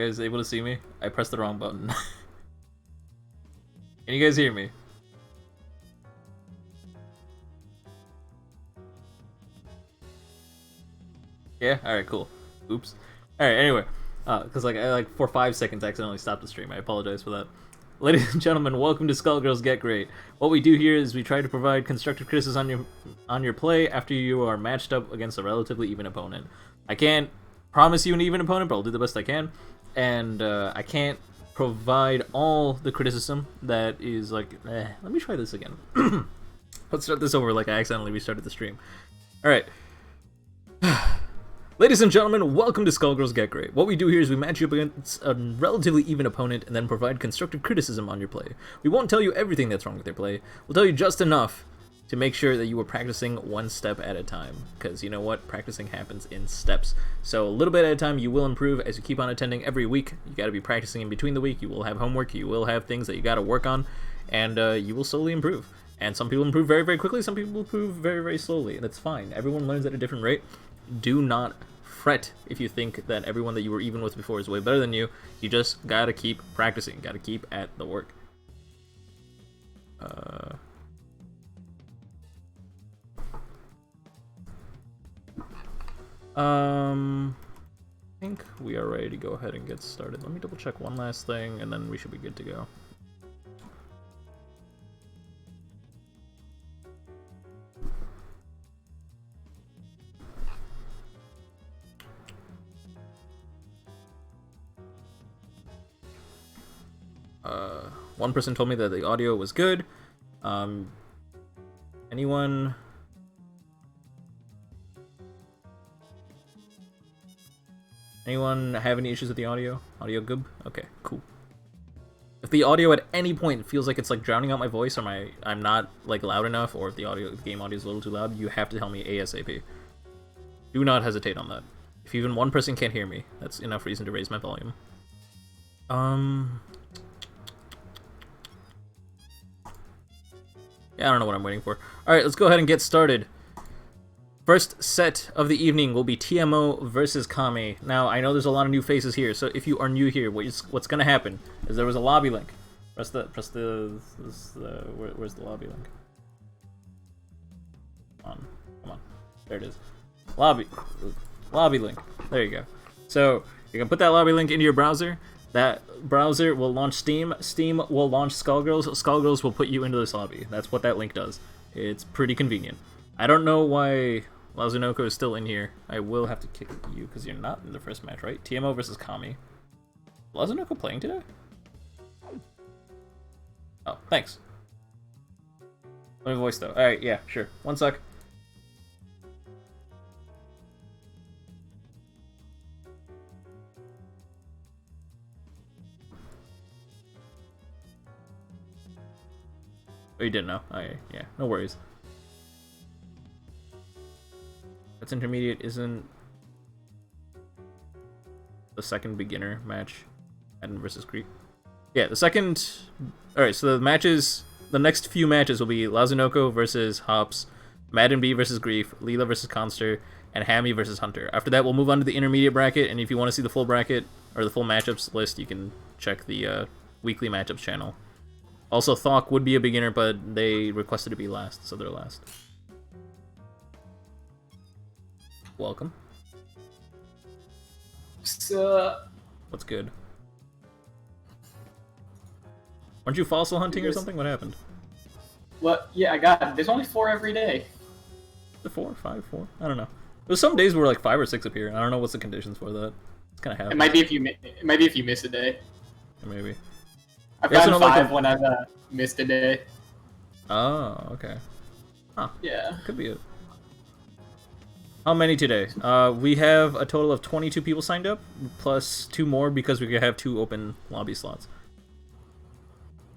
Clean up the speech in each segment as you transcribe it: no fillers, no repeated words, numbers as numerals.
You guys able to see me? I pressed the wrong button. Can you guys hear me? Yeah? Alright, cool. Oops. Alright, anyway. Because I for 5 seconds accidentally stopped the stream. I apologize for that. Ladies and gentlemen, welcome to Skullgirls Get Gr8. What we do here is we try to provide constructive criticism on your play after you are matched up against a relatively even opponent. I can't promise you an even opponent, but I'll do the best I can. And I can't provide all the criticism that is like, let me try this again. Let's start this over like I accidentally restarted the stream. Alright. Ladies and gentlemen, welcome to Skullgirls Get Gr8. What we do here is we match you up against a relatively even opponent and then provide constructive criticism on your play. We won't tell you everything that's wrong with your play. We'll tell you just enough to make sure that you are practicing one step at a time. Because you know what? Practicing happens in steps. So a little bit at a time, you will improve as you keep on attending every week. You gotta be practicing in between the week. You will have homework. You will have things that you gotta work on. And you will slowly improve. And some people improve very, very quickly. Some people improve very, very slowly. And that's fine. Everyone learns at a different rate. Do not fret if you think that everyone that you were even with before is way better than you. You just gotta keep practicing, gotta keep at the work. I think we are ready to go ahead and get started. Let me double check one last thing and then we should be good to go. One person told me that the audio was good. Anyone have any issues with the audio? Audio good? Okay, cool. If the audio at any point feels like it's like drowning out my voice, or I'm not like loud enough, or if the game audio is a little too loud, you have to tell me ASAP. Do not hesitate on that. If even one person can't hear me, that's enough reason to raise my volume. Yeah, I don't know what I'm waiting for. Alright, let's go ahead and get started. First set of the evening will be TMO versus Kami. Now, I know there's a lot of new faces here, so if you are new here, what's gonna happen is there was a lobby link. Where's the lobby link? Come on. There it is. Lobby link. There you go. So, you can put that lobby link into your browser. That browser will launch Steam. Steam will launch Skullgirls. Skullgirls will put you into this lobby. That's what that link does. It's pretty convenient. I don't know why Lazunoko is still in here. I will have to kick you because you're not in the first match, right? TMO versus Kami. Lazunoko playing today? Oh, thanks. Let me voice though. Alright, yeah, sure. One sec. Oh, you didn't know? Oh, yeah, no worries. That's intermediate isn't the second beginner match, Madden versus Greek. Yeah, the second. Alright, so the next few matches will be Lazunoko versus Hops, Madden B versus Grief, Leela versus Conster, and Hammy versus Hunter. After that, we'll move on to the intermediate bracket, and if you want to see the full bracket, or the full matchups list, you can check the weekly matchups channel. Also, Thok would be a beginner, but they requested to be last, so they're last. Welcome. What's good? Aren't you fossil hunting or something? What happened? What? Yeah, I got it. There's only 4 every day. The 4, 5, 4? I don't know. There's some days where like 5 or 6 appear. I don't know what's the conditions for that. It's kind of happens. It might be if you miss a day. Maybe. I've gotten 5 when I've missed a day. Oh, okay. Huh. Yeah. Could be it. How many today? We have a total of 22 people signed up, plus 2 more because we have 2 open lobby slots.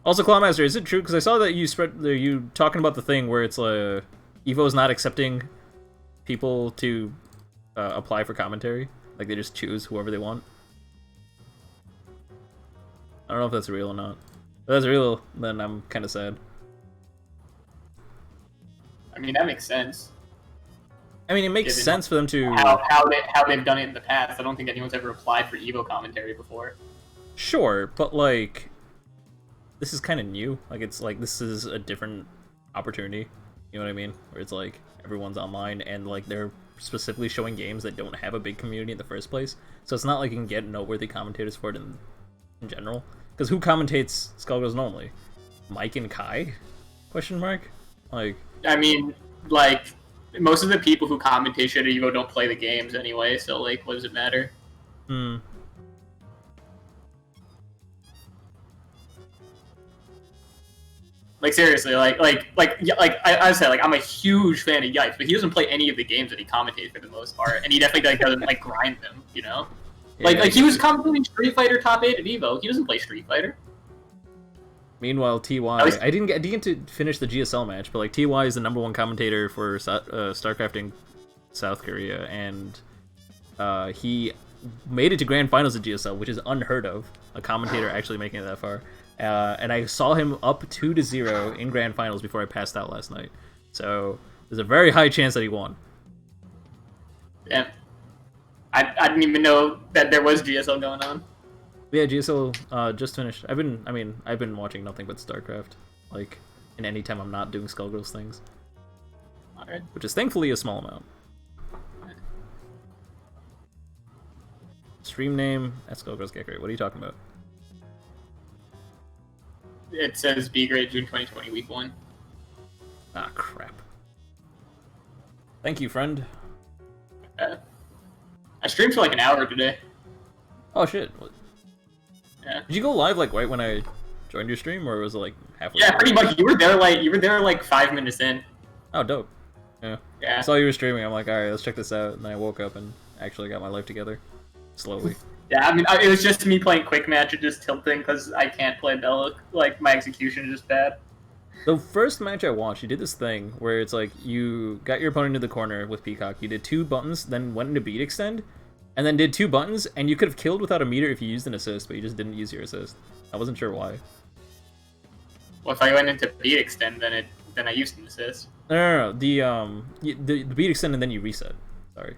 Also, Clawmaster, is it true? Because I saw that you talking about the thing where it's Evo's not accepting people to apply for commentary. Like they just choose whoever they want. I don't know if that's real or not. If that's real, then I'm kind of sad. I mean, that makes sense. I mean, it makes Given sense for them to... how they've done it in the past. I don't think anyone's ever applied for Evo commentary before. Sure, but, like, this is kind of new. Like, it's like, this is a different opportunity. You know what I mean? Where it's like, everyone's online, and, like, they're specifically showing games that don't have a big community in the first place. So it's not like you can get noteworthy commentators for it in general. Because who commentates Skullgirls normally? Mike and Kai? Question mark? Like... I mean, like, most of the people who commentate shit at Evo don't play the games anyway, so, like, what does it matter? Hmm. Like, seriously, I said, like, I'm a huge fan of Yipes, but he doesn't play any of the games that he commentates for the most part, and he definitely, like, doesn't, like, grind them, you know? Yeah, like, he was commentating Street Fighter Top 8 at Evo. He doesn't play Street Fighter. Meanwhile, TY, I didn't get to finish the GSL match, but like TY is the #1 commentator for StarCraft in South Korea, and he made it to Grand Finals at GSL, which is unheard of. A commentator actually making it that far. And I saw him up 2-0 in Grand Finals before I passed out last night. So there's a very high chance that he won. Yeah. I didn't even know that there was GSL going on. Yeah, GSL just finished. I've been watching nothing but StarCraft, like, in any time I'm not doing Skullgirls things. Alright. Which is thankfully a small amount. Stream name at Skullgirls Get Gr8. What are you talking about? It says B grade June 2020 week 1. Ah, crap. Thank you, friend. I streamed for like an hour today. Oh shit. What? Yeah. Did you go live like right when I joined your stream, or was it like halfway? Yeah, pretty much. You were there like 5 minutes in. Oh, dope. Yeah. Yeah. I saw you were streaming. I'm like, all right, let's check this out. And then I woke up and actually got my life together, slowly. Yeah, I mean, it was just me playing quick match and just tilting because I can't play Bella. Like, my execution is just bad. The first match I watched, you did this thing where it's like you got your opponent into the corner with Peacock. You did 2 buttons, then went into beat extend, and then did 2 buttons, and you could have killed without a meter if you used an assist, but you just didn't use your assist. I wasn't sure why. Well, if I went into beat extend, then I used an assist. No. The beat extend and then you reset. Sorry.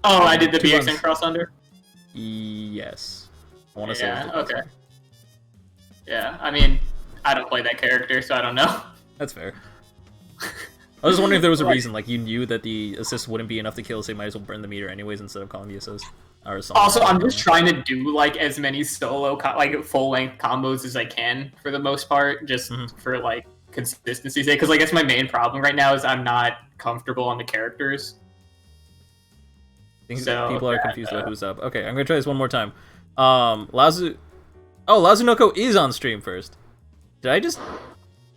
Oh, I did the 2 beat buttons. extend cross under. Yes. I want to say. Yeah. Okay. Yeah. I mean, I don't play that character, so I don't know. That's fair. I was just wondering if there was a reason, like you knew that the assist wouldn't be enough to kill, so you might as well burn the meter anyways instead of calling the assist. Or something. Also, I'm just trying to do like as many solo, like full length combos as I can for the most part, just for like consistency's sake. Because like that's my main problem right now is I'm not comfortable on the characters. So, people are confused about who's up. Okay, I'm gonna try this one more time. Lazunoko is on stream first. Did I just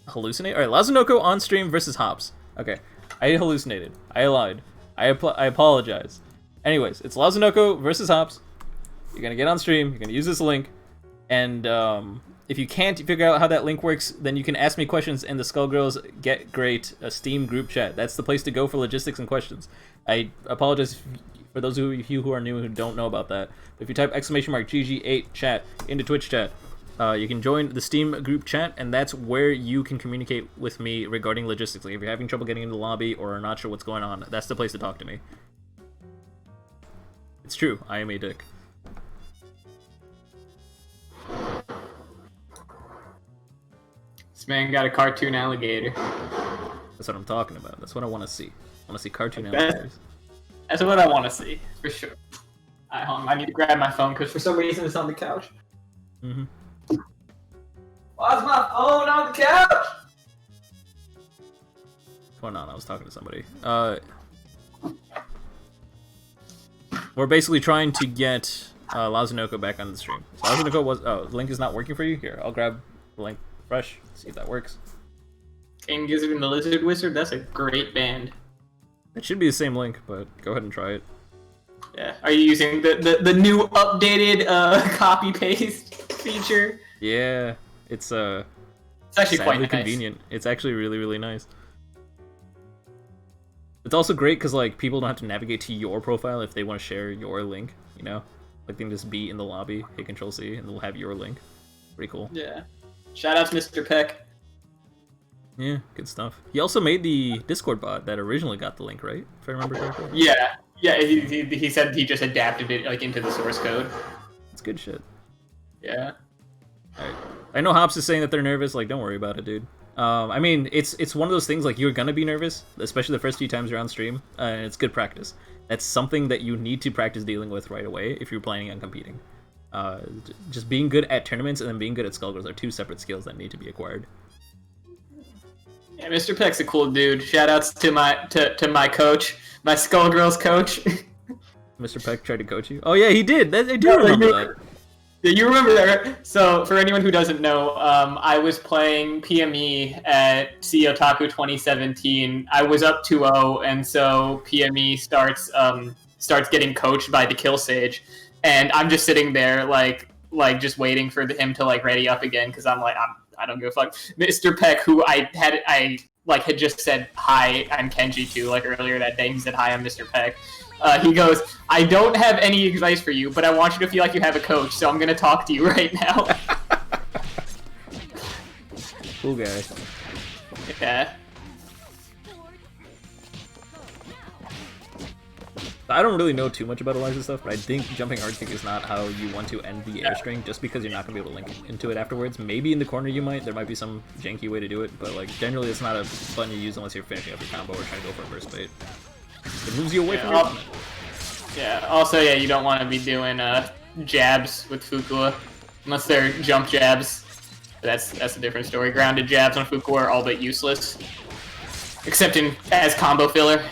hallucinate? Alright, Lazunoko on stream versus Hops. Okay, I hallucinated. I lied. I apologize. Anyways, it's Lazunoko versus Hops. You're gonna get on stream, you're gonna use this link, and if you can't figure out how that link works, then you can ask me questions in the Skullgirls Get Gr8 Steam group chat. That's the place to go for logistics and questions. I apologize for those of you who are new who don't know about that. If you type !GG8 chat into Twitch chat, you can join the Steam group chat, and that's where you can communicate with me regarding logistics. Like if you're having trouble getting into the lobby or are not sure what's going on, that's the place to talk to me. It's true, I am a dick. This man got a cartoon alligator. That's what I'm talking about. That's what I want to see. I want to see cartoon alligators. That's what I want to see, for sure. I need to grab my phone because for some reason it's on the couch. Mm-hmm. Why's my phone on the couch? What's going on? I was talking to somebody. We're basically trying to get Lazunoko back on the stream. So Lazunoko was... Oh, the link is not working for you? Here, I'll grab the link fresh, see if that works. King Gizzard and the Lizard Wizard, that's a great band. It should be the same link, but go ahead and try it. Yeah. Are you using the new updated copy-paste feature? Yeah, it's actually quite nice. Convenient. It's actually really, really nice. It's also great because like people don't have to navigate to your profile if they want to share your link, you know? Like they can just be in the lobby, hit Control-C, and they'll have your link. Pretty cool. Yeah. Shout out to Mr. Peck. Yeah, good stuff. He also made the Discord bot that originally got the link, right? If I remember correctly. Yeah, yeah. He said he just adapted it like into the source code. It's good shit. Yeah. Alright. I know Hops is saying that they're nervous. Like, don't worry about it, dude. I mean, it's one of those things, like, you're gonna be nervous, especially the first few times you're on stream, and it's good practice. That's something that you need to practice dealing with right away if you're planning on competing. Just being good at tournaments and then being good at Skullgirls are two separate skills that need to be acquired. Yeah, Mr. Peck's a cool dude. Shoutouts to my coach, my Skullgirls coach. Mr. Peck tried to coach you? Oh yeah, he did! I do remember that. Yeah, you remember that, right? So, for anyone who doesn't know, I was playing PME at Sea Otaku 2017. I was up 2-0, and so PME starts getting coached by the Kill Sage, and I'm just sitting there, like just waiting for him to like ready up again, because I'm like, I don't give a fuck. Mr. Peck, who I had just said hi, I'm Kenji to, like earlier that day, he said hi, I'm Mr. Peck. He goes, I don't have any advice for you, but I want you to feel like you have a coach, so I'm gonna talk to you right now. Cool guy. Yeah. I don't really know too much about Eliza's stuff, but I think jumping hard kick is not how you want to end the air string, just because you're not going to be able to link into it afterwards. Maybe in the corner you might, there might be some janky way to do it, but like generally it's not a button you use unless you're finishing up your combo or trying to go for a burst bait. It moves you away from your opponent. Yeah, also, yeah, you don't want to be doing jabs with Fukua, unless they're jump jabs. That's a different story. Grounded jabs on Fukua are all but useless, except as combo filler.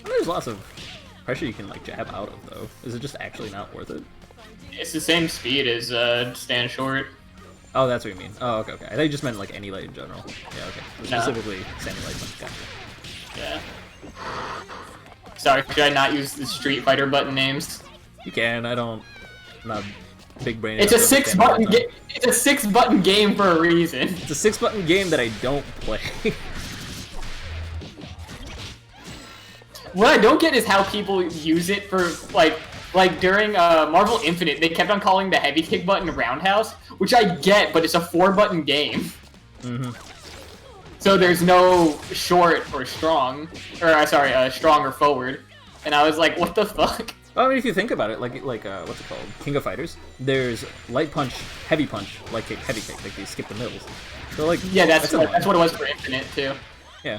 There's lots of pressure you can like jab out of though. Is it just actually not worth it? It's the same speed as stand short. Oh, that's what you mean. Oh, okay. I thought you just meant like any light in general. Yeah, okay. So specifically standing light ones. Gotcha. Yeah. Sorry, should I not use the Street Fighter button names? You can. I'm not big brain. It's a 6-button game. It's a 6-button game for a reason. It's a 6-button game that I don't play. What I don't get is how people use it for like during Marvel Infinite, they kept on calling the heavy kick button roundhouse, which I get, but it's a 4-button game. Mm-hmm. So there's no short or strong, or strong or forward. And I was like, what the fuck? Well, I mean, if you think about it, like what's it called? King of Fighters. There's light punch, heavy punch, light kick, heavy kick. Like they skip the middles. So like yeah, that's what it was for Infinite too. Yeah.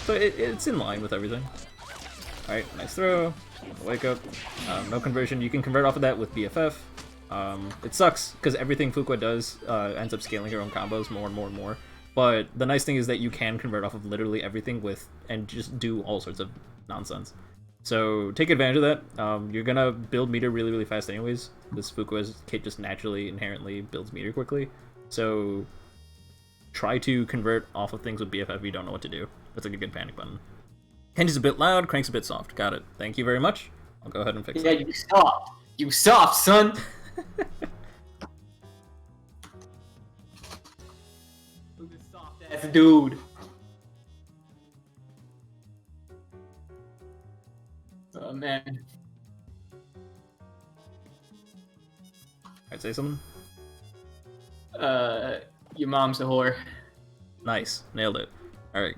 So it's in line with everything. All right, nice throw. Wake up. No conversion. You can convert off of that with BFF. It sucks because everything Fukua does ends up scaling your own combos more and more and more. But the nice thing is that you can convert off of literally everything and just do all sorts of nonsense. So take advantage of that. You're gonna build meter really, really fast anyways. This Fukua's kit just naturally, inherently builds meter quickly. So try to convert off of things with BFF if you don't know what to do. That's like a good panic button. Hinge a bit loud, crank's a bit soft. Got it. Thank you very much. I'll go ahead and fix that. Yeah, you soft. You soft, son. Who's this soft ass dude? Oh man. I'd say something. Your mom's a whore. Nice. Nailed it. Alright.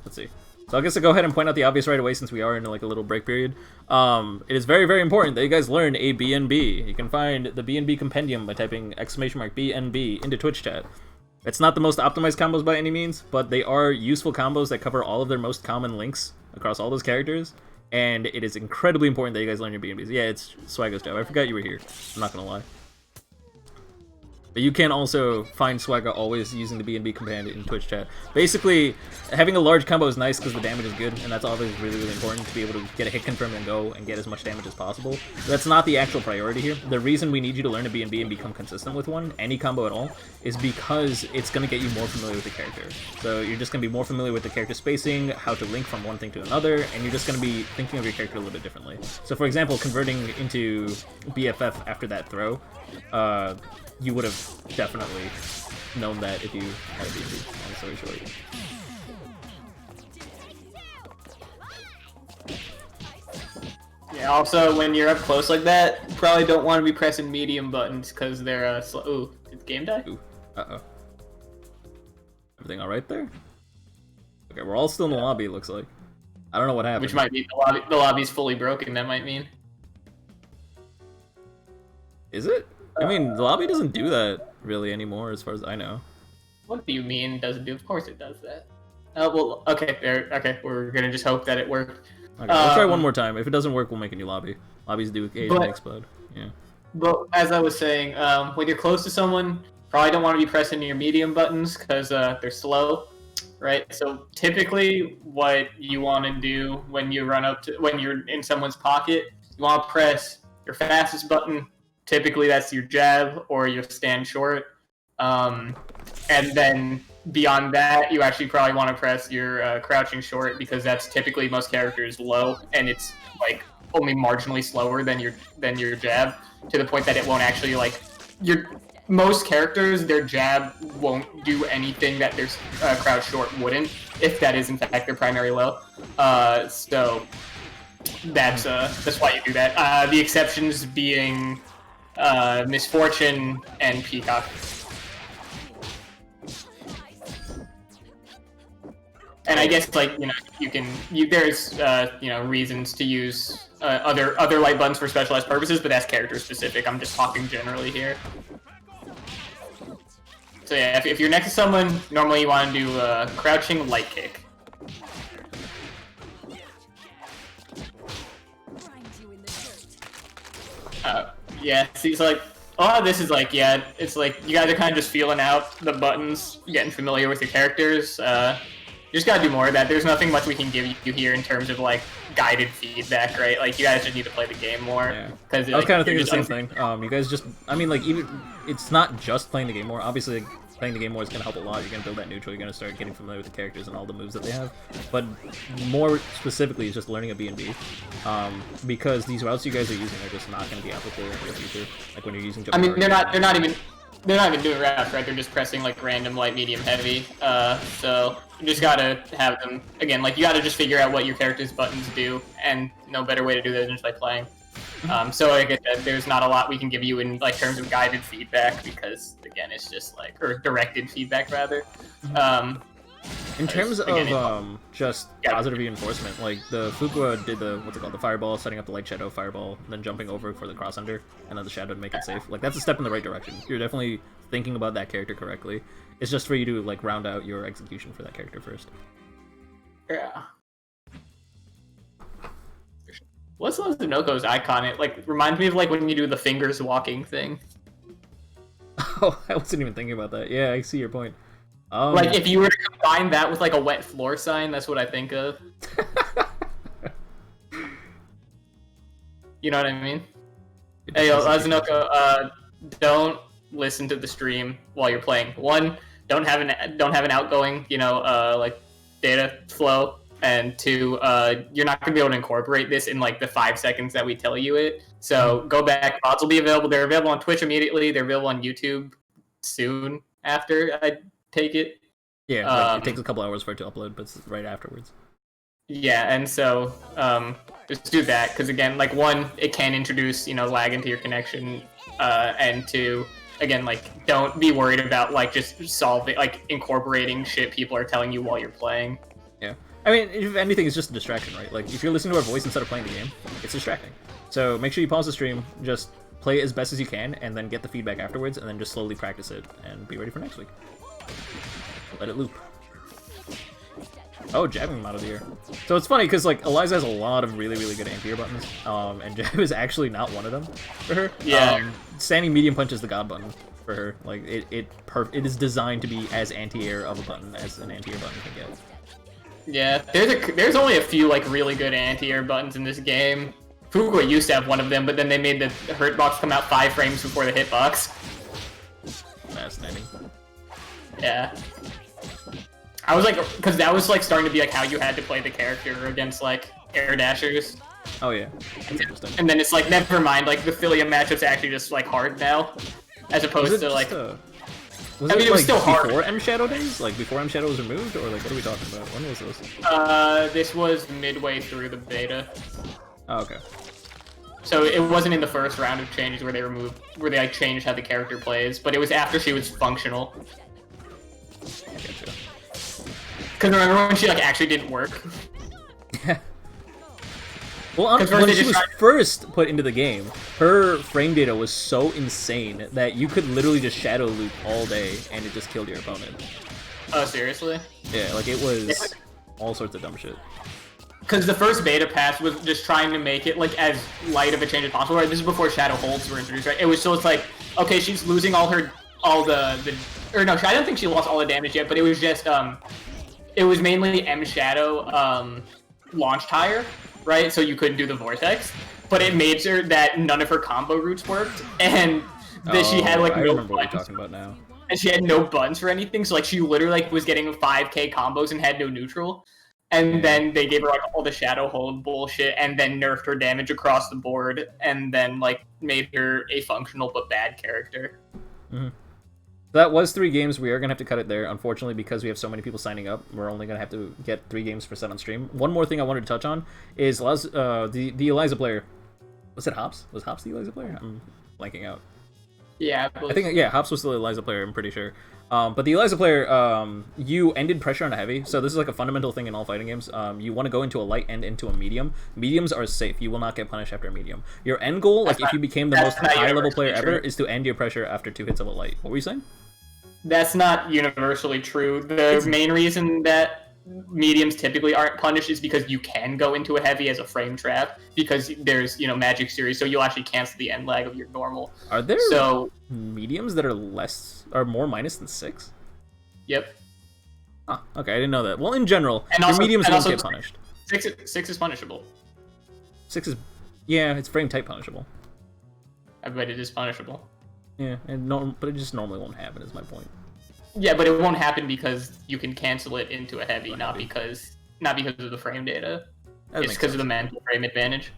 Let's see. So I guess I'll go ahead and point out the obvious right away since we are in like a little break period. It is very, very important that you guys learn a BNB. You can find the BNB compendium by typing !BNB into Twitch chat. It's not the most optimized combos by any means, but they are useful combos that cover all of their most common links across all those characters, and it is incredibly important that you guys learn your BNBs. Yeah, it's Swaggo's job. I forgot you were here. I'm not gonna lie. But you can also find Swagga always using the BNB command in Twitch chat. Basically, having a large combo is nice because the damage is good, and that's always really, really important to be able to get a hit confirm and go and get as much damage as possible. But that's not the actual priority here. The reason we need you to learn a BNB and become consistent with one, any combo at all, is because it's going to get you more familiar with the character. So you're just going to be more familiar with the character spacing, how to link from one thing to another, and you're just going to be thinking of your character a little bit differently. So for example, converting into BFF after that throw, you would have definitely known that if you had a BNB, long story short. Yeah, also, when you're up close like that, you probably don't want to be pressing medium buttons, because they're, ooh, did the game die? Ooh. Uh-oh. Everything alright there? Okay, we're all still in the lobby, it looks like. I don't know what happened. Which might mean the lobby's fully broken, that might mean. Is it? I mean, the lobby doesn't do that really anymore, as far as I know. What do you mean doesn't do? Of course it does that. Well, okay, there. Okay, we're gonna just hope that it worked. Okay, we'll try one more time. If it doesn't work, we'll make a new lobby. Lobbies do occasionally explode. Yeah. But as I was saying, when you're close to someone, probably don't want to be pressing your medium buttons because they're slow, right? So typically, what you want to do when you're in someone's pocket, you want to press your fastest button. Typically, that's your jab or your stand short, and then beyond that, you actually probably want to press your crouching short because that's typically most characters low, and it's like only marginally slower than your jab, to the point that it won't actually most characters, their jab won't do anything that their crouch short wouldn't, if that is in fact their primary low. So that's why you do that. The exceptions being Misfortune and Peacock. And I guess there's reasons to use other light buttons for specialized purposes, but that's character specific. I'm just talking generally here. So yeah, if you're next to someone, normally you want to do a crouching light kick. Yeah, see, it's like a lot of this is like, yeah, it's like you guys are kind of just feeling out the buttons, getting familiar with your characters. You just gotta do more of that. There's nothing much we can give you here in terms of like guided feedback, right? Like you guys just need to play the game more. Yeah. I was kind of thinking the same thing. You guys just, I mean, like even it's not just playing the game more. Obviously, playing the game more is gonna help a lot. You're gonna build that neutral. You're gonna start getting familiar with the characters and all the moves that they have. But more specifically, is just learning a B&B, because these routes you guys are using are just not gonna be applicable in the future. Like when you're using. I mean, they're not even doing routes, right? They're just pressing like random light, medium, heavy. So you just gotta have them again. Like you gotta just figure out what your character's buttons do, and no better way to do that than just by playing. So like I said, there's not a lot we can give you in like terms of guided feedback because again, it's just like or directed feedback rather. In terms of just positive reinforcement, like the Fuqua did the the fireball, setting up the light shadow fireball, then jumping over for the cross under, and then the shadow to make it safe. Like that's a step in the right direction. You're definitely thinking about that character correctly. It's just for you to like round out your execution for that character first. Yeah. What's Zunoko's icon? It like reminds me of like when you do the fingers walking thing. Oh, I wasn't even thinking about that. Yeah, I see your point. Like if you were to combine that with like a wet floor sign, that's what I think of. You know what I mean? Hey, Azunoko, don't listen to the stream while you're playing. One, don't have an outgoing, like data flow, and two, you're not gonna be able to incorporate this in like the 5 seconds that we tell you it. So go back. VODs will be available. They're available on Twitch immediately. They're available on YouTube soon after I take it. Yeah, it takes a couple hours for it to upload, but it's right afterwards. Yeah, and so just do that because again, like one, it can introduce lag into your connection, and two, again, like don't be worried about like just incorporating shit people are telling you while you're playing. Yeah, I mean, if anything, it's just a distraction, right? Like if you're listening to our voice instead of playing the game, it's distracting. So make sure you pause the stream, just play it as best as you can, and then get the feedback afterwards, and then just slowly practice it and be ready for next week. Let it loop. Oh, jabbing him out of the air. So it's funny because like Eliza has a lot of really good anti-air buttons, and jab is actually not one of them for her. Yeah. Standing medium punch is the god button for her. Like it is designed to be as anti-air of a button as an anti-air button can get. Yeah, there's only a few like really good anti-air buttons in this game. Fuqua used to have one of them, but then they made the hurt box come out 5 frames before the hitbox. Fascinating. Yeah. I was like, because that was like starting to be like how you had to play the character against like air dashers. Oh yeah. That's interesting. And then it's like, never mind, like the Philium matchup's actually just like hard now, as opposed to like. Was it was still hard before M Shadow days? Like before M Shadow was removed, or like what are we talking about? When was this? This was midway through the beta. Oh, okay. So it wasn't in the first round of changes where they like changed how the character plays, but it was after she was functional. Because remember when she like actually didn't work? Well, when she was first put into the game, her frame data was so insane that you could literally just shadow loop all day and it just killed your opponent. Oh, seriously? Yeah, like it was all sorts of dumb shit. Because the first beta pass was just trying to make it like as light of a change as possible. Right? This is before shadow holds were introduced, right? It was so it's like, okay, she's losing all the or no, I don't think she lost all the damage yet, but it was just it was mainly M Shadow launched higher, right? So you couldn't do the vortex, but it made sure that none of her combo routes worked, and that she had like no buttons. What you're talking about now. And she had no buttons for anything, so like she literally like was getting 5k combos and had no neutral. And then they gave her like all the shadow hold bullshit, and then nerfed her damage across the board, and then like made her a functional but bad character. Mm-hmm. That was 3 games. We are gonna have to cut it there, unfortunately, because we have so many people signing up. We're only gonna have to get 3 games per set on stream. One more thing I wanted to touch on is the Eliza player. Was it Hops? Was Hops the Eliza player? I'm blanking out. Yeah, I think Hops was the Eliza player. I'm pretty sure. But the Eliza player, you ended pressure on a heavy, so this is like a fundamental thing in all fighting games. You want to go into a light and into a medium. Mediums are safe. You will not get punished after a medium. Your end goal, like if you became the most high-level player ever, is to end your pressure after 2 hits of a light. What were you saying? That's not universally true. The main reason that mediums typically aren't punished is because you can go into a heavy as a frame trap, because there's, magic series, so you'll actually cancel the end lag of your normal. Are there mediums that are more minus than 6? Yep. Ah, okay, I didn't know that. Well, in general, your mediums won't get punished. 6 is punishable. 6 is, yeah, it's frame type punishable. I bet it is punishable. Yeah, but it just normally won't happen, is my point. Yeah, but it won't happen because you can cancel it into a heavy, not because of the frame data. It's because of the mental frame advantage.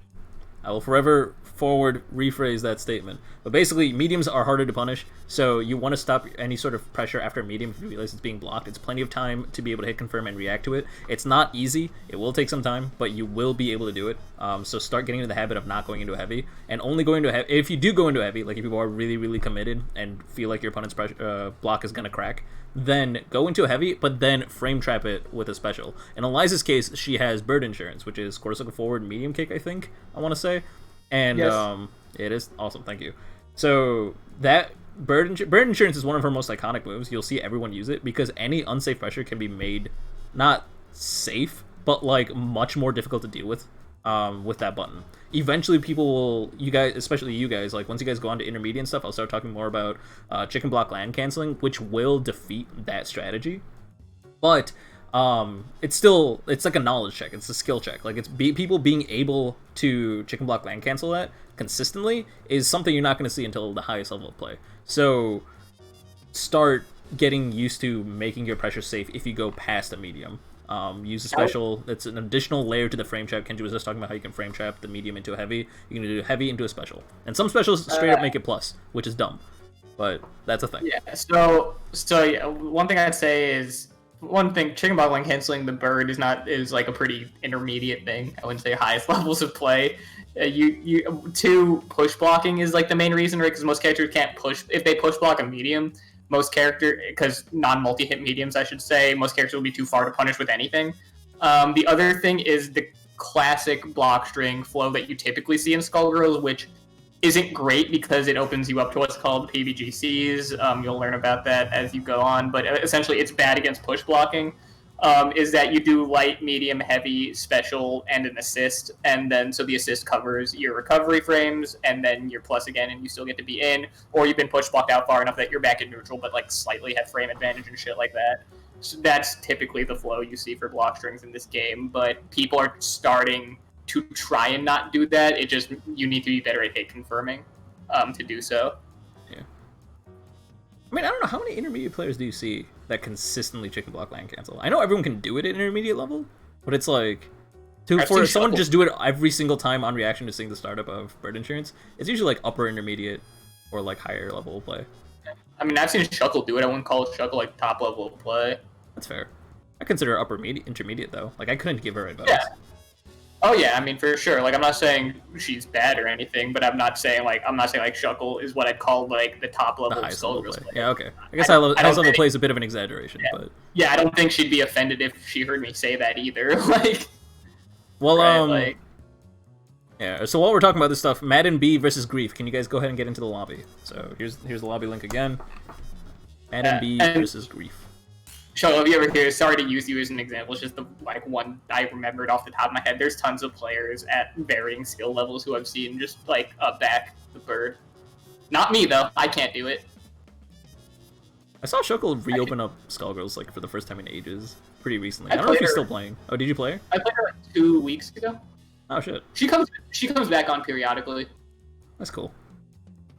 I will forever rephrase that statement. But basically, mediums are harder to punish, so you want to stop any sort of pressure after a medium if you realize it's being blocked. It's plenty of time to be able to hit confirm and react to it. It's not easy. It will take some time, but you will be able to do it. So start getting into the habit of not going into a heavy, and only going to a heavy. If you do go into a heavy, like if you are really, really committed and feel like your opponent's block is going to crack, then go into a heavy, but then frame trap it with a special. In Eliza's case, she has bird insurance, which is quarter circle forward, medium kick, I think, I want to say. And yes. It is awesome, thank you. So that bird insurance is one of her most iconic moves. You'll see everyone use it because any unsafe pressure can be made not safe, but like much more difficult to deal with that button. Eventually people will, you guys, especially you guys, like once you guys go on to intermediate and stuff, I'll start talking more about chicken block land canceling, which will defeat that strategy. But it's like a knowledge check. It's a skill check. Like people being able to chicken block land cancel that consistently is something you're not going to see until the highest level of play. So start getting used to making your pressure safe if you go past a medium. Use a special. It's an additional layer to the frame trap. Kenji was just talking about how you can frame trap the medium into a heavy. You can do a heavy into a special, and some specials straight up make it plus, which is dumb, but that's a thing. Yeah. So yeah, one thing I'd say is. One thing, chicken block land canceling the bird is like a pretty intermediate thing. I wouldn't say highest levels of play. Two, push blocking is like the main reason, right? Because most characters can't push. If they push block a medium, because non-multi-hit mediums, I should say, most characters will be too far to punish with anything. The other thing is the classic block string flow that you typically see in Skullgirls, which isn't great because it opens you up to what's called PBGCs. You'll learn about that as you go on, but essentially it's bad against push blocking. Is that you do light, medium, heavy, special, and an assist, and then so the assist covers your recovery frames, and then you're plus again, and you still get to be in, or you've been push blocked out far enough that you're back in neutral, but like slightly have frame advantage and shit like that. So that's typically the flow you see for block strings in this game, but people are starting to try and not do that. You need to be better at hit confirming to do so. Yeah. I mean, I don't know, how many intermediate players do you see that consistently chicken block land cancel? I know everyone can do it at intermediate level, but it's like, for someone to just do it every single time on reaction to seeing the startup of bird insurance, it's usually like upper intermediate or like higher level of play. I mean, I've seen Shuckle do it. I wouldn't call Shuckle like top level of play. That's fair. I consider her intermediate though. Like, I couldn't give her advice. Yeah. Oh yeah, I mean for sure. Like I'm not saying she's bad or anything, but I'm not saying like Shuckle is what I'd call like the top The level of highest level Skullgirls play. play. Yeah, okay. I guess highest level play is a bit of an exaggeration, yeah. but yeah, I don't think she'd be offended if she heard me say that either. Like, well, right, like, yeah. So while we're talking about this stuff, Madden B versus Grief. Can you guys go ahead and get into the lobby? So here's the lobby link again. Madden B versus Grief. Shuttle, if you ever hear, sorry to use you as an example, it's just the like one I remembered off the top of my head. There's tons of players at varying skill levels who I've seen just like back the bird. Not me though, I can't do it. I saw Shuckle reopen up Skullgirls like for the first time in ages, pretty recently. I don't know if she's still playing. Oh, did you play her? I played her like 2 weeks ago. Oh shit. She comes back on periodically. That's cool.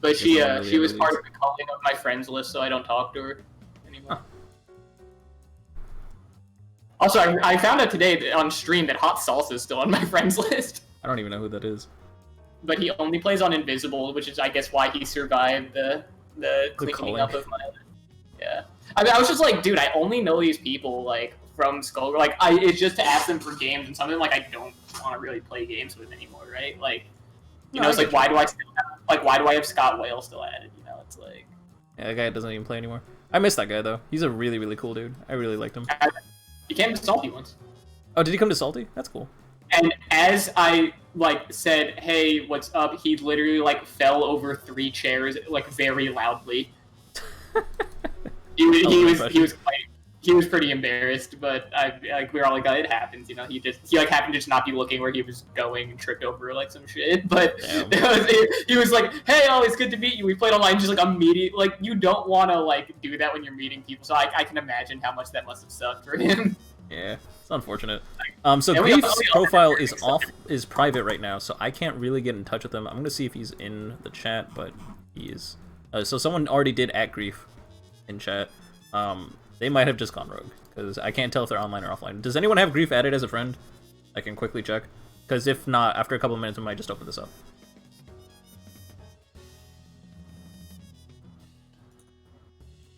But she was part of the culling of my friends list, so I don't talk to her anymore. Huh. Also, I found out today on stream that Hot Salsa is still on my friends list. I don't even know who that is. But he only plays on Invisible, which is, I guess, why he survived the cleaning up of my... Yeah. I mean, I was just like, dude, I only know these people, like, from Skullgirls. Like, it's just to ask them for games, and some of them, like, I don't want to really play games with anymore, right? Like, you know, it's like, why do I have Scott Whale still added? You know, it's like... Yeah, that guy doesn't even play anymore. I miss that guy, though. He's a really, really cool dude. I really liked him. He came to Salty once. Oh, did he come to Salty? That's cool. And as I, like, said, hey, what's up, he literally, like, fell over 3 chairs, like, very loudly. he was pretty embarrassed, but we were all like, it happens, you know. He happened to just not be looking where he was going and tripped over like some shit. But he was like, hey, it's good to meet you. We played online, just like immediate. Like, you don't want to like do that when you're meeting people. So I can imagine how much that must have sucked for him. Yeah, it's unfortunate. So Grief's profile is private right now, so I can't really get in touch with him. I'm gonna see if he's in the chat, but he is. So someone already did @ Grief in chat. They might have just gone rogue, because I can't tell if they're online or offline. Does anyone have Grief added as a friend? I can quickly check. Because if not, after a couple of minutes, we might just open this up.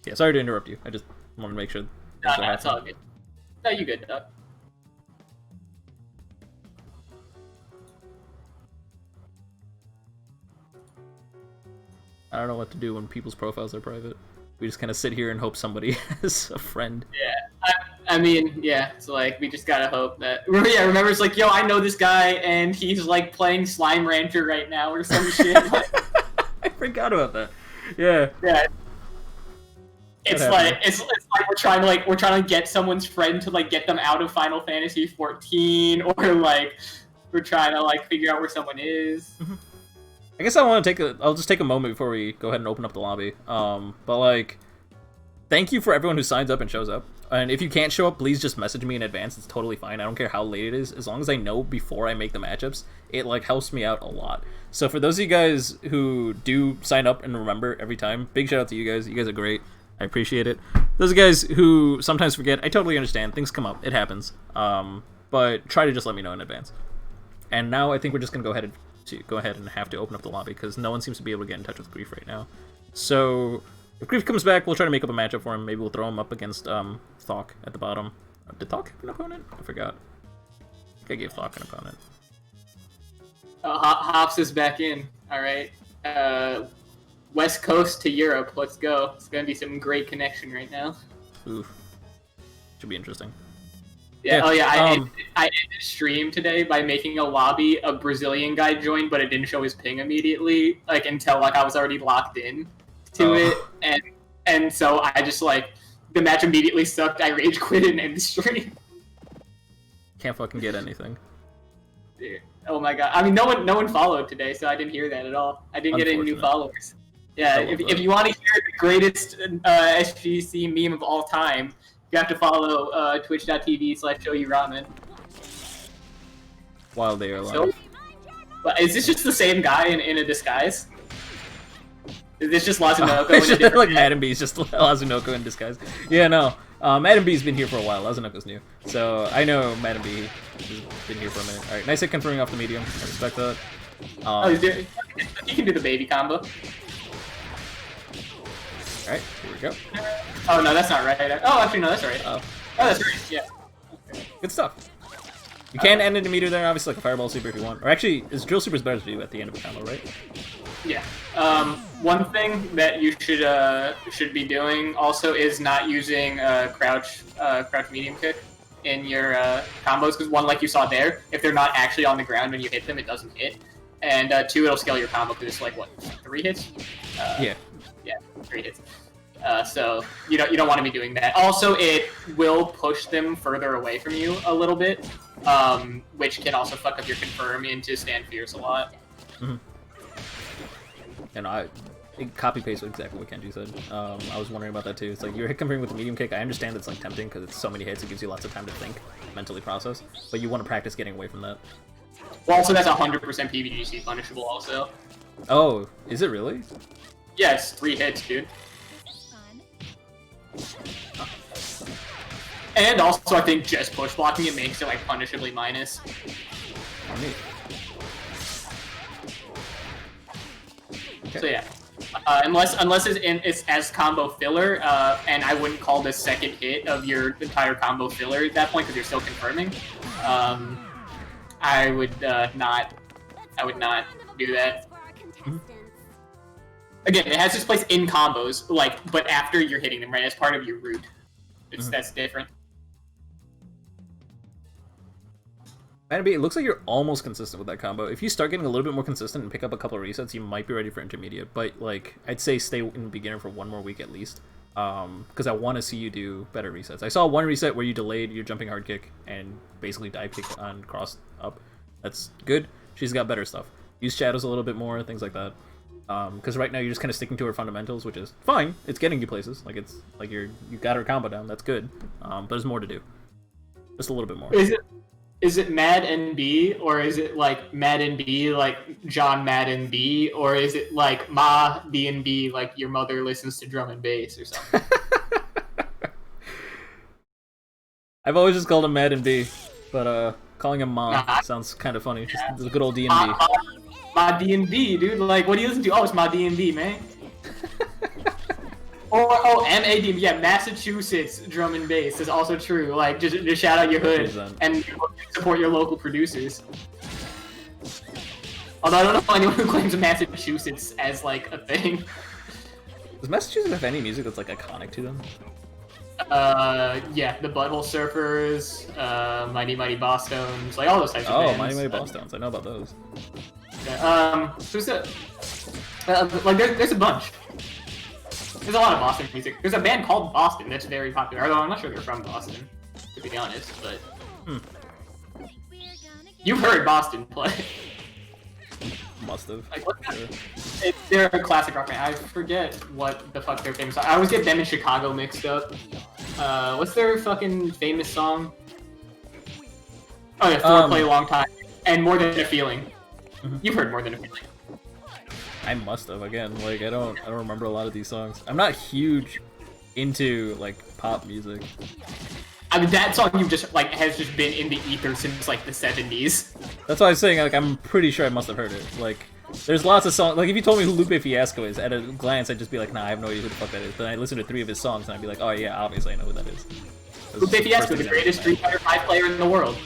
Yeah, sorry to interrupt you. I just wanted to make sure. No, it's all good. No, you good, Doug. I don't know what to do when people's profiles are private. We just kind of sit here and hope somebody has a friend. Yeah, I mean, yeah, it's like, we just gotta hope that... Yeah, remember, it's like, yo, I know this guy, and he's, like, playing Slime Rancher right now, or some shit. I forgot about that. Yeah. Yeah. It's like we're trying to get someone's friend to, like, get them out of Final Fantasy 14, or, like, we're trying to, like, figure out where someone is. I guess I'll just take a moment before we go ahead and open up the lobby. But like, thank you for everyone who signs up and shows up. And if you can't show up, please just message me in advance. It's totally fine. I don't care how late it is. As long as I know before I make the matchups, it like helps me out a lot. So for those of you guys who do sign up and remember every time, big shout out to you guys. You guys are great. I appreciate it. Those guys who sometimes forget, I totally understand. Things come up. It happens. But try to just let me know in advance. And now I think we're just gonna go ahead and have to open up the lobby because no one seems to be able to get in touch with Grief right now. So if Grief comes back, we'll try to make up a matchup for him. Maybe we'll throw him up against Thok at the bottom. Did Thok have an opponent? I forgot. I think I gave Thok an opponent. Hops is back in. All right. West Coast to Europe. Let's go. It's gonna be some great connection right now. Oof. Should be interesting. Yeah. Oh yeah. I ended stream today by making a lobby. A Brazilian guy joined, but it didn't show his ping immediately, like until like I was already locked in to it, and so I just like the match immediately sucked. I rage quit and ended the stream. Can't fucking get anything. Dude. Oh my god. I mean, no one followed today, so I didn't hear that at all. I didn't get any new followers. Yeah. If you want to hear the greatest SGC meme of all time, you have to follow twitch.tv/showyuramen. While they are live. So, but is this just the same guy in a disguise? Is this just Lazunoko in a different like Madden B is just Lazunoko in disguise. Yeah, no. Madden B's been here for a while. Lazunoko's new. So I know Madden B has been here for a minute. Alright, nice hit confirming off the medium. I respect that. He can do the baby combo. Alright, here we go. Oh, no, that's not right. Oh, actually, no, that's right. Oh, that's right, yeah. Good stuff. You can end it immediately there, obviously, like a Fireball Super if you want. Or actually, Drill Super's better to do at the end of a combo, right? Yeah. One thing that you should be doing also is not using crouch medium kick in your combos, because one, like you saw there, if they're not actually on the ground when you hit them, it doesn't hit. And two, it'll scale your combo because it's like what, 3 hits? Yeah. Yeah, 3 hits. So you don't want to be doing that. Also, it will push them further away from you a little bit, which can also fuck up your confirm into stand fierce a lot. Mm-hmm. And I copy paste exactly what Kenji said. I was wondering about that too. It's like you're hit confirming with the medium kick. I understand it's like tempting because it's so many hits. It gives you lots of time to think, mentally process. But you want to practice getting away from that. Well, also that's 100% PVGC punishable. Also. Oh, is it really? Yes, 3 hits, dude. And also, I think just push blocking it makes it like punishably minus. Neat. Okay. So yeah, unless it's as combo filler, and I wouldn't call this second hit of your entire combo filler at that point because you're still confirming. I would not do that. Mm-hmm. Again, it has its place in combos, like, but after you're hitting them, right, as part of your route. That's different. It looks like you're almost consistent with that combo. If you start getting a little bit more consistent and pick up a couple of resets, you might be ready for intermediate. But like, I'd say stay in beginner for 1 more week at least, because I want to see you do better resets. I saw one reset where you delayed your jumping hard kick and basically dive kicked on cross up. That's good. She's got better stuff. Use shadows a little bit more, things like that. Because right now you're just kind of sticking to her fundamentals, which is fine. It's getting you places. Like it's like you got her combo down. That's good. But there's more to do. Just a little bit more. Is it Madden B, or is it like Madden B, like John Madden B, or is it like Ma D&B, like your mother listens to drum and bass or something? I've always just called him Madden B, but calling him Ma sounds kind of funny. Just the good old D&B. Ma D&B, dude. Like, what do you listen to? Oh, it's Ma D&B, man. Or MAD, yeah, Massachusetts drum and bass is also true. Like, just shout out your hood 100%. and support your local producers. Although I don't know anyone who claims Massachusetts as like a thing. Does Massachusetts have any music that's like iconic to them? Yeah, the Butthole Surfers, Mighty Mighty Boss Stones, like all those types of bands. Oh, Mighty Mighty Boss Stones, I know about those. Yeah, like there's a bunch. There's a lot of Boston music. There's a band called Boston that's very popular. Although I'm not sure they're from Boston, to be honest. But you've heard Boston play. Must have. Like, they're a classic rock band. I forget what the fuck they're famous. I always get them in Chicago mixed up. What's their fucking famous song? Oh yeah, Foreplay, Long Time, and More Than a Feeling. You've heard More Than a Feeling. I must have. Again, like I don't remember a lot of these songs. I'm not huge into like pop music. I mean, that song you just like has just been in the ether since like the 70s. That's why I was saying, like, I'm pretty sure I must have heard it. Like, there's lots of songs. Like, if you told me who Lupe Fiasco is, at a glance, I'd just be like, nah, I have no idea who the fuck that is. But then I listen to 3 of his songs, and I'd be like, oh yeah, obviously I know who that is. Lupe Fiasco, the greatest Street Fighter 5 player in the world.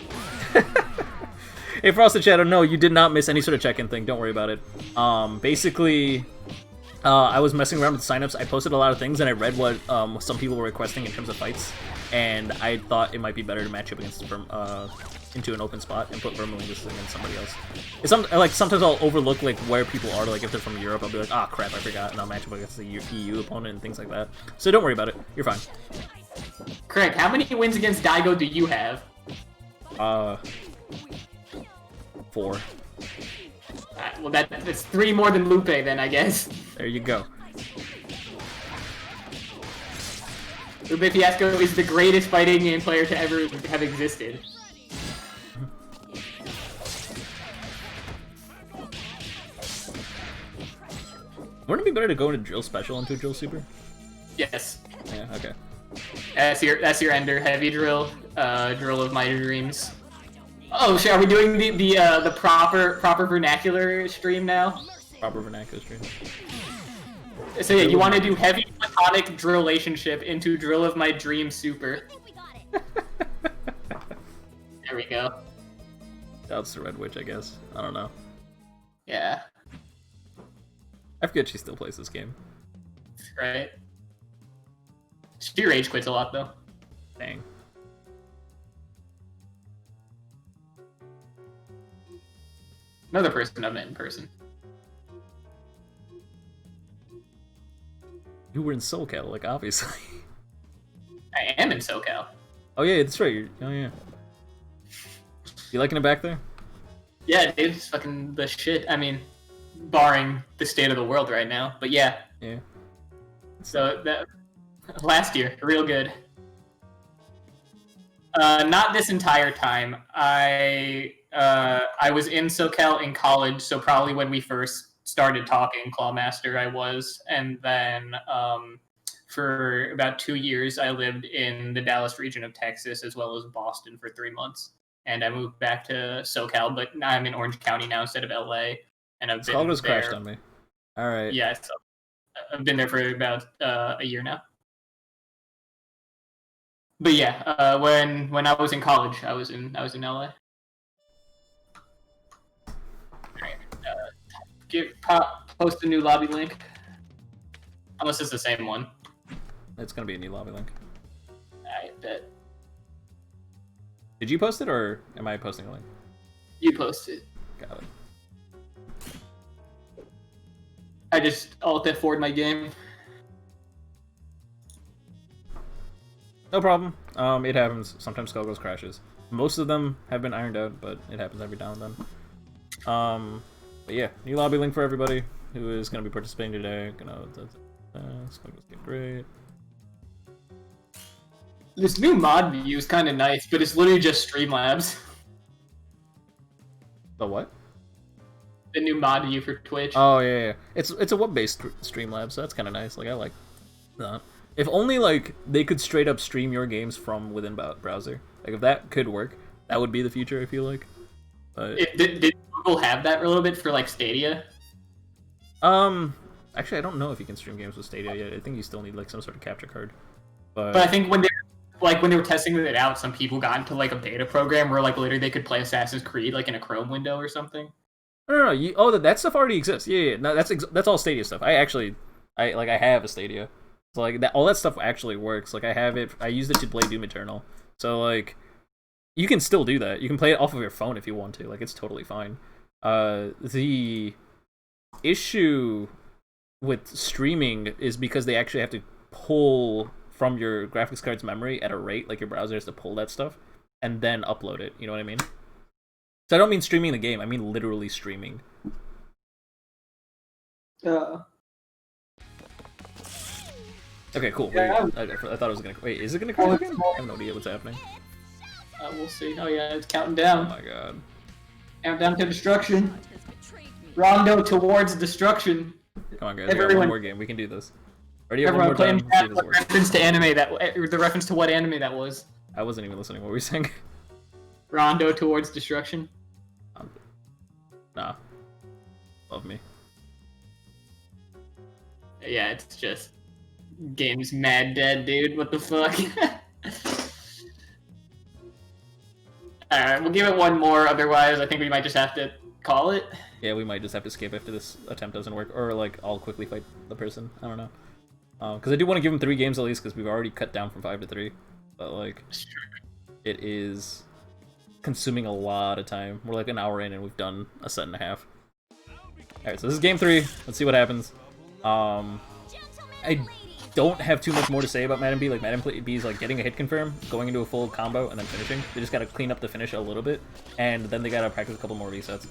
Hey, Frosted Shadow, no, you did not miss any sort of check-in thing. Don't worry about it. Basically, I was messing around with signups. I posted a lot of things, and I read what some people were requesting in terms of fights. And I thought it might be better to match up against into an open spot and put Vermiliongus against somebody else. It's sometimes I'll overlook like where people are. Like if they're from Europe, I'll be like, ah, crap, I forgot, and I'll match up against the EU opponent and things like that. So don't worry about it. You're fine. Craig, how many wins against Daigo do you have? 4. Well, that's 3 more than Lupe, then I guess. There you go. Lupe Fiasco is the greatest fighting game player to ever have existed. Wouldn't it be better to go into Drill Special into a Drill Super? Yes. Yeah, okay. That's your ender. Heavy Drill. Drill of My Dreams. Oh shit, are we doing the proper vernacular stream now? Proper vernacular stream. So yeah, you want to do heavy platonic drill relationship into Drill of My Dream Super. There we go. That's the Red Witch, I guess. I don't know. Yeah. I forget she still plays this game. Right. She rage quits a lot, though. Dang. Another person I've met in person. You were in SoCal, like, obviously. I am in SoCal. Oh yeah, that's right. Oh yeah. You liking it back there? Yeah, dude, it's fucking the shit. I mean, barring the state of the world right now, but yeah. Yeah. So that last year, real good. Not this entire time. I was in SoCal in college, so probably when we first started talking, Clawmaster, I was, and then for about 2 years, I lived in the Dallas region of Texas as well as Boston for 3 months, and I moved back to SoCal, but I'm in Orange County now instead of LA, and I've been Skullgirls there. crashed on me. All right. Yeah, so I've been there for about a year now. But yeah, when I was in college, I was in LA. Post a new lobby link. Unless it's the same one. It's gonna be a new lobby link. I bet. Did you post it, or am I posting a link? You posted. Got it. I just alt F4'd my game. No problem. It happens. Sometimes Skullgirls crashes. Most of them have been ironed out, but it happens every now and then. But yeah, new lobby link for everybody who is going to be participating today. Skullgirls Get Gr8. This new mod view is kind of nice, but it's literally just Streamlabs. The what? The new mod view for Twitch. Oh yeah. It's a web-based Streamlabs, so that's kind of nice. Like, I like that. If only, like, they could straight up stream your games from within browser. Like, if that could work, that would be the future, I feel like. But Did Google have that a little bit for, like, Stadia? Actually, I don't know if you can stream games with Stadia yet. I think you still need, like, some sort of capture card. But I think when they were testing it out, some people got into, like, a beta program where, like, literally they could play Assassin's Creed, like, in a Chrome window or something. No. That stuff already exists. Yeah. No, that's all Stadia stuff. I have a Stadia. So, like, all that stuff actually works. Like, I have it. I used it to play Doom Eternal. So, like, you can still do that. You can play it off of your phone if you want to. Like, it's totally fine. The issue with streaming is because they actually have to pull from your graphics card's memory at a rate. Like, your browser has to pull that stuff and then upload it. You know what I mean? So I don't mean streaming the game. I mean literally streaming. Okay, cool. Yeah, Wait, I thought it was gonna. Wait, is it gonna crash again? I have no idea what's happening. We'll see. Oh yeah, it's counting down. Oh my god. Countdown to destruction. Rondo towards destruction. Come on, guys. We got one more game. We can do this. Already have one more time. Let's see if this works. Reference to anime the reference to what anime that was. I wasn't even listening. What were we saying? Rondo towards destruction. Nah. Love me. Yeah, it's just game's mad dead, dude. What the fuck? Alright, we'll give it one more, otherwise I think we might just have to call it. Yeah, we might just have to skip if this attempt doesn't work, or like I'll quickly fight the person. I don't know. Because I do want to give him 3 games at least, because we've already cut down from 5 to 3. But like, it is consuming a lot of time. We're like an hour in and we've done a set and a half. Alright, so this is game 3. Let's see what happens. I don't have too much more to say about Madden B. Like, Madden B is like getting a hit confirm, going into a full combo, and then finishing. They just gotta clean up the finish a little bit, and then they gotta practice a couple more resets.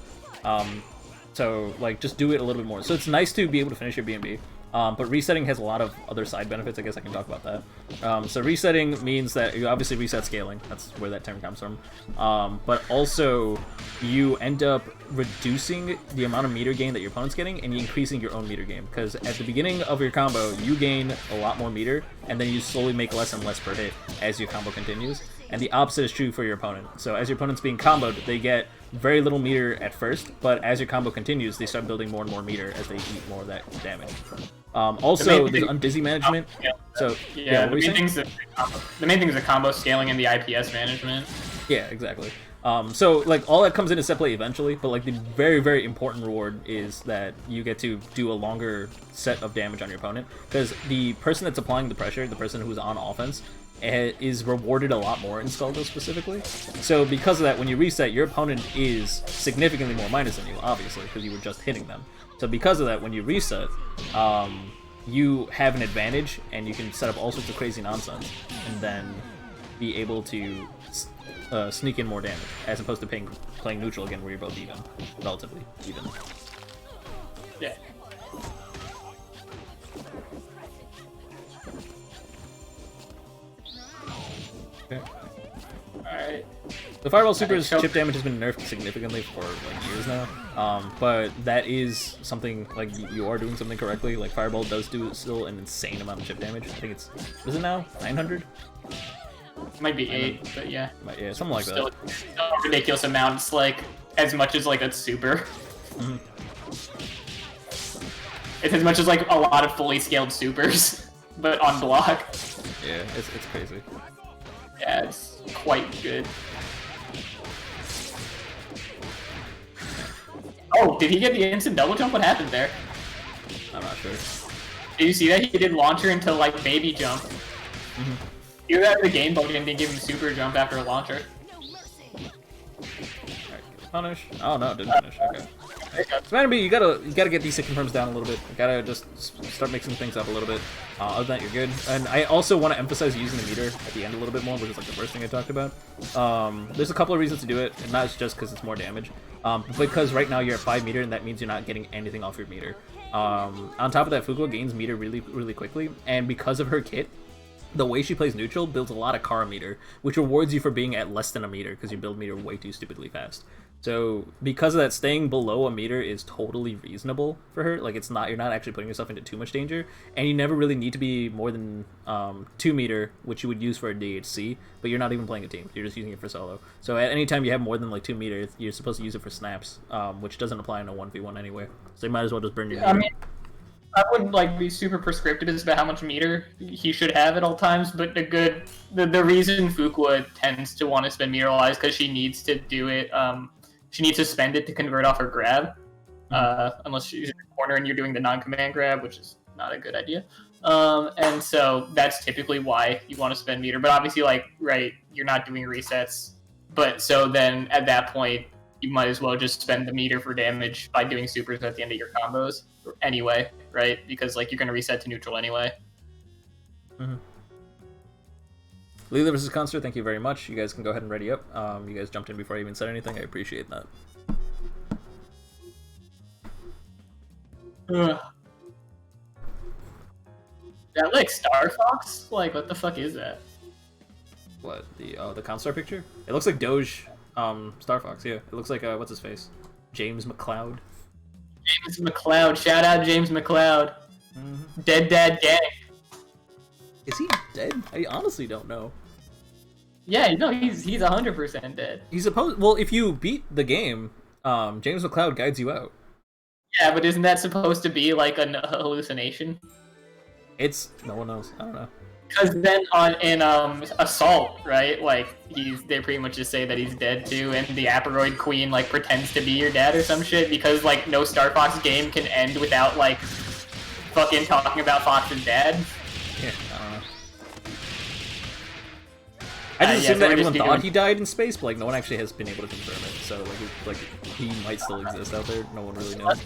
So, like, just do it a little bit more. So it's nice to be able to finish your B&B. But resetting has a lot of other side benefits. I guess I can talk about that. So resetting means that you obviously reset scaling. That's where that term comes from. But also, you end up reducing the amount of meter gain that your opponent's getting, and increasing your own meter gain. Because at the beginning of your combo, you gain a lot more meter, and then you slowly make less and less per hit as your combo continues. And the opposite is true for your opponent. So as your opponent's being comboed, they get very little meter at first, but as your combo continues, they start building more and more meter as they eat more of that damage. Also, there's unbusy management. So yeah, the main thing is the combo scaling and the IPS management. Yeah, exactly. So, like, all that comes into set play eventually, but, like, the very, very important reward is that you get to do a longer set of damage on your opponent, because the person that's applying the pressure, the person who's on offense, is rewarded a lot more in Skullgirls specifically. So, because of that, when you reset, your opponent is significantly more minus than you, obviously, because you were just hitting them. So, because of that, when you reset, you have an advantage, and you can set up all sorts of crazy nonsense, and then be able to sneak in more damage, as opposed to playing neutral again, where you're both even, relatively even. Yeah. Okay. Alright. The Fireball Super's chip damage has been nerfed significantly for like years now, but that is something, like, you are doing something correctly. Like, Fireball does do still an insane amount of chip damage. I think it's, is it now 900? Might be 8, but yeah. Yeah, something like Still that. a ridiculous amount. It's like as much as like a super. Mm-hmm. It's as much as like a lot of fully scaled supers, but on block. Yeah, it's crazy. Yeah, it's quite good. Oh, did he get the instant double jump? What happened there? I'm not sure. Did you see that? He did launcher into like baby jump. Mm-hmm. He was out of the game, but we didn't give him super jump after a launcher. Alright, punish. Oh no, it didn't finish. Okay. So, you gotta get these hit confirms down a little bit. You gotta just start mixing things up a little bit. Other than that, you're good. And I also want to emphasize using the meter at the end a little bit more, which is like the first thing I talked about. There's a couple of reasons to do it, and not just because it's more damage. Because right now you're at 5 meter, and that means you're not getting anything off your meter. On top of that, Fuko gains meter really, really quickly, and because of her kit, the way she plays neutral builds a lot of Kara meter, which rewards you for being at less than a meter, because you build meter way too stupidly fast. So, because of that, staying below a meter is totally reasonable for her. Like, it's not, you're not actually putting yourself into too much danger, and you never really need to be more than 2 meter, which you would use for a DHC, but you're not even playing a team, you're just using it for solo. So at any time you have more than like 2 meters, you're supposed to use it for snaps, which doesn't apply in a 1v1 anyway. So you might as well just burn your meter. I mean, I wouldn't like be super prescriptive as to how much meter he should have at all times, but the reason Fuqua tends to want to spend meter is because she needs to do it. She needs to spend it to convert off her grab, unless she's in the corner and you're doing the non-command grab, which is not a good idea. And so that's typically why you want to spend meter. But obviously, like, right, you're not doing resets. But so then at that point, you might as well just spend the meter for damage by doing supers at the end of your combos anyway, right? Because like you're going to reset to neutral anyway. Mm-hmm. Leela versus Conster, thank you very much. You guys can go ahead and ready up. You guys jumped in before I even said anything. I appreciate that. Ugh. That like Star Fox? Like what the fuck is that? What, the Constar picture? It looks like Doge Star Fox, yeah. It looks like what's his face? James McCloud. James McCloud. Shout out James McCloud. Mm-hmm. Dead Dad Gang. Is he dead? I honestly don't know. Yeah, no, he's 100% dead. He's supposed. Well, if you beat the game, James McCloud guides you out. Yeah, but isn't that supposed to be like a hallucination? It's no one knows. I don't know. Because then in Assault, right? Like they pretty much just say that he's dead too, and the Aperoid Queen like pretends to be your dad or some shit because like no Star Fox game can end without like fucking talking about Fox's dad. Yeah, I don't know. I just assumed that everyone thought he died in space, but like no one actually has been able to confirm it. So like he might still exist out there. No one really knows.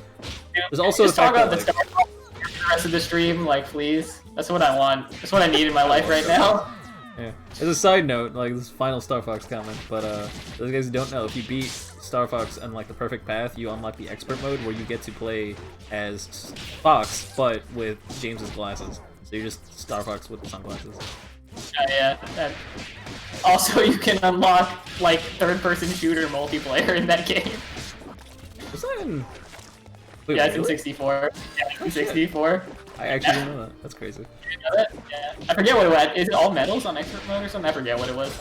There's also just the fact talk about that, the Star Fox the rest of the stream, like please. That's what I want. That's what I need in my life right now. Yeah. As a side note, like this final Star Fox comment, but those guys who don't know, if you beat Star Fox on like the perfect path, you unlock the expert mode where you get to play as Fox, but with James's glasses. So you're just Star Fox with the sunglasses. Yeah. Also, you can unlock like third-person shooter multiplayer in that game. Was that in? Wait, yeah, really? it's in 64. Yeah, it's in 64. I actually didn't know that. That's crazy. You know that? Yeah. I forget what it was. Is it all medals on expert mode or something? I forget what it was.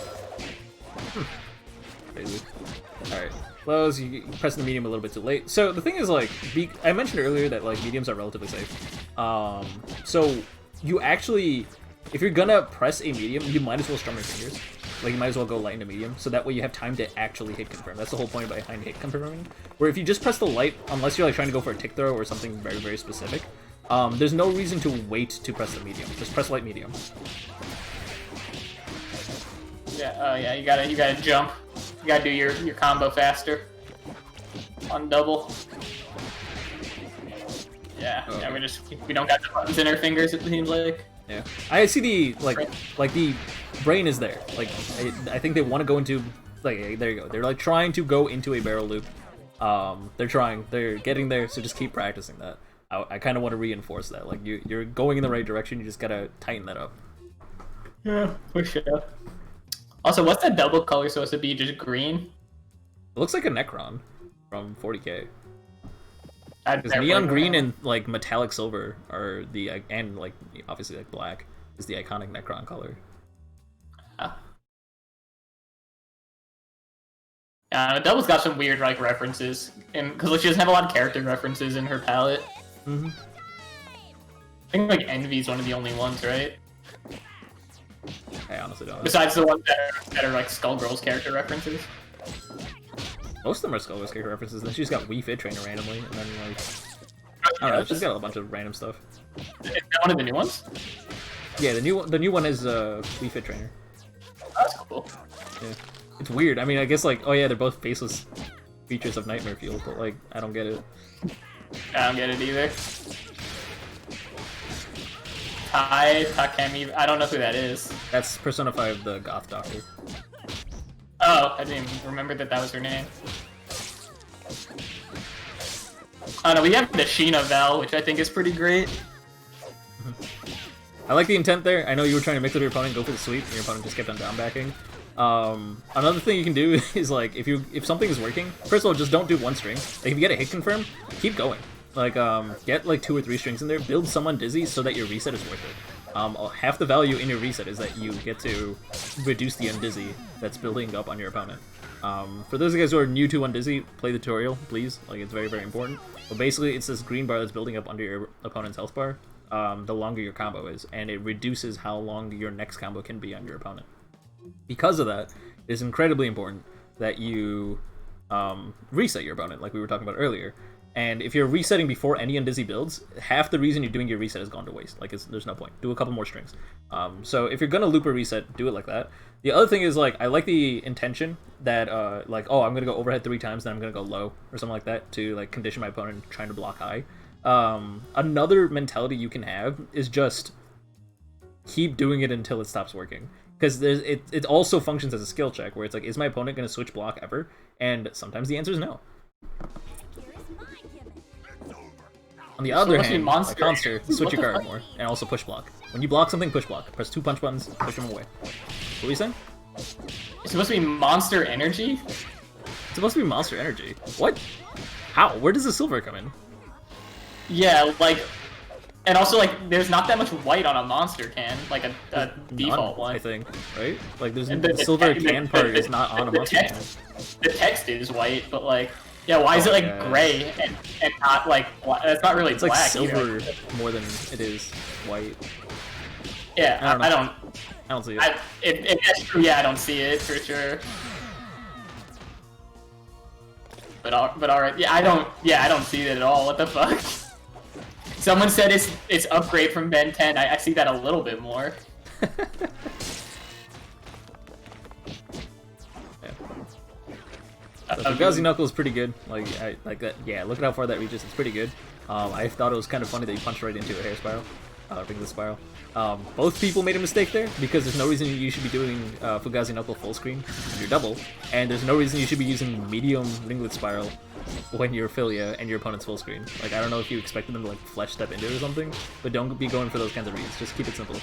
Crazy. Alright. Close, you press the medium a little bit too late. So the thing is, like, I mentioned earlier that like mediums are relatively safe. So you actually, if you're gonna press a medium, you might as well strum your fingers. Like, you might as well go light into medium, so that way you have time to actually hit confirm. That's the whole point behind hit confirming. Where if you just press the light, unless you're like trying to go for a tick throw or something very, very specific, there's no reason to wait to press the medium. Just press light medium. Yeah, yeah, you gotta jump. You gotta do your combo faster. On double. Yeah, okay. Yeah, we don't got the buttons in our fingers, it seems like. Yeah. I see the, like the brain is there. Like, I think they want to go into, like, there you go. They're, like, trying to go into a barrel loop. They're getting there, so just keep practicing that. I kind of want to reinforce that. Like, you're going in the right direction, you just gotta tighten that up. Yeah, for sure. Also, what's that double color supposed to be? Just green? It looks like a Necron from 40k. Because neon green and like metallic silver are the, and like obviously like black is the iconic Necron color. Yeah, Devil's got some weird like references, and because she doesn't have a lot of character references in her palette. Mm-hmm. I think like Envy's one of the only ones, right? I honestly don't know. Besides the ones that are like Skullgirls character references. Most of them are Skullgirls character references. Then she's got Wii Fit Trainer randomly, and then like I don't know, she's got a bunch of random stuff. Is that one of the new ones? Yeah, the new one is Wii Fit Trainer. Oh, that's cool. Yeah, it's weird. I mean, I guess like, oh yeah, they're both faceless features of Nightmare Fuel, but like I don't get it. I don't get it either. Takemi, I don't know who that is. That's Persona 5, the Goth Doctor. Oh, I didn't even remember that was her name. Oh no, we have the Sheena Val, which I think is pretty great. I like the intent there. I know you were trying to mix with your opponent, go for the sweep, and your opponent just kept on down backing. Another thing you can do is like, if something is working, first of all, just don't do one string. Like, if you get a hit confirm, keep going. Like, get like 2 or 3 strings in there, build someone dizzy so that your reset is worth it. Half the value in your reset is that you get to reduce the undizzy that's building up on your opponent. For those of you guys who are new to undizzy, play the tutorial, please. Like, it's very, very important. But basically, it's this green bar that's building up under your opponent's health bar, the longer your combo is, and it reduces how long your next combo can be on your opponent. Because of that, it is incredibly important that you reset your opponent, like we were talking about earlier. And if you're resetting before any undizzy builds, half the reason you're doing your reset has gone to waste. Like, there's no point. Do a couple more strings. So if you're gonna loop a reset, do it like that. The other thing is, like, I like the intention that, like, oh, I'm gonna go overhead 3 times, then I'm gonna go low, or something like that, to, like, condition my opponent trying to block high. Another mentality you can have is just keep doing it until it stops working. Because it also functions as a skill check, where it's like, is my opponent gonna switch block ever? And sometimes the answer is no. On the other hand, like Monster, switch your guard more, and also push block. When you block something, push block. Press 2 punch buttons, push them away. What were you saying? It's supposed to be Monster Energy? It's supposed to be Monster Energy. What? How? Where does the silver come in? Yeah, like... And also, like, there's not that much white on a monster can, like a default one. I think, right? Like, there's the silver can part is not on a monster can. The text is white, but, like... Yeah, why is it like gray and not like black? That's not really black. It's like silver more than it is white. Yeah, I don't see it. If that's true, yeah, I don't see it for sure. But alright, yeah, I don't see it at all. What the fuck? Someone said it's upgrade from Ben 10. I see that a little bit more. Fugazi Knuckle is pretty good. Like that. Yeah, look at how far that reaches. It's pretty good. I thought it was kind of funny that you punched right into a hair spiral, ringlet spiral. Both people made a mistake there because there's no reason you should be doing Fugazi Knuckle full screen when you're double, and there's no reason you should be using medium ringlet spiral when you're Philia and your opponent's full screen. Like, I don't know if you expected them to like flesh step into it or something, but don't be going for those kinds of reads. Just keep it simple.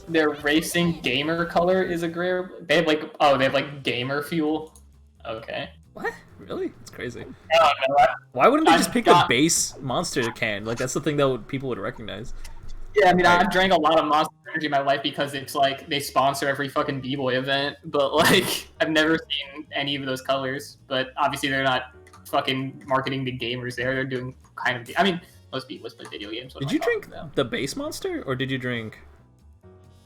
Their racing gamer color is a gray. They have like gamer fuel. Okay. What? Really? It's crazy. I don't know. Why wouldn't they just pick a base monster can? Like, that's the thing that people would recognize. Yeah, I mean, I've drank a lot of Monster Energy in my life because it's like they sponsor every fucking B-boy event, but like I've never seen any of those colors. But obviously they're not fucking marketing to gamers there. They're doing kind of. I mean, Most people play video games. Did you drink the base monster, or did you drink?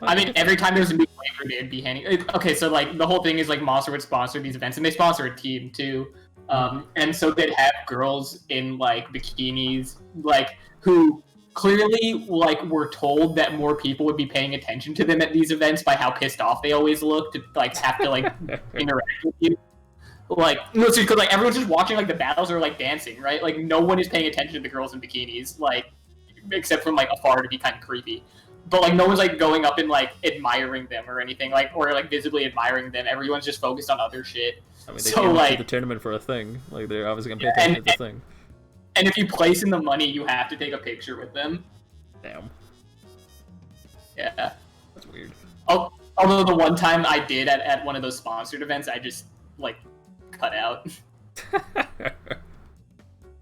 I mean, every time there's a new flavor, they'd be handing. Okay, so like the whole thing is like Monster would sponsor these events, and they sponsor a team too. And so they'd have girls in like bikinis, like who clearly like were told that more people would be paying attention to them at these events by how pissed off they always look to like have to like interact with you. Like no, because like everyone's just watching like the battles or like dancing, right? Like no one is paying attention to the girls in bikinis, like except from like afar to be kind of creepy. But like no one's like going up and like admiring them or anything, like or like visibly admiring them. Everyone's just focused on other shit. I mean, they came to the tournament for a thing. Like they're obviously gonna pay attention to the thing. And if you place in the money, you have to take a picture with them. Damn. Yeah. That's weird. Although the one time I did at one of those sponsored events, I just like cut out.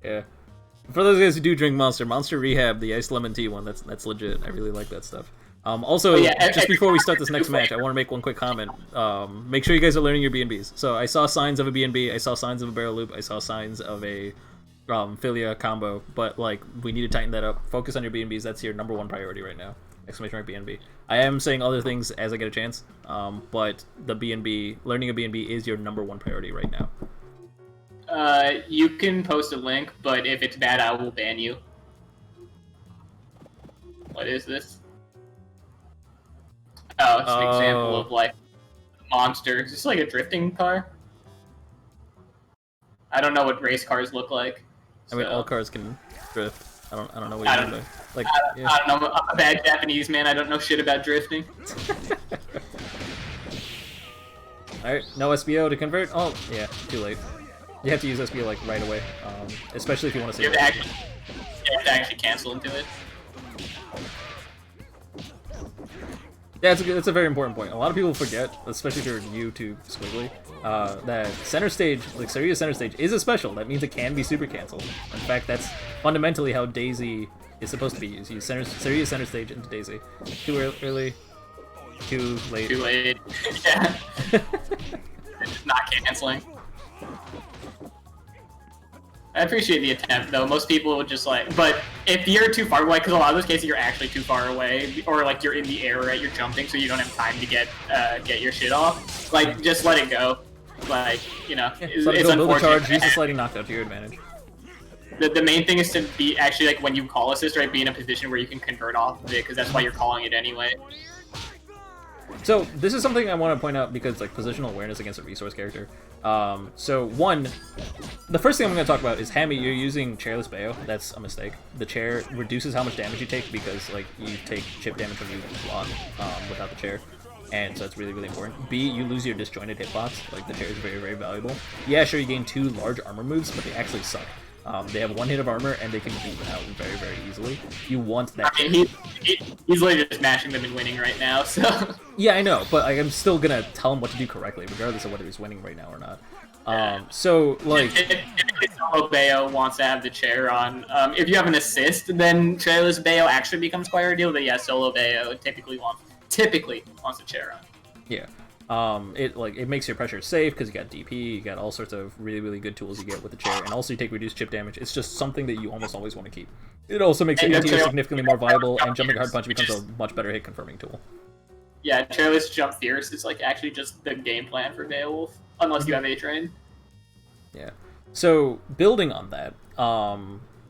Yeah. For those guys who do drink Monster Rehab, the iced lemon tea one, that's legit. I really like that stuff. Also, just before we start this next match, I want to make one quick comment. Make sure you guys are learning your B&Bs. So I saw signs of a B&B, I saw signs of a barrel loop, I saw signs of a Philia combo, but like we need to tighten that up. Focus on your B&Bs. That's your number one priority right now. Exclamation mark B&B. I am saying other things as I get a chance, but the B&B, learning a B&B is your number one priority right now. You can post a link, but if it's bad, I will ban you. What is this? Oh, it's an example of like monster. Is this like a drifting car? I don't know what race cars look like. I mean, all cars can drift. I don't know what you mean by like. I don't know. I'm a bad Japanese man. I don't know shit about drifting. All right, no SBO to convert. Oh, yeah, too late. You have to use SBO like right away, especially if you want to save. You have to actually cancel into it. Yeah, that's a very important point. A lot of people forget, especially if you're new to Squiggly, that center stage, like Serious center stage, is a special. That means it can be super canceled. In fact, that's fundamentally how Daisy is supposed to be used. Use Serious center stage into Daisy. Too early, too late. Too late. Yeah. It's not canceling. I appreciate the attempt, though. Most people would just like, but if you're too far away, because a lot of those cases you're actually too far away, or like you're in the air, right? You're jumping, so you don't have time to get your shit off. Like, just let it go. Like, you know, it's unfortunate. Build a charge, use the sliding knockdown to your advantage. The main thing is to be actually like when you call assist, right? Be in a position where you can convert off of it, because that's why you're calling it anyway. So this is something I want to point out because like positional awareness against a resource character. So one, the first thing I'm going to talk about is Hammy. You're using chairless Bayo. That's a mistake. The chair reduces how much damage you take because like you take chip damage when you block without the chair, and so that's really important. B, you lose your disjointed hitbox. Like the chair is very valuable. Yeah, sure you gain 2 large armor moves, but they actually suck. They have 1 hit of armor, and they can beat them out very easily. You want that. I mean, he's literally just mashing them and winning right now, so... Yeah, I know, but I'm still gonna tell him what to do correctly, regardless of whether he's winning right now or not. So, like... If solo Bayo wants to have the chair on, if you have an assist, then chairless Bayo actually becomes quite a deal, but yeah, solo Bayo typically wants the chair on. Yeah. It makes your pressure safe because you got DP, you got all sorts of really good tools you get with the chair, and also you take reduced chip damage. It's just something that you almost always want to keep. It also makes anti significantly more viable, and jumping hard punch becomes a much better hit confirming tool. Yeah, chairless jump fierce is like actually just the game plan for Beowulf, unless you have A-Train. Yeah. So building on that,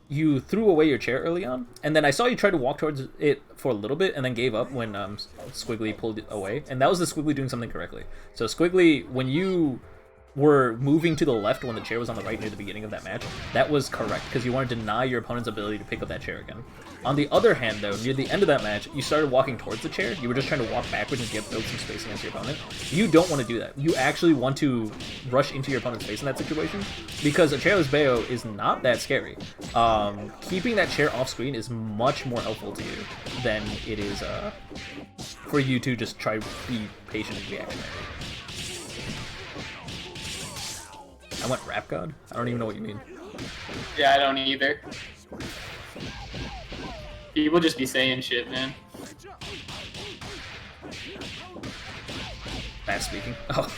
you threw away your chair early on, and then I saw you try to walk towards it for a little bit and then gave up when Squiggly pulled it away, and that was the Squiggly doing something correctly. So Squiggly, when you were moving to the left when the chair was on the right near the beginning of that match, that was correct, because you want to deny your opponent's ability to pick up that chair again. On the other hand, though, near the end of that match, you started walking towards the chair. You were just trying to walk backwards and build some space against your opponent. You don't want to do that. You actually want to rush into your opponent's face in that situation, because a chairless Bayo is not that scary. Keeping that chair off screen is much more helpful to you than it is for you to just try to be patient and reactionary. I went Rap God? I don't even know what you mean. Yeah, I don't either. People just be saying shit, man. Fast speaking. Oh.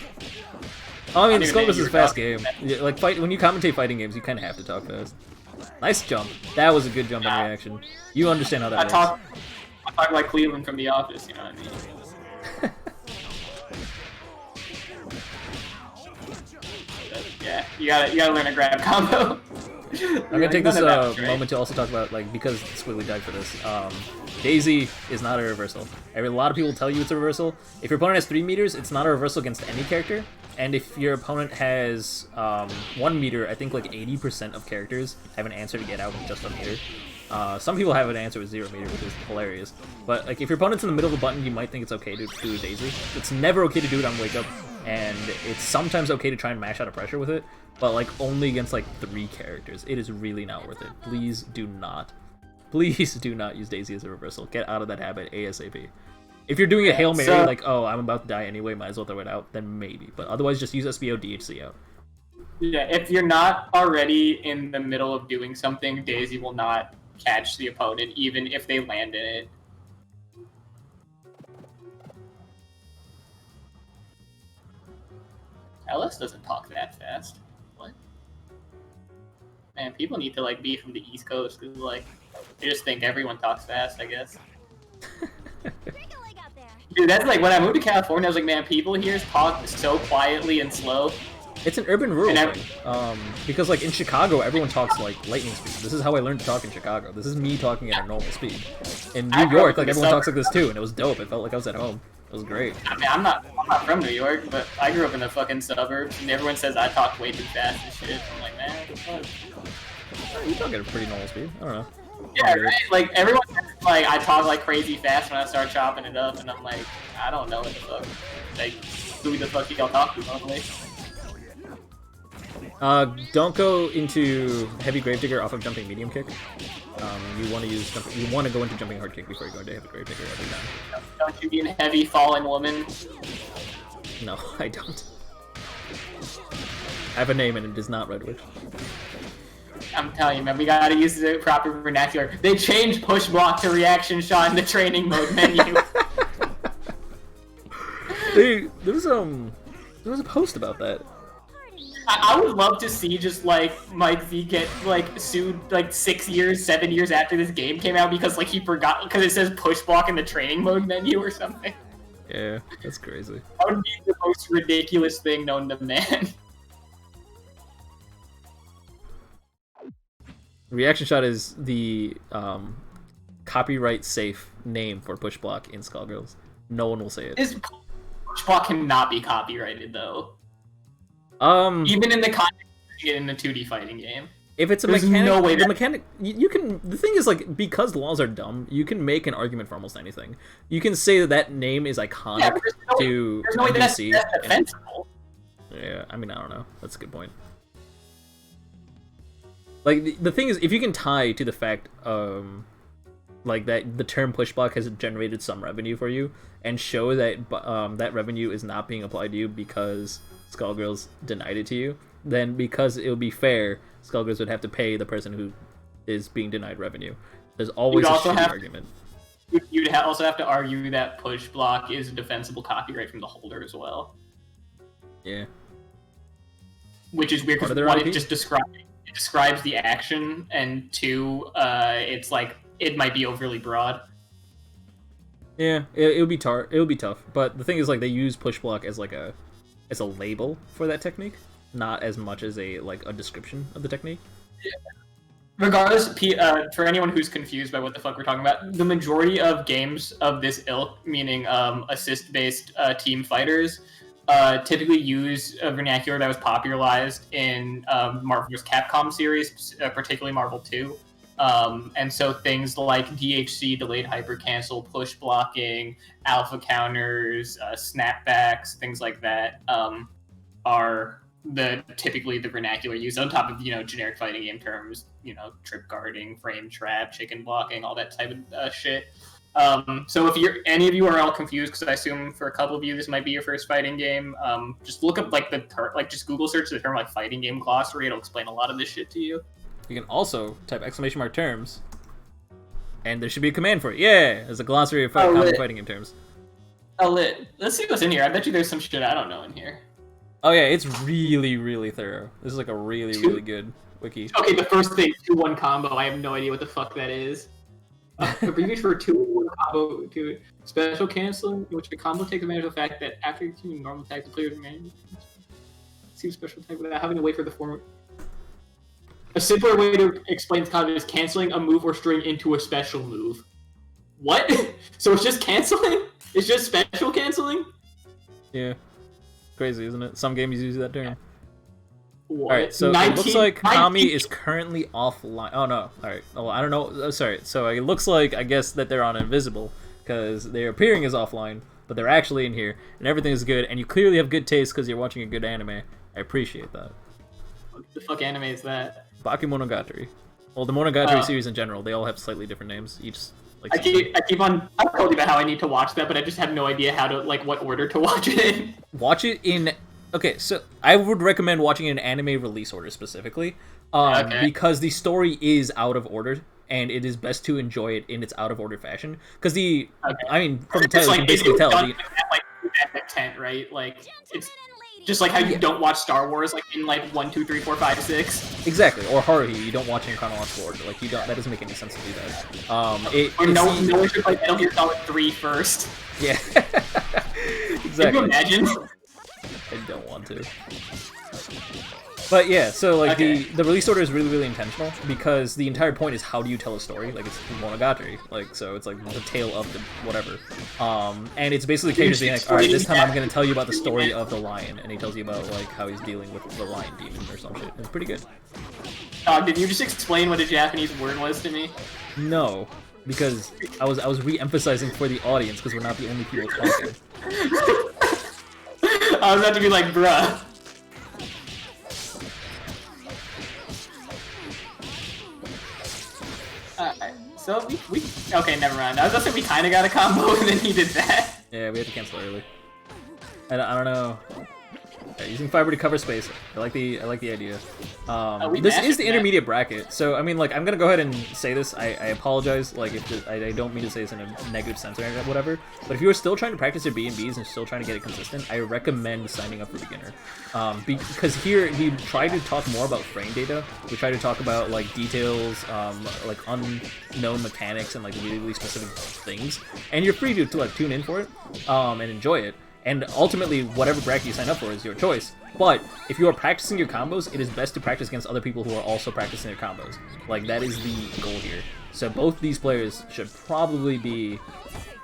I mean, Skullgirls is a fast game. Yeah, like when you commentate fighting games, you kind of have to talk fast. Nice jump. That was a good jump in reaction. You understand how that works. I talk like Cleveland from The Office, you know what I mean? Yeah, you gotta learn a grab combo. I'm gonna take this moment to also talk about, like, because Squiggly died for this, Daisy is not a reversal. A lot of people tell you it's a reversal. If your opponent has 3 meters, it's not a reversal against any character. And if your opponent has 1 meter, I think like 80% of characters have an answer to get out with just a meter. Some people have an answer with 0 meter, which is hilarious. But like, if your opponent's in the middle of the button, you might think it's okay to do Daisy. It's never okay to do it on Wake Up, and it's sometimes okay to try and mash out of pressure with it, but like only against like 3 characters. It is really not worth it. Please do not use Daisy as a reversal. Get out of that habit ASAP. If you're doing a Hail Mary, like, oh, I'm about to die anyway, might as well throw it out, then maybe. But otherwise, just use SBO DHC out. Yeah, if you're not already in the middle of doing something, Daisy will not catch the opponent, even if they land in it. LS doesn't talk that fast. What? Man, people need to, like, be from the East Coast, because, like, they just think everyone talks fast, I guess. Dude, that's like, when I moved to California, I was like, man, people here talk so quietly and slow. It's an urban rural thing. Because, like, in Chicago, everyone talks, like, lightning speed. This is how I learned to talk in Chicago. This is me talking at a normal speed. In New York, like, everyone talks like this, too, and it was dope. It felt like I was at home. It was great. I mean, I'm not from New York, but I grew up in the fucking suburbs, and everyone says I talk way too fast and shit. I'm like, man, what the fuck? You talk at a pretty normal speed. I don't know. Yeah, right? Like, everyone says, like, I talk, like, crazy fast when I start chopping it up, and I'm like, I don't know what the fuck. Like, who the fuck y'all talk to, normally? Don't go into Heavy Gravedigger off of jumping medium kick. You want to go into jumping hard kick before you go into Heavy Gravedigger every time. Don't you be a heavy fallen woman? No, I don't. I have a name and it is not Redwood. I'm telling you, man, we gotta use the proper vernacular. They changed push block to reaction shot in the training mode menu. There was a post about that. I would love to see just, like, Mike Z get, like, sued, like, 7 years after this game came out because, like, he forgot, because it says push block in the training mode menu or something. Yeah, that's crazy. That would be the most ridiculous thing known to man. Reaction shot is the copyright safe name for push block in Skullgirls. No one will say it. Push block cannot be copyrighted, though. Even in the context in the 2D fighting game. If it's a mechanic, no way the mechanic, you can. The thing is, like, because laws are dumb, you can make an argument for almost anything. You can say that that name is iconic to there's no way that's defensible. Yeah, I mean, I don't know. That's a good point. Like, the thing is, if you can tie to the fact, like, that the term push block has generated some revenue for you, and show that that revenue is not being applied to you because Skullgirls denied it to you, then because it would be fair, Skullgirls would have to pay the person who is being denied revenue. There's always a shitty argument. You'd also have to argue that push block is a defensible copyright from the holder as well. Yeah. Which is weird because one, it just describes the action, and 2, it's like it might be overly broad. Yeah, it would be tough. But the thing is, like, they use push block as like a label for that technique, not as much as a description of the technique. Yeah. Regardless, for anyone who's confused by what the fuck we're talking about, the majority of games of this ilk, meaning assist-based team fighters, typically use a vernacular that was popularized in Marvel's Capcom series, particularly Marvel 2. And so things like DHC, delayed hyper cancel, push blocking, alpha counters, snapbacks, things like that, are typically the vernacular used on top of, generic fighting game terms, trip guarding, frame trap, chicken blocking, all that type of shit. So if any of you are all confused, because I assume for a couple of you this might be your first fighting game, just look up just Google search the term like fighting game glossary. It'll explain a lot of this shit to you. You can also type ! terms, and there should be a command for it. Yeah, there's a glossary of common fighting game terms. Oh, lit. Let's see what's in here. I bet you there's some shit I don't know in here. Oh yeah, it's really, really thorough. This is like a really, really good wiki. Okay, the first thing, 2-1 combo. I have no idea what the fuck that is. Abbreviation for 2-1 combo to special canceling, in which the combo takes advantage of the fact that after executing normal attack, the player demands receive special attack without having to wait for the form. A simpler way to explain this combo is canceling a move or string into a special move. What? So it's just canceling? It's just special canceling? Yeah. Crazy, isn't it? Some games use that term. What? Alright, so it looks like Kami is currently offline. Oh no, alright. Oh, I don't know. Oh, sorry. So it looks like, I guess, that they're on Invisible, because they're appearing as offline, but they're actually in here, and everything is good, and you clearly have good taste because you're watching a good anime. I appreciate that. What the fuck anime is that? Bakemonogatari. Well, the Monogatari series in general, they all have slightly different names. Each, like, I keep on. I've told you about how I need to watch that, but I just have no idea how to, like, what order to watch it in. Watch it in. Okay, so I would recommend watching an anime release order specifically, because the story is out of order, and it is best to enjoy it in its out of order fashion. Because I mean, from the title, you can basically tell. Like tent, right? Like it's just like how you don't watch Star Wars like in like 1, 2, 3, 4, 5, 6. Exactly, or Haruhi, you don't watch it in chronological order. Like you don't. That doesn't make any sense to do that. Or no one should play Metal Gear Solid 3 first. Yeah. Exactly. Can you imagine? I don't want to. But yeah, so like the release order is really, really intentional because the entire point is how do you tell a story? Like it's Monogatari, like so it's like the tale of the whatever. And it's basically Cage's being like, all right, this time I'm gonna tell you about the story of the lion, and he tells you about like how he's dealing with the lion demon or some shit. It's pretty good. Did you just explain what a Japanese word was to me? No, because I was re-emphasizing for the audience because we're not the only people talking. I was about to be like, bruh. Alright, so we okay, never mind. I was gonna say we kind of got a combo and then he did that. Yeah, we had to cancel early. I don't know. Yeah, using fiber to cover space. I like the idea. This is the intermediate bracket, so I mean, like, I'm gonna go ahead and say this. I apologize, like, if I don't mean to say this in a negative sense or whatever. But if you are still trying to practice your B&Bs and still trying to get it consistent, I recommend signing up for beginner. Because here we try to talk more about frame data. We try to talk about like details, like unknown mechanics and like really, really specific things. And you're free to like tune in for it and enjoy it. And ultimately, whatever bracket you sign up for is your choice. But if you are practicing your combos, it is best to practice against other people who are also practicing their combos. Like, that is the goal here. So both these players should probably be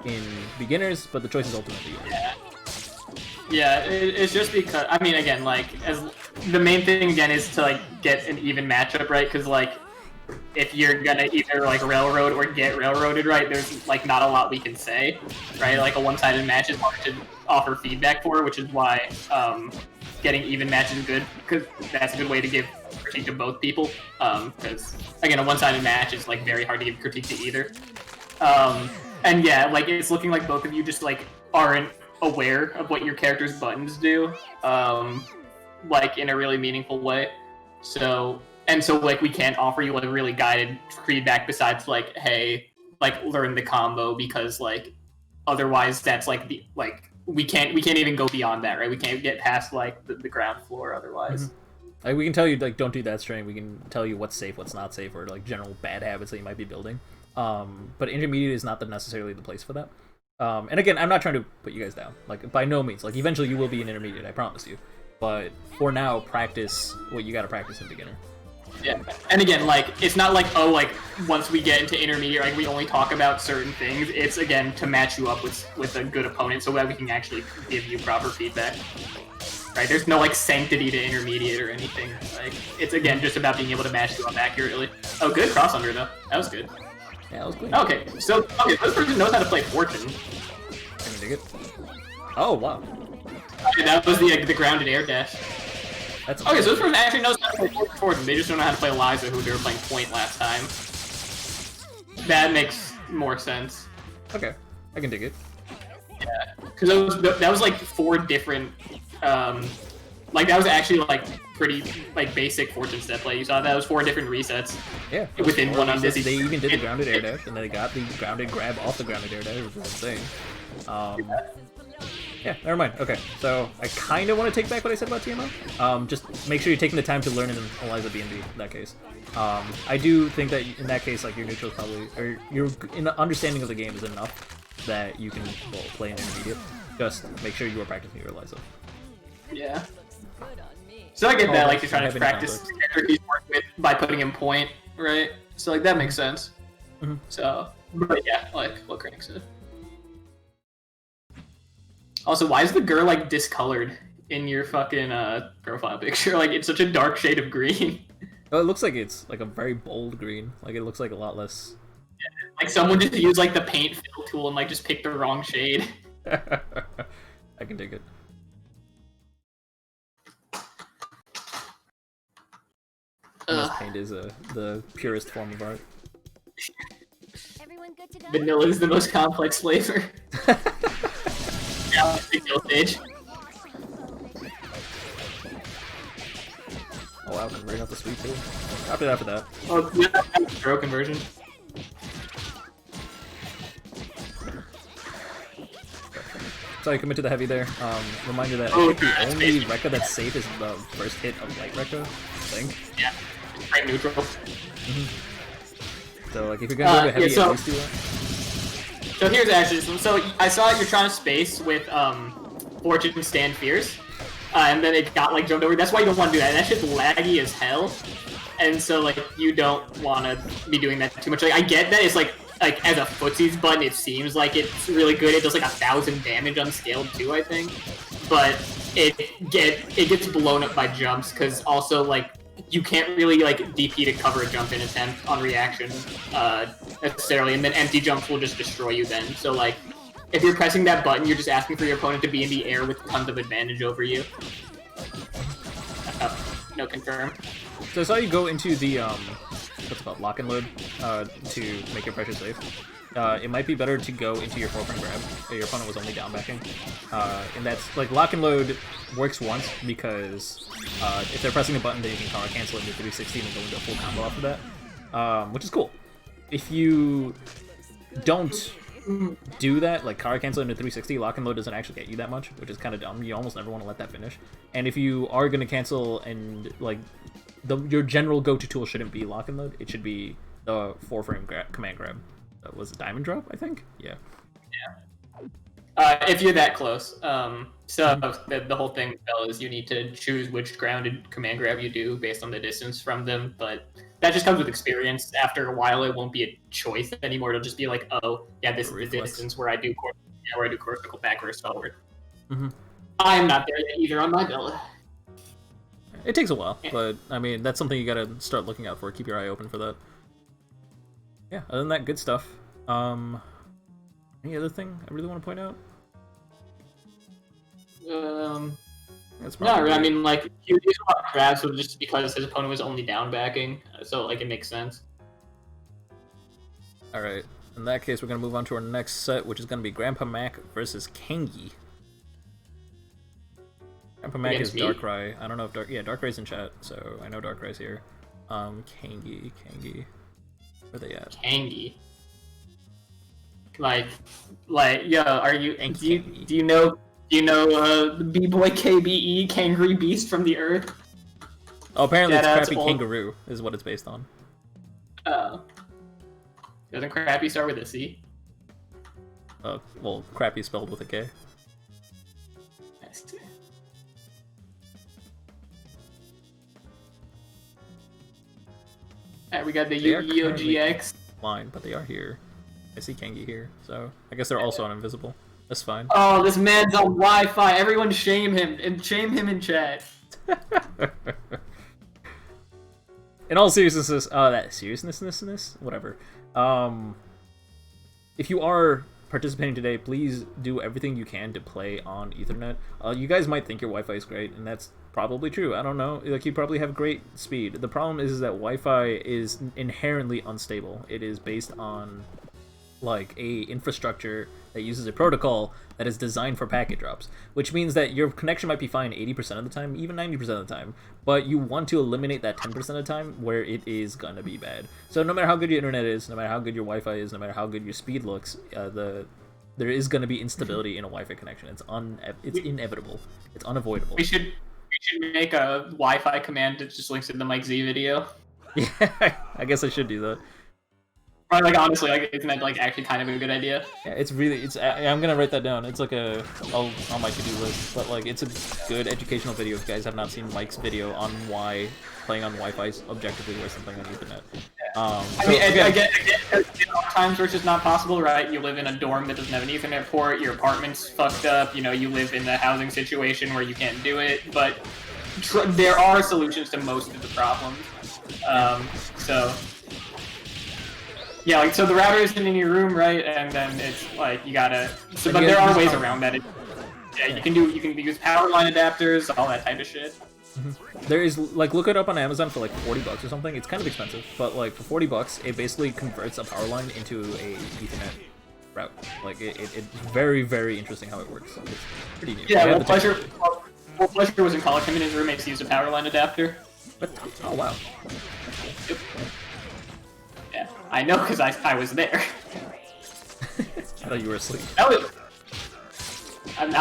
in beginners, but the choice is ultimately yours. Yeah, it's just because, I mean, again, like, as the main thing, again, is to, like, get an even matchup, right? Because, like, if you're gonna either, like, railroad or get railroaded, right, there's, like, not a lot we can say, right? Like, a one-sided match is hard to offer feedback for, which is why getting even matches is good, because that's a good way to give critique to both people, because, again, a one-sided match is, like, very hard to give critique to either. And yeah, like, it's looking like both of you just, like, aren't aware of what your character's buttons do, like, in a really meaningful way. So, like, we can't offer you, like, really guided feedback besides, like, hey, like, learn the combo, because, like, otherwise that's, like, the, like, we can't even go beyond that, right? We can't get past, like, the ground floor otherwise. Mm-hmm. Like, we can tell you, like, don't do that string. We can tell you what's safe, what's not safe, or, like, general bad habits that you might be building. But intermediate is not necessarily the place for that. And again, I'm not trying to put you guys down. Like, by no means. Like, eventually you will be an intermediate, I promise you. But for now, practice what you gotta practice in beginner. Yeah, and again, like, it's not like, oh, like, once we get into intermediate, like, we only talk about certain things. It's, again, to match you up with a good opponent so that we can actually give you proper feedback. Right? There's no, like, sanctity to intermediate or anything. Like, it's, again, just about being able to match you up accurately. Oh, good cross under, though. That was good. Yeah, that was good. Okay, so, this person knows how to play Fortune. Can you dig it? Oh, wow. Okay, that was the grounded air dash. That's okay, so this person actually knows how to play Fortune. They just don't know how to play Liza, who they were playing Point last time. That makes more sense. Okay, I can dig it. Yeah, because that was like 4 different, like, that was actually, like, pretty, like, basic Fortune step play. You saw that was 4 different resets. Yeah. Within one Dizzy. They even did the grounded air dash, and they got the grounded grab off the grounded air dash, which was insane. Yeah, never mind. Okay, so I kind of want to take back what I said about TMO. Just make sure you're taking the time to learn and analyze the BNB in that case. I do think that in that case, like, your neutral is probably, or your understanding of the game is enough that you can play an intermediate. Just make sure you are practicing your Eliza. Yeah. So I get that, like, you're trying to practice the character he's working with by putting in point, right? So, like, that makes sense. So, but yeah, like what Crank said. Also, why is the girl, like, discolored in your fucking profile picture? Like, it's such a dark shade of green. Oh, it looks like it's, like, a very bold green. Like, it looks like a lot less... Yeah, like, someone just used, like, the paint fill tool and, like, just picked the wrong shade. I can dig it. Paint is the purest form of art. Everyone good to go? Vanilla is the most complex flavor. Yeah, stage. Oh wow, I'm right off the sweet too. After that. Oh, yeah, that's a broken version. So I commit to the heavy there. Reminder that I think the only Rekka that's safe is the first hit of light Rekka, I think. Yeah, right neutral. So like if you're gonna go to heavy, yeah, at least do that. So here's actually so I saw you're trying to space with Fortune Stand Fierce, and then it got like jumped over. That's why you don't want to do that. That shit's laggy as hell, and so like you don't want to be doing that too much. Like I get that it's like as a footsies button, it seems like it's really good. It does like 1,000 damage unscaled too, I think, but it gets blown up by jumps because also like you can't really like DP to cover a jump in attempt on reaction necessarily, and then empty jumps will just destroy you then. So like if you're pressing that button, you're just asking for your opponent to be in the air with tons of advantage over you. No confirm. So I saw you go into the what's it called, lock and load, to make your pressure safe. It might be better to go into your forefront grab if your opponent was only down backing. And that's, like, lock and load works once because if they're pressing a button, then you can counter cancel it into 360 and then go into a full combo off of that, which is cool. If you don't do that, like counter cancel into 360, lock and load doesn't actually get you that much, which is kind of dumb. You almost never want to let that finish. And if you are going to cancel and, like, your general go-to tool shouldn't be lock and load, it should be the four-frame command grab. That was a diamond drop, I think? Yeah. Yeah. If you're that close. So the whole thing, though, is you need to choose which grounded command grab you do based on the distance from them, but that just comes with experience. After a while, it won't be a choice anymore. It'll just be like, oh, yeah, this is the distance where I do core circle backwards forward. I'm not there yet either on my build. It takes a while, but I mean, that's something you gotta start looking out for. Keep your eye open for that. Yeah, other than that, good stuff. Any other thing I really want to point out? That's probably... No, I mean, like, he used a lot of grabs just because his opponent was only down backing, so, like, it makes sense. Alright, in that case, we're gonna move on to our next set, which is gonna be Grandpa Mac versus Kangi. Grandpa Mac is Darkrai. I don't know if Darkrai's in chat, so I know Darkrai's here. Kangi. Where they at? Kangi. Like, yeah, are you? Do you know the B-boy KBE, Kangry Beast from the Earth? Oh, apparently it's Crappy Kangaroo is what it's based on. Oh. Doesn't Crappy start with a C? Well, Crappy spelled with a K. I see. Alright, we got the Yu-Gi-Oh! GX. Line, but they are here. I see Kangi here, so I guess they're also on invisible. That's fine. Oh, this man's on Wi-Fi. Everyone shame him in chat. In all seriousness, whatever. If you are participating today, please do everything you can to play on Ethernet. You guys might think your Wi-Fi is great, and that's probably true. I don't know. Like, you probably have great speed. The problem is that Wi-Fi is inherently unstable. It is based on, like, a infrastructure that uses a protocol that is designed for packet drops, which means that your connection might be fine 80% of the time, even 90% of the time, but you want to eliminate that 10% of the time where it is gonna be bad. So no matter how good your internet is, no matter how good your Wi-Fi is, no matter how good your speed looks, the there is going to be instability in a Wi-Fi connection. It's inevitable. It's unavoidable. We should make a Wi-Fi command that just links to the Mike Z video. Yeah, I guess I should do that. Probably, like, honestly, like, isn't that like actually kind of a good idea? Yeah, I'm gonna write that down. It's like on my to-do list, but like it's a good educational video if you guys have not seen Mike's video on why playing on Wi-Fi is objectively worse than playing on Ethernet. I mean, I get times where it's just not possible, right? You live in a dorm that doesn't have an Ethernet port, your apartment's fucked up, you know, you live in the housing situation where you can't do it, but there are solutions to most of the problems. So... Yeah, like, so the router isn't in your room, right? And then it's like you gotta. So, but there are ways around that. Yeah, you can use power line adapters, all that type of shit. There is, like, look it up on Amazon for like $40 or something. It's kind of expensive, but like for $40, it basically converts a power line into a Ethernet route. Like it's very, very interesting how it works. It's pretty neat. Yeah, Pleasure was in college. Him and his roommates used a power line adapter. But, oh wow. Yep. Yeah, I know because I was there. I thought you were asleep. I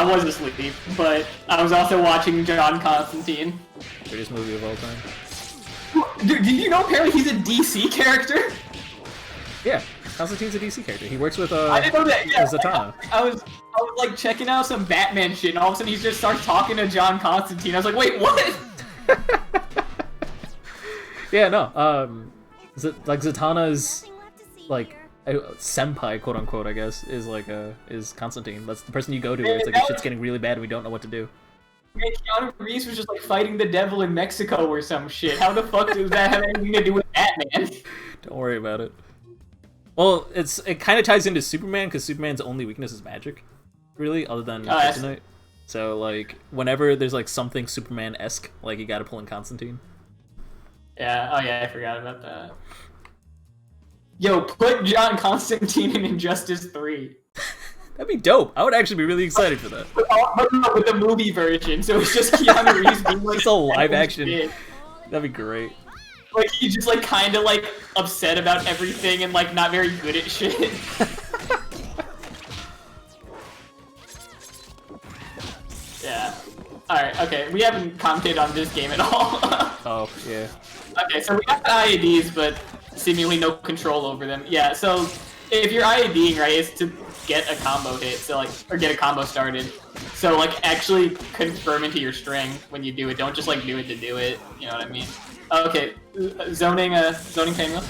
was asleep, but I was also watching John Constantine. Greatest movie of all time. Dude, did you know apparently he's a DC character? Yeah, Constantine's a DC character. He works with I didn't know that. Yeah, Zatanna. I was like checking out some Batman shit, and all of a sudden he just starts talking to John Constantine. I was like, wait, what? Yeah, no. Like Zatanna's like senpai, quote unquote, I guess, is Constantine. That's the person you go to. Where it's like if shit's getting really bad and we don't know what to do. Man, Keanu Reeves was just like fighting the devil in Mexico or some shit. How the fuck does that have anything to do with Batman? Don't worry about it. Well, it kind of ties into Superman because Superman's only weakness is magic, really, other than kryptonite. So like whenever there's like something Superman-esque, like you gotta pull in Constantine. Yeah, oh yeah, I forgot about that. Yo, put John Constantine in Injustice 3. That'd be dope. I would actually be really excited for that. With the movie version, so it's just Keanu Reeves being like... It's all live action. That'd be great. Like, he's just like kind of like upset about everything and like not very good at shit. Yeah. Alright, okay, we haven't commented on this game at all. Oh, yeah. Okay, so we got the IADs, but seemingly no control over them. Yeah, so if you're IADing, right, it's to get a combo hit, so like, or get a combo started. So like, actually confirm into your string when you do it. Don't just like do it to do it. You know what I mean? Okay, zoning Penguin.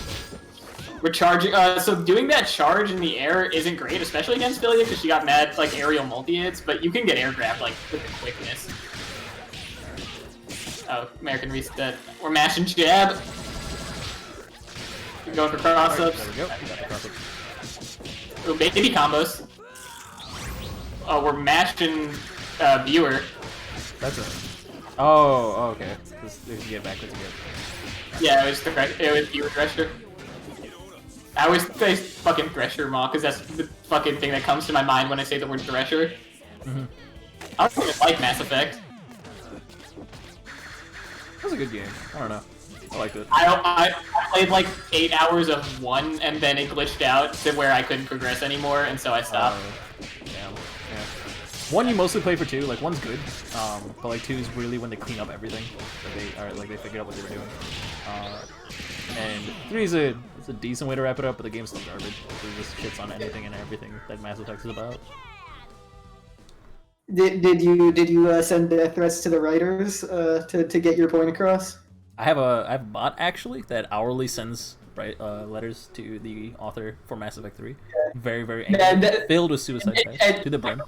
We're charging. So doing that charge in the air isn't great, especially against Philia, because she got mad like aerial multi-hits. But you can get air grabbed like with the quickness. Oh, American reset. We're mashing jab. We're going for cross-ups. There we go. We got the cross-ups. Oh, baby combos. Oh, we're mashing viewer. That's it. Oh, okay. If you get backwards again. Yeah, it was viewer Thresher. I always say fucking Thresher Maw, because that's the fucking thing that comes to my mind when I say the word Thresher. Mm-hmm. I don't even like Mass Effect. That was a good game. I don't know. I liked it. I played like 8 hours of 1, and then it glitched out to where I couldn't progress anymore, and so I stopped. Damn. Yeah. 1 you mostly play for 2. Like 1's good, but like 2 is really when they clean up everything. They figured out what they were doing. And 3 is a decent way to wrap it up, but the game's still garbage. It just shits on anything and everything that Mass Effect is about. Did you send death threats to the writers to get your point across? I have a bot actually that hourly sends letters to the author for Mass Effect 3. Very, very angry, filled with suicide threats to the brim.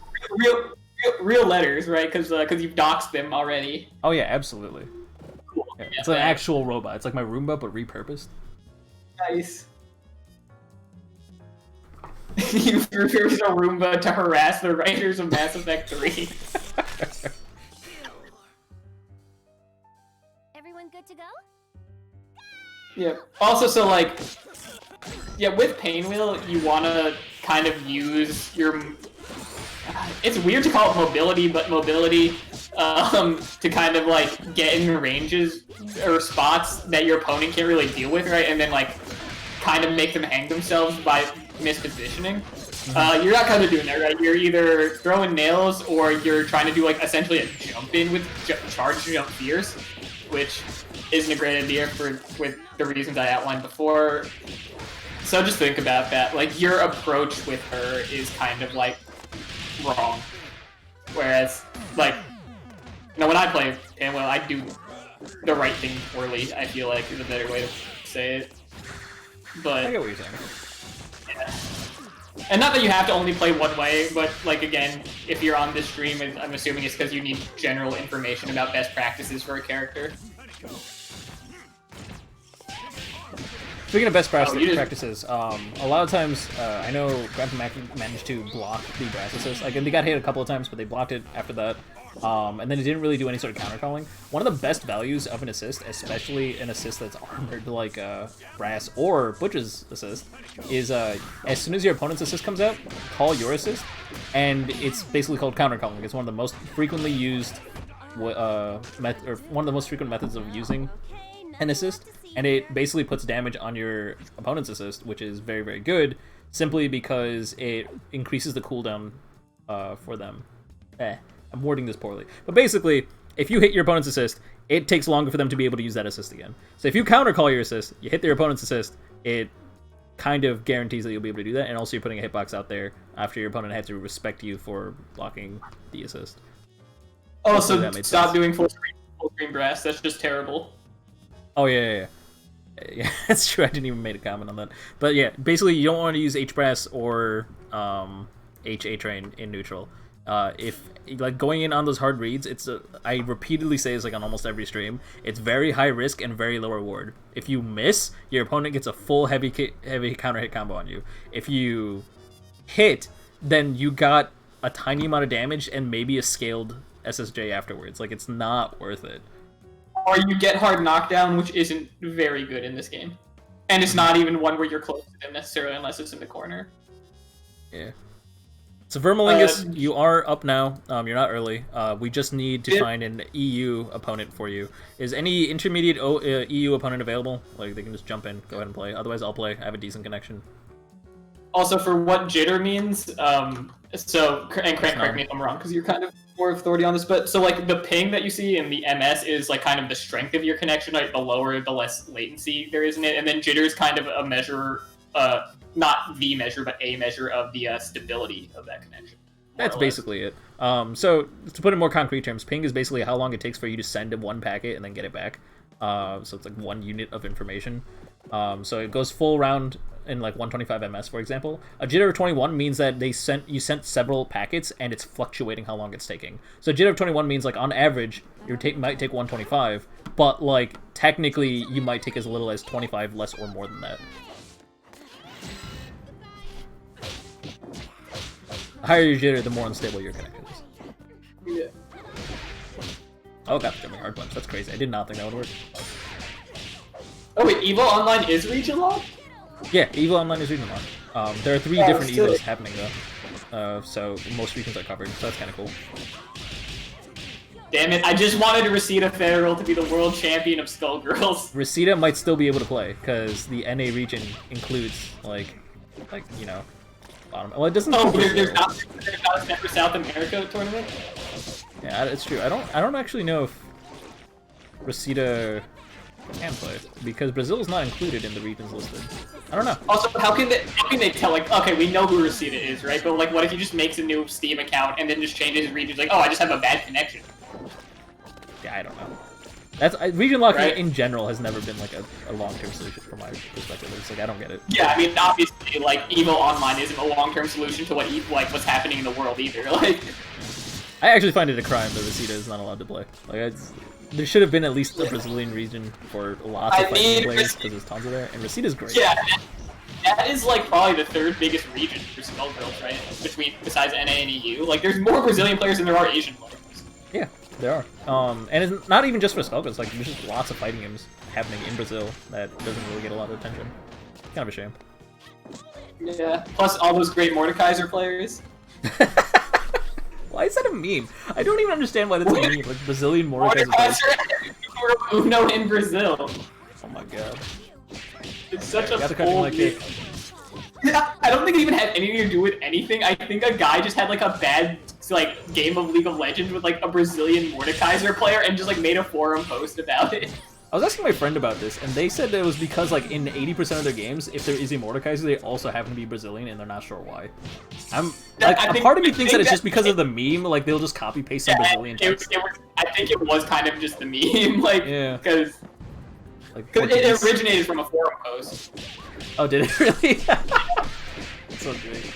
Real letters, right? Because you've doxed them already. Oh yeah, absolutely. Cool. Yeah, it's an actual robot. It's like my Roomba, but repurposed. Nice. You repurposed a Roomba to harass the writers of Mass Effect 3. Everyone good to go? Yeah. Also, so like, yeah, with Painwheel, you want to kind of use your. It's weird to call it mobility, but mobility to kind of like get in ranges or spots that your opponent can't really deal with, right? And then like kind of make them hang themselves by mispositioning. You're not kind of doing that, right? You're either throwing nails or you're trying to do like essentially a jump in with charge jump fierce, which isn't a great idea with the reasons I outlined before. So just think about that. Like your approach with her is kind of like wrong. Whereas like, when I play Pamela, I do the right thing poorly. I feel like is a better way to say it. But I get what you're saying. yeah. And not that you have to only play one way, but like again, if you're on this stream, I'm assuming it's because you need general information about best practices for a character. Speaking of best practices, a lot of times, I know Grandpa managed to block the brass assist. Like, they got hit a couple of times, but they blocked it after that. And then it didn't really do any sort of counter calling. One of the best values of an assist, especially an assist that's armored like brass or Butch's assist, is as soon as your opponent's assist comes out, call your assist, and it's basically called counter calling. It's one of the most frequently used, one of the most frequent methods of using an assist. And it basically puts damage on your opponent's assist, which is very, very good, simply because it increases the cooldown for them. I'm wording this poorly. But basically, if you hit your opponent's assist, it takes longer for them to be able to use that assist again. So if you counter-call your assist, you hit their opponent's assist, it kind of guarantees that you'll be able to do that, and also you're putting a hitbox out there after your opponent had to respect you for blocking the assist. Oh, so stop doing full screen brass. That's just terrible. Oh, yeah. Yeah, that's true. I didn't even make a comment on that. But yeah, basically, you don't want to use H-Brass or H-A-Train in neutral. If like going in on those hard reads, I repeatedly say this like on almost every stream. It's very high risk and very low reward. If you miss, your opponent gets a full heavy counter hit combo on you. If you hit, then you got a tiny amount of damage and maybe a scaled SSJ afterwards. Like, it's not worth it. Or you get hard knockdown, which isn't very good in this game. And it's not even one where you're close to them necessarily, unless it's in the corner. Yeah. So Vermalingus, you are up now. You're not early. We just need to find an EU opponent for you. Is any intermediate EU opponent available? Like, they can just jump in, go ahead and play. Otherwise, I'll play. I have a decent connection. Also, for what jitter means, and correct me if I'm wrong, because you're kind of more authority on this, but so like the ping that you see in the MS is like kind of the strength of your connection, like the lower, the less latency there is in it, and then jitter is kind of a measure, not the measure, but a measure of the stability of that connection. That's basically it. So to put it in more concrete terms, ping is basically how long it takes for you to send one packet and then get it back. So it's like 1 unit of information. So it goes full round in like 125 ms, for example. A jitter of 21 means that you sent several packets and it's fluctuating how long it's taking. So jitter of 21 means like on average you might take 125, but like technically you might take as little as 25 less or more than that. The higher your jitter, the more unstable your connection is. Yeah. Oh god, got me hard punch. That's crazy. I did not think that would work. Oh wait, Evo Online is region locked? Yeah, Evo Online is region locked. There are 3 different Evos happening though. So most regions are covered, so that's kind of cool. Damn it, I just wanted Reseda Federal to be the world champion of Skullgirls. Reseda might still be able to play, because the NA region includes, like, you know, bottom. Well, it doesn't. Oh, there's not a separate South America tournament? Yeah, it's true. I don't actually know if Reseda can play, because Brazil is not included in the regions listed. I don't know. Also, how can they tell, like, okay, we know who Reseda is, right? But like, what if he just makes a new Steam account and then just changes his regions? Like, oh, I just have a bad connection. Yeah, I don't know. That's region locking right? in general has never been like a long-term solution from my perspective. It's like I don't get it. Yeah, I mean, obviously, like Evo Online isn't a long-term solution to what's happening in the world either. Like, I actually find it a crime that Reseda is not allowed to play. Like, there should have been at least a Brazilian region for lots of fighting players, because there's tons of there, and Reseda's great. Yeah, that is like probably the 3rd biggest region for Skullgirls, right? Besides NA and EU, like there's more Brazilian players than there are Asian players. Yeah, there are. And it's not even just for Skullgirls. Like, there's just lots of fighting games happening in Brazil that doesn't really get a lot of attention. Kind of a shame. Yeah. Plus all those great Mordekaiser players. Why is that a meme? I don't even understand why that's a meme. Like Brazilian Mordekaiser. Uno in Brazil. Oh my god. It's such a Got the cutting leg kick. I don't think it even had anything to do with anything. I think a guy just had like a bad like game of League of Legends with like a Brazilian Mordekaiser player and just like made a forum post about it. I was asking my friend about this, and they said that it was because, like, in 80% of their games, if there is a Mordekaiser, they also happen to be Brazilian, and they're not sure why. A part of me thinks that it's just because of the meme, like, they'll just copy-paste some Brazilian text. I think it was kind of just the meme, like, because like, it originated from a forum post. Oh, did it really? That's so great.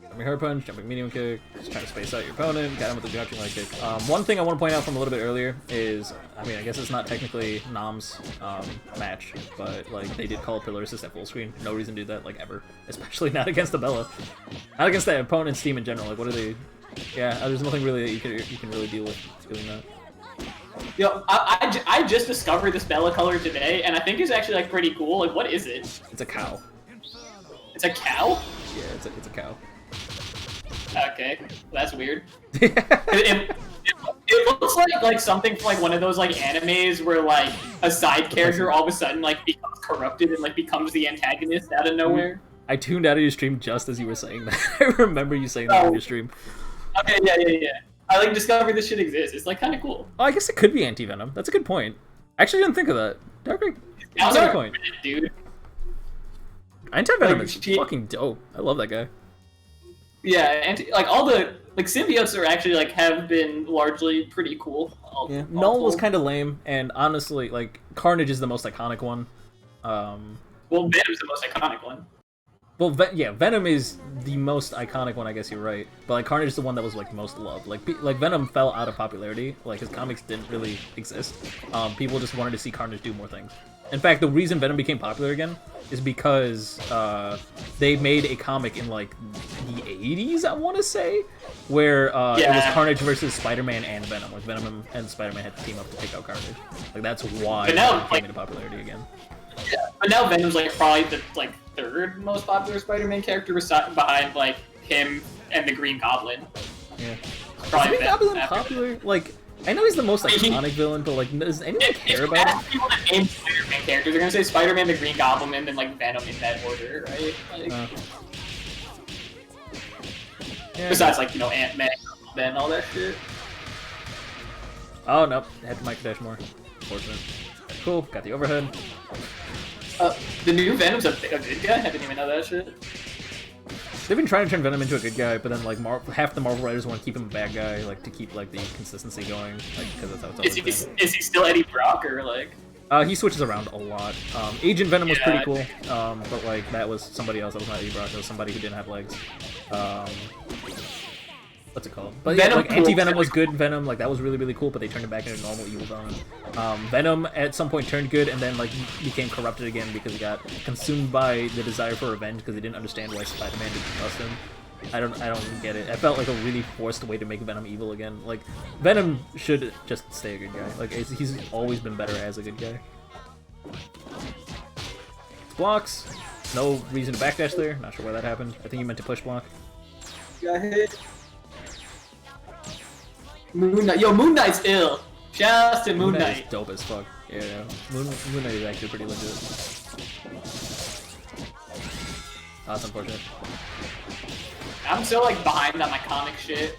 Jumping hard punch, jumping medium kick, just trying to space out your opponent, got him with the jumping light kick. One thing I want to point out from a little bit earlier is, I mean, I guess it's not technically Nam's match, but like they did call Pillar Assist at full screen. No reason to do that, like ever, especially not against the Bella, not against that opponent's team in general. Like, what are they? Yeah, there's nothing really that you can really deal with doing that. Yo, I just discovered this Bella color today, and I think it's actually like pretty cool. Like, what is it? It's a cow. It's a cow? Yeah, it's a cow. Okay, that's weird. it looks like something from like one of those like animes where like a side character all of a sudden like becomes corrupted and like becomes the antagonist out of nowhere. I tuned out of your stream just as you were saying that. I remember you saying that on your stream. Okay, yeah. I like discovered this shit exists. It's like kind of cool. Oh, I guess it could be anti-venom. That's a good point. I actually didn't think of that. Darkrai, that's a good point. Dude. Anti-venom is fucking dope. I love that guy. Yeah, and like all the like symbiotes are actually like have been largely pretty cool. Yeah, Null was kind of lame, and honestly, like Carnage is the most iconic one. Well, Venom's the most iconic one. Well, Venom is the most iconic one. I guess you're right, but like Carnage is the one that was like most loved. Like Venom fell out of popularity. Like his comics didn't really exist. People just wanted to see Carnage do more things. In fact, the reason Venom became popular again is because they made a comic in like the 80s, I want to say, where it was Carnage versus Spider-Man and Venom. Like Venom and Spider-Man had to team up to take out Carnage. Like that's why it came into popularity again. Yeah, but now Venom's like probably the like third most popular Spider-Man character behind like him and the Green Goblin. Yeah. Probably is Green Goblin popular? Like, I know he's the most iconic villain, but like, does anyone care about him? People that name Spider-Man characters, they're gonna say Spider-Man, the Green Goblin, and then like Venom in that order, right? Like, besides, like, you know, Ant-Man and all that shit. Oh nope, had to microdash more. Unfortunate. Cool, got the overhead. The new Venom's a good guy. I didn't even know that shit. They've been trying to turn Venom into a good guy, but then like half the Marvel writers want to keep him a bad guy, like to keep like the consistency going, like because that's how it's always been. Is he still Eddie Brock or like? He switches around a lot. Agent Venom was pretty cool, but like that was somebody else. That was not Eddie Brock. That was somebody who didn't have legs. What's it called? But yeah, like Anti-Venom was good Venom, like that was really cool, but they turned it back into normal evil Venom. Venom at some point turned good and then like became corrupted again because he got consumed by the desire for revenge because he didn't understand why Spider-Man didn't trust him. I don't get it. I felt like a really forced way to make Venom evil again. Like Venom should just stay a good guy. Like he's always been better as a good guy. Blocks. No reason to backdash there. Not sure why that happened. I think you meant to push block. Got hit. Moon Knight. Yo, Moon Knight's ill. Shout out to Moon Knight. Is dope as fuck. Yeah, Moon Knight is actually pretty legit. That's unfortunate. I'm so like behind on my comic shit.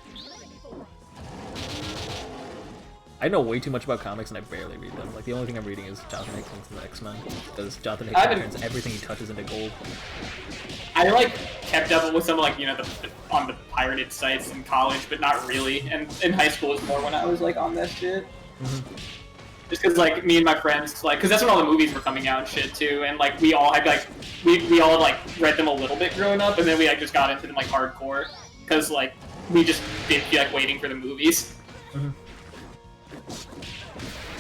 I know way too much about comics and I barely read them. Like the only thing I'm reading is Jonathan Hickman's and the X-Men because Jonathan Hickman turns everything he touches into gold. I like kept up with some like, you know, on the pirated sites in college, but not really. And in high school was more when I was like on that shit. Just because like me and my friends like, because that's when all the movies were coming out and shit too, and like we all had like we all like read them a little bit growing up, and then we like just got into them like hardcore because like we just didn't feel like waiting for the movies.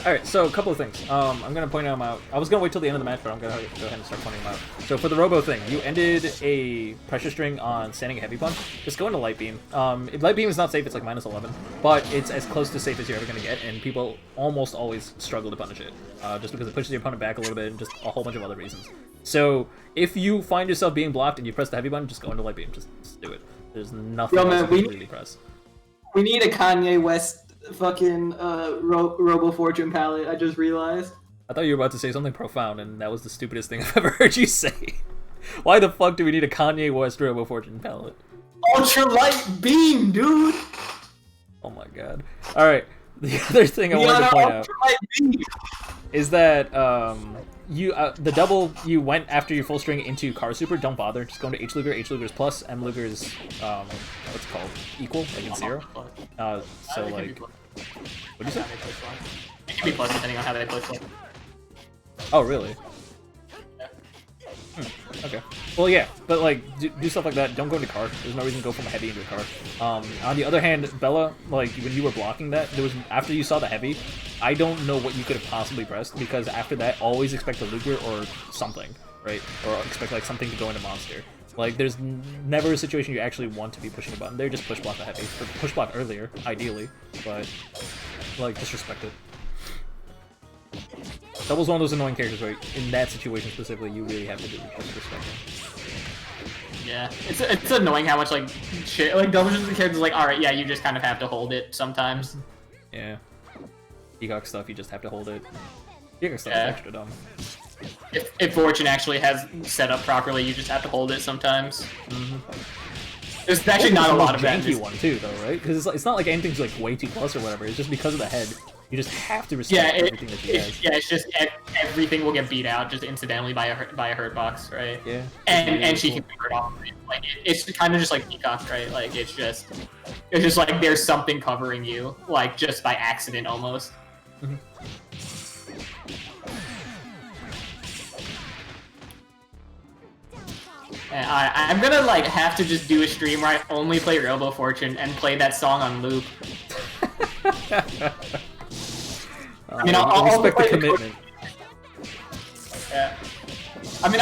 Alright, so a couple of things. I'm going to point them out. I was going to wait till the end of the match, but I'm going to go ahead and start pointing them out. So for the Robo thing, you ended a pressure string on standing a heavy punch. Just go into Light Beam. Light Beam is not safe, it's like -11, but it's as close to safe as you're ever going to get, and people almost always struggle to punish it, just because it pushes your opponent back a little bit and just a whole bunch of other reasons. So if you find yourself being blocked and you press the heavy button, just go into Light Beam. Just do it. There's nothing else to completely press. We need a Kanye West fucking Robo Fortune palette, I just realized. I thought you were about to say something profound, and that was the stupidest thing I've ever heard you say. Why the fuck do we need a Kanye West Robo Fortune palette? Ultralight beam, dude. Oh my god. All right. The other thing I wanted to point out is that the double you went after your full string into Car Super. Don't bother. Just go into H Luger. H Luger's plus. M Luger's what's it called? Equal. Like it's 0. So like, what'd you say? It can be plus depending on how they push. Oh really? Okay. Well, yeah, but like, do stuff like that. Don't go into car. There's no reason to go from a heavy into a car. On the other hand, Bella, like, when you were blocking that, there was after you saw the heavy, I don't know what you could have possibly pressed, because after that, always expect a Luger or something, right? Or expect, like, something to go into monster. Like, there's never a situation you actually want to be pushing a button. They're just push block the heavy. Or push block earlier, ideally, but, like, disrespect it. Double's one of those annoying characters, right? In that situation specifically, you really have to do respect him. Yeah, it's annoying how much like shit like Double's just the character's like, all right, yeah, you just kind of have to hold it sometimes. Yeah. Peacock stuff, you just have to hold it. Peacock stuff is extra dumb. If Fortune actually has set up properly, you just have to hold it sometimes. There's actually not a lot of that. Janky one too, though, right? Because it's not like anything's like way too plus or whatever. It's just because of the head. You just have to respect everything that she has. Yeah, it's just everything will get beat out just incidentally by a hurt box, right? Yeah. And she can be hurt off. Like it's kind of just like Peacock, right? Like it's just like there's something covering you, like just by accident almost. And I'm gonna like have to just do a stream where I only play Robo Fortune and play that song on loop. I mean, I'll respect the commitment. Yeah. I mean,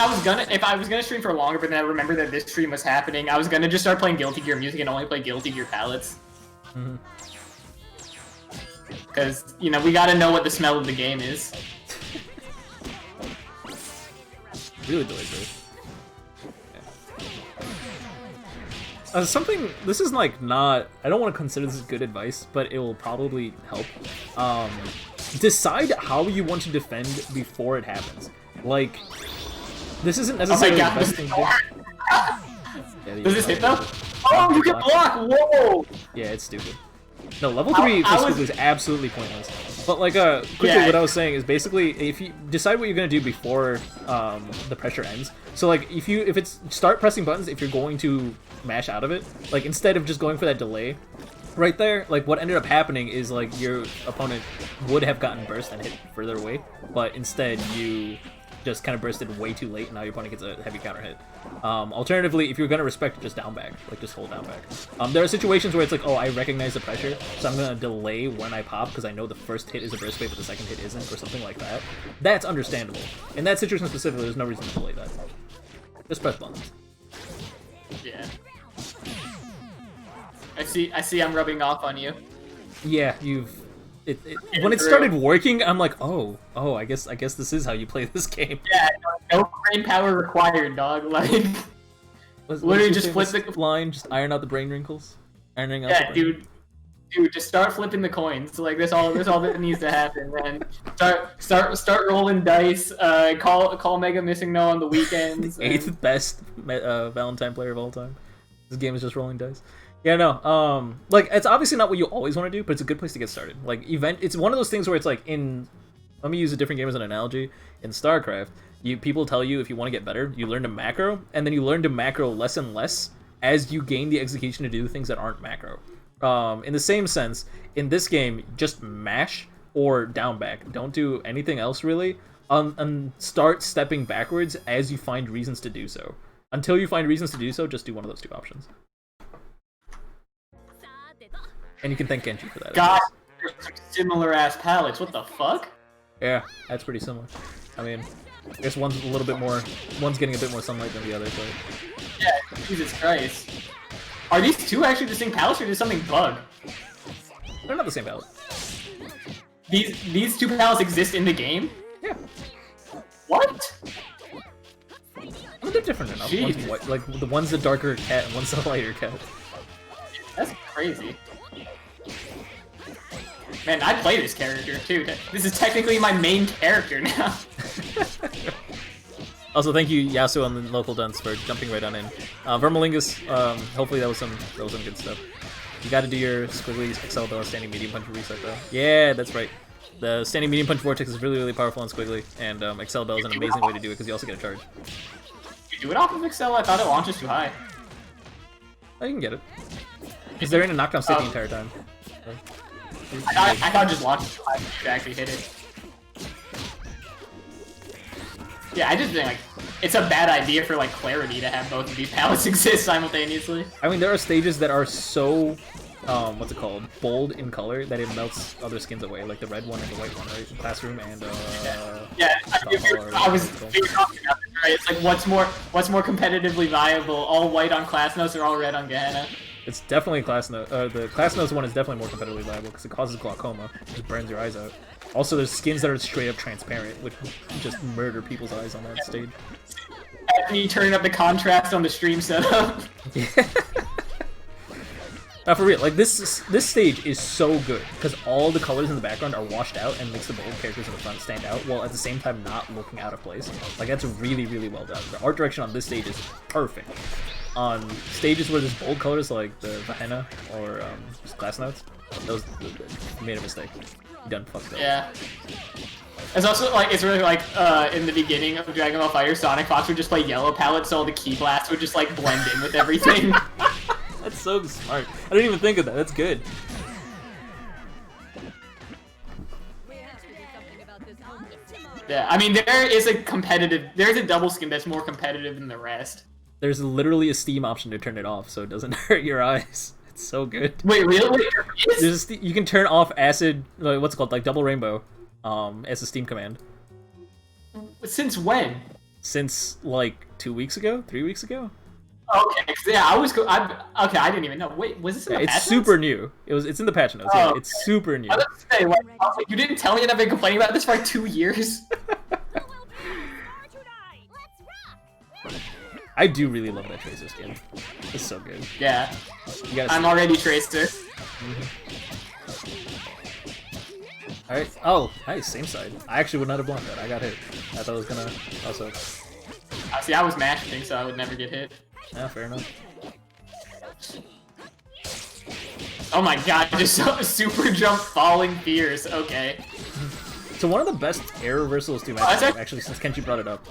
if I was gonna stream for longer, but then I remember that this stream was happening, I was gonna just start playing Guilty Gear music and only play Guilty Gear palettes. Because, you know, we gotta know what the smell of the game is. Really delicious. Something, this is like not, I don't want to consider this good advice, but it will probably help. Decide how you want to defend before it happens. Like, this isn't necessarily the best thing to do. Yeah, does this hit though? Oh, you can block! Whoa! Yeah, it's stupid. No, level 3 physically is absolutely pointless. But like, quickly, what I was saying is basically, if you decide what you're gonna do before the pressure ends. So like, if it's start pressing buttons, if you're going to mash out of it, like instead of just going for that delay, right there, like what ended up happening is like your opponent would have gotten burst and hit further away, but instead you just kind of bursted way too late, and now your opponent gets a heavy counter hit. Alternatively, if you're gonna respect it, just down back, like just hold down back. There are situations where it's like, oh, I recognize the pressure, so I'm gonna delay when I pop because I know the first hit is a burst wave, but the second hit isn't, or something like that. That's understandable. In that situation specifically, there's no reason to delay that. Just press buttons. Yeah. I see. I'm rubbing off on you. Yeah, when it started working, I'm like, oh, I guess this is how you play this game. Yeah, no brain power required, dog. Like, literally just flip the line, just iron out the brain wrinkles. Ironing out yeah, dude, just start flipping the coins. Like, that's all that needs to happen, man. Start rolling dice. Call Mega Missing No on the weekends. The 8th best Valentine player of all time. This game is just rolling dice. Yeah, no, like, it's obviously not what you always want to do, but it's a good place to get started. Like, it's one of those things where it's like, let me use a different game as an analogy. In StarCraft, people tell you if you want to get better, you learn to macro, and then you learn to macro less and less as you gain the execution to do things that aren't macro. In the same sense, in this game, just mash or down back. Don't do anything else, really, and start stepping backwards as you find reasons to do so. Until you find reasons to do so, just do one of those two options. And you can thank Genji for that. God, there's some similar ass palettes. What the fuck? Yeah, that's pretty similar. I mean, I guess one's a little bit more. One's getting a bit more sunlight than the other, but. Yeah, Jesus Christ. Are these two actually the same palettes, or did something bug? They're not the same palette. These two palettes exist in the game? Yeah. What? Well, they're different enough. Jeez. One's white, like the one's the darker cat, and one's the lighter cat. That's crazy. Man, I play this character too. This is technically my main character now. Also, thank you Yasu on the local dunce for jumping right on in. Vermalingus, hopefully that was some good stuff. You got to do your squiggly XL Bell standing medium punch reset though. Yeah, that's right. The standing medium punch vortex is really powerful on squiggly, and XL Bell is an amazing way to do it because you also get a charge. You do it off of XL? I thought it launches too high. Oh, you can get it. Because they're in a knockdown state the entire time. I thought it just launched too high to actually hit it. Yeah, I just think like it's a bad idea for like Clarity to have both of these palettes exist simultaneously. I mean, there are stages that are so, what's it called, bold in color that it melts other skins away, like the red one and the white one, right? Classroom and yeah. I was thinking about this, right? It's like what's more competitively viable? All white on Class Notes or all red on Gehenna? It's definitely Class Note. The Class Notes one is definitely more competitively viable because it causes glaucoma, it just burns your eyes out. Also, there's skins that are straight up transparent, which just murder people's eyes on that stage. And you turning up the contrast on the stream setup. Yeah. Now for real, like this stage is so good because all the colors in the background are washed out and makes the bold characters in the front stand out, while at the same time not looking out of place. Like that's really well done. The art direction on this stage is perfect. On stages where there's bold colors like the Gehenna or just Class Notes, those made a mistake. You done fucked up. Yeah. It's also like it's really like in the beginning of Dragon Ball FighterZ, Sonic Fox would just play yellow palette, so all the key blasts would just like blend in with everything. That's so smart. I didn't even think of that. That's good. Yeah, I mean there's a double skin that's more competitive than the rest. There's literally a Steam option to turn it off, so it doesn't hurt your eyes. It's so good. Wait, really? You can turn off acid, what's it called, like double rainbow, as a Steam command. Since when? Since like 2 weeks ago, 3 weeks ago. Okay, yeah, I didn't even know. Wait, was this in the patch It's notes? super new. It's in the patch notes. Yeah, it's super new. I was gonna say, like, you didn't tell me, and I've been complaining about this for like 2 years. I do really love that Tracer skin. It's so good. Yeah. I'm see. already Tracer. Alright. Oh, nice. Same side. I actually would not have blocked that. I got hit. I thought it was gonna also. See, I was mashing, so I would never get hit. Yeah, fair enough. Oh my god, just super jump falling fears. Okay. So one of the best air reversals to match, actually, since Kenji brought it up,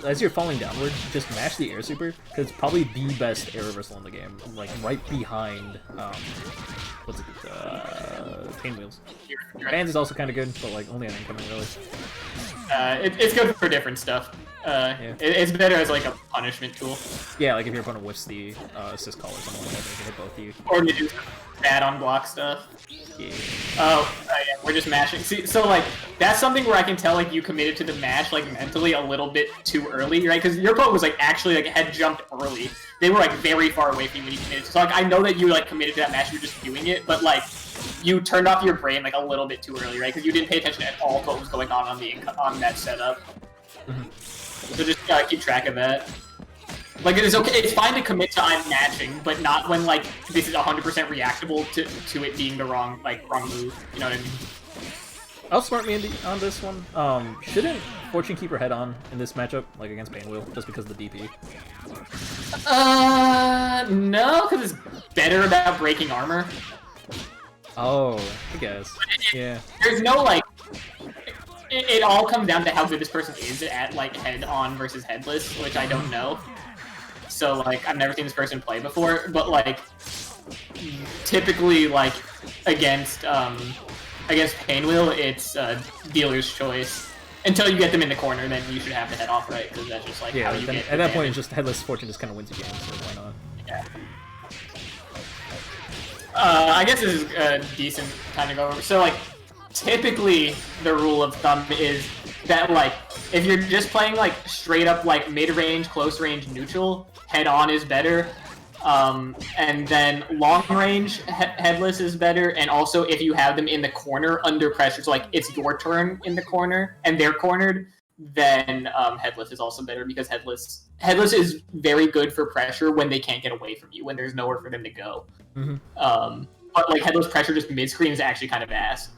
as you're falling downward, just mash the air super, because it's probably the best air reversal in the game, like right behind, what's it, Pinwheels. Bands is also kind of good, but like only on incoming, really. It's good for different stuff. Yeah. It's better as like a punishment tool. Yeah, like if your opponent whiffs the assist call or something like that, they can hit both of you. Or you do bad on block stuff. Yeah. Oh, yeah, we're just mashing. See, so like that's something where I can tell like you committed to the mash like mentally a little bit too early, right? Because your opponent was like actually like had jumped early. They were like very far away from you when you committed. So like I know that you like committed to that mash, you're just doing it, but like you turned off your brain like a little bit too early, right? Because you didn't pay attention at all to what was going on on that setup. So just keep track of that. Like it is okay, it's fine to commit to I'm matching, but not when like this is 100% reactable to it being the wrong move. You know what I mean? Outsmart me on this one. Shouldn't Fortune keep her head on in this matchup, like against Painwheel, just because of the DP? No, because it's better about breaking armor. Oh, I guess. Yeah. There's no like. It all comes down to how good this person is at like head on versus headless, which I don't know. So like I've never seen this person play before, but like typically like against Painwheel, it's dealer's choice. Until you get them in the corner, then you should have the head off, right? Because that's just like how you get. At that point, it's just headless Fortune just kind of wins the game, so why not? Yeah. I guess this is a decent kind of go over. So like typically the rule of thumb is that like if you're just playing like straight up like mid-range, close range, neutral, head on is better. And then long range headless is better, and also if you have them in the corner under pressure, so like it's your turn in the corner and they're cornered, then headless is also better because headless is very good for pressure when they can't get away from you, when there's nowhere for them to go. But like headless pressure just mid screen is actually kind of ass.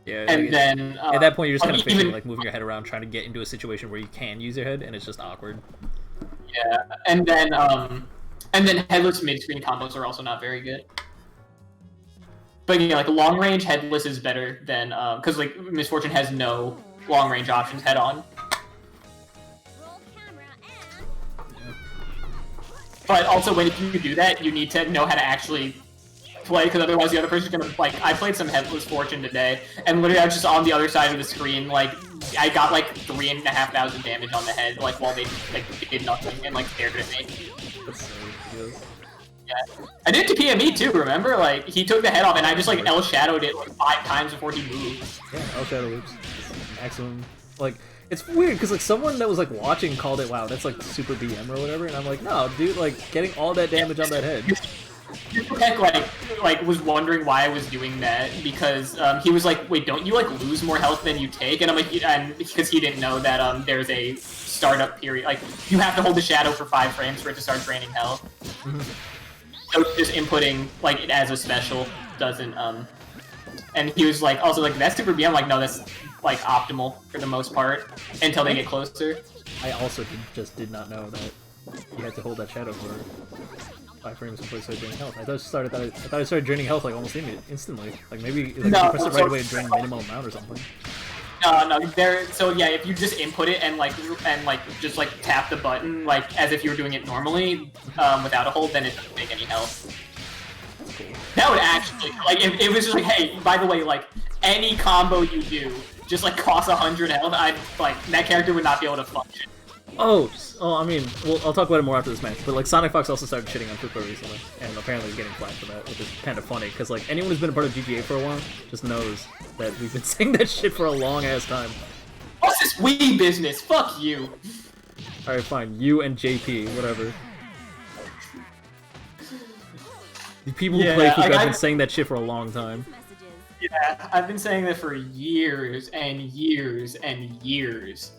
Yeah, And like, then at that point, you're just kind of even- fishing, like moving your head around, trying to get into a situation where you can use your head, and it's just awkward. Yeah, and then headless mid-screen combos are also not very good. But yeah, like long range headless is better than because like Misfortune has no long range options head on. Roll camera and But also, when you do that, you need to know how to actually play, because otherwise the other person's gonna, like, I played some Headless Fortune today, and literally I was just on the other side of the screen, like, I got, like, 3,500 damage on the head, like, while they, like, did nothing, and, like, stared at me. That's so ridiculous. Yeah. I did it to PME, too, remember? Like, he took the head off, and I just, like, L-shadowed it, like, 5 times before he moved. Yeah, L-shadow loops. Maximum. Like, it's weird, because, like, someone that was, like, watching called it, wow, that's, like, super BM or whatever, and I'm like, no, dude, like, getting all that damage on that head. Heck, like was wondering why I was doing that, because he was like, wait, don't you like lose more health than you take? And I'm like, and because he didn't know that there's a startup period, like you have to hold the shadow for 5 frames for it to start draining health. So just inputting like it as a special doesn't and he was like, also like, that's super BM. I'm like, no, that's like optimal for the most part until they get closer. I also just did not know that you had to hold that shadow for 5 frames before it started draining health. I thought it started draining health like almost instantly. Like maybe like, No, you press it right away and drain minimal amount or something. No, so yeah, if you just input it and just like tap the button like as if you were doing it normally, without a hold, then it doesn't take any health. Cool. That would actually, like, if it was just like, hey, by the way, like any combo you do just like costs 100 health, I'd like that character would not be able to function. Oh, I mean, well, I'll talk about it more after this match, but, like, Sonic Fox also started shitting on Fuko recently, and apparently is getting flack for that, which is kind of funny, because, like, anyone who's been a part of GGA for a while just knows that we've been saying that shit for a long-ass time. What's this Wii business? Fuck you. Alright, fine, you and JP, whatever. The people who play Fuko have been saying that shit for a long time. messages. Yeah, I've been saying that for years and years and years.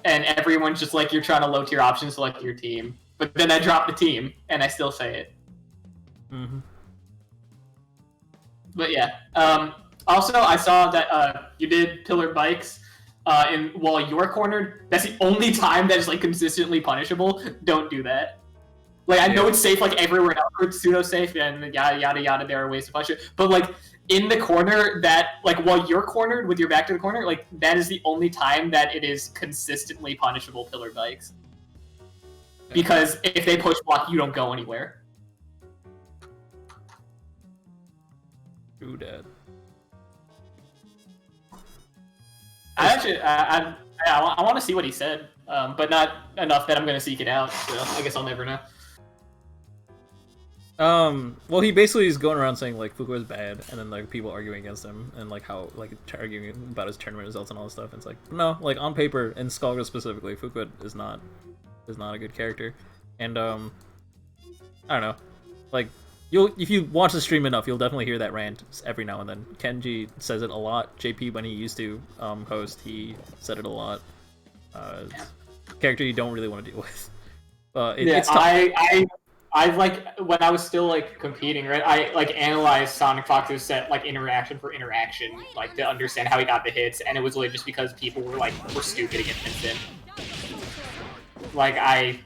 And everyone's just like, you're trying to low tier options select your team. But then I drop the team, and I still say it. Mm-hmm. But yeah. Also, I saw that you did pillar bikes while you're cornered. That's the only time that is like consistently punishable. Don't do that. Like, I know it's safe like everywhere else, it's pseudo safe and yada yada yada. There are ways to punish it, but like in the corner, that like while you're cornered with your back to the corner, like that is the only time that it is consistently punishable pillar bikes. Because if they push block, you don't go anywhere. True that. I want to see what he said, but not enough that I'm going to seek it out. So I guess I'll never know. Well, he basically is going around saying, like, Fuko is bad, and then, like, people arguing against him, and, like, how, like, arguing about his tournament results and all this stuff. And it's like, no, like, on paper, and Skullgirls specifically, Fuko is not a good character. And, I don't know. Like, if you watch the stream enough, you'll definitely hear that rant every now and then. Kenji says it a lot. JP, when he used to host, he said it a lot. It's a character you don't really want to deal with. It's tough. I like when I was still like competing, right? I like analyzed Sonic Fox's set like interaction for interaction, like to understand how he got the hits, and it was really just because people were stupid against Vincent. Like I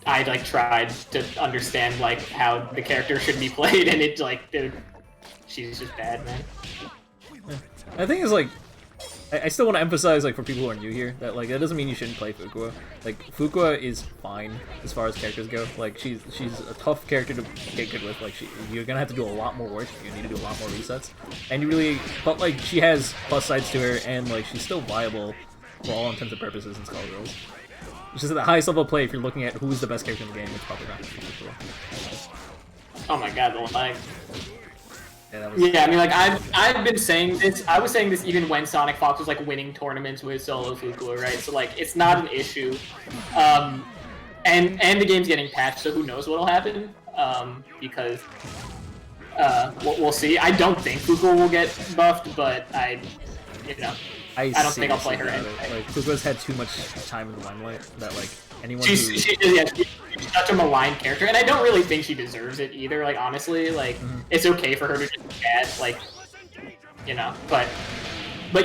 like tried to understand like how the character should be played, and it like, dude, she's just bad, man. The thing is, like, I still want to emphasize, like, for people who are new here, that, like, that doesn't mean you shouldn't play Fuqua. Like, Fuqua is fine as far as characters go. Like, she's a tough character to get good with. Like, you're gonna have to do a lot more work. You need to do a lot more resets. And you really, but, like, she has plus sides to her, and, like, she's still viable for all intents and purposes in Skullgirls. It's just at the highest level of play, if you're looking at who's the best character in the game, it's probably not Fuqua. Oh my god, the lag. Yeah, I mean, like, I've been saying this. I was saying this even when Sonic Fox was, like, winning tournaments with solo Fuqua, right? So, like, it's not an issue. And the game's getting patched, so who knows what'll happen. Because, we'll see. I don't think Fuqua will get buffed, but I don't think I'll play her anyway. Like, Fuqua's had too much time in the limelight that, like, anyone She's such a maligned character, and I don't really think she deserves it either. Like, honestly, like, it's okay for her to just be bad. Like, you know. But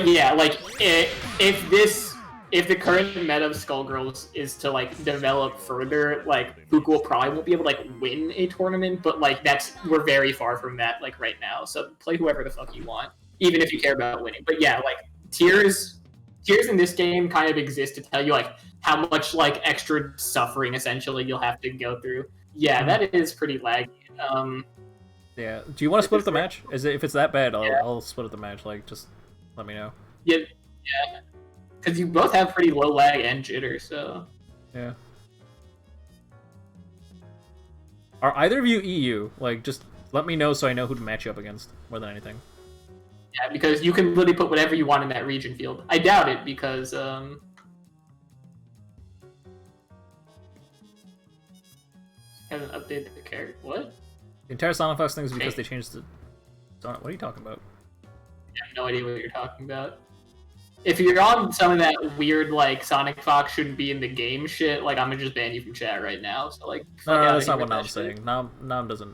yeah, like if the current meta of Skullgirls is to like develop further, like Fuku probably won't be able to like win a tournament, but like we're very far from that like right now. So play whoever the fuck you want, even if you care about winning. But yeah, like tiers in this game kind of exist to tell you like how much like extra suffering essentially you'll have to go through. Yeah, that is pretty laggy. Yeah. Do you want to split up the match? If it's that bad, I'll split up the match. Like, just let me know. Yeah. Because you both have pretty low lag and jitter, so... Yeah. Are either of you EU? Like, just let me know so I know who to match you up against, more than anything. Yeah, because you can literally put whatever you want in that region field. I doubt it, because, Haven't updated the character. What? The entire Sonic Fox thing is because they changed the... What are you talking about? I have no idea what you're talking about. If you're on some of that weird, like, Sonic Fox shouldn't be in the game shit, like, I'm gonna just ban you from chat right now, so, like... No, that's not what Nam's saying. Nam doesn't...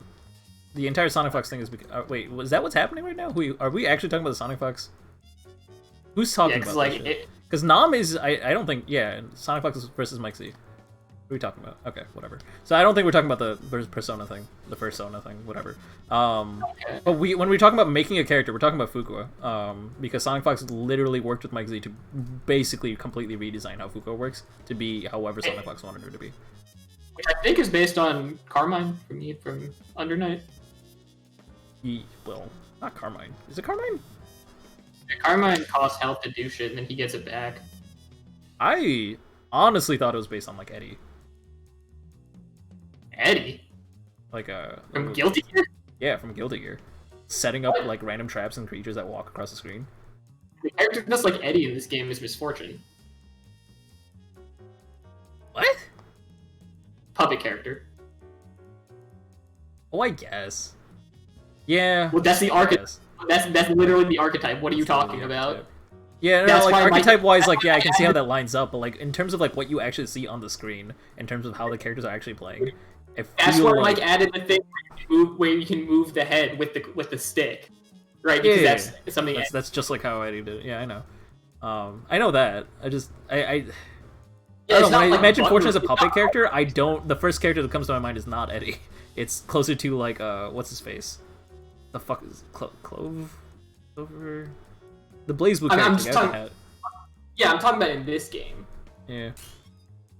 The entire Sonic Fox thing is because... wait, is that what's happening right now? Are we actually talking about the Sonic Fox? Who's talking about that shit? Because Nam is... I don't think... Yeah, Sonic Fox versus Mike Z. What are we talking about? Okay, whatever. So I don't think we're talking about the Persona thing. The Persona thing, whatever. Okay. But when we talk about making a character, we're talking about Fuqua. Because Sonic Fox literally worked with Mike Z to basically completely redesign how Fuqua works to be however Sonic Fox wanted her to be. Which I think is based on Carmine from Under Night. Well, not Carmine. Is it Carmine? Yeah, Carmine costs health to do shit and then he gets it back. I honestly thought it was based on, like, Eddie. Eddie? Like, From Guilty Gear? Yeah, from Guilty Gear. Setting up, like, random traps and creatures that walk across the screen. The character just like Eddie in this game is Misfortune. What? Puppet character. Oh, I guess. Yeah. Well, that's the archetype. That's literally the archetype. What are you talking about? Yeah, no, that's like archetype-wise, like, yeah, I can see how that lines up, but like in terms of like what you actually see on the screen, in terms of how the characters are actually playing, that's where Mike added the thing where you can move the head with the stick, right? Because that's something. That's just like how Eddie did. Yeah, I know. I know that. I don't know, when I imagine Fortune as a puppet character, I don't. The first character that comes to my mind is not Eddie. It's closer to like what's his face? The fuck is Clover? The BlazBlue character. I'm just talking, yeah, I'm talking about in this game. Yeah.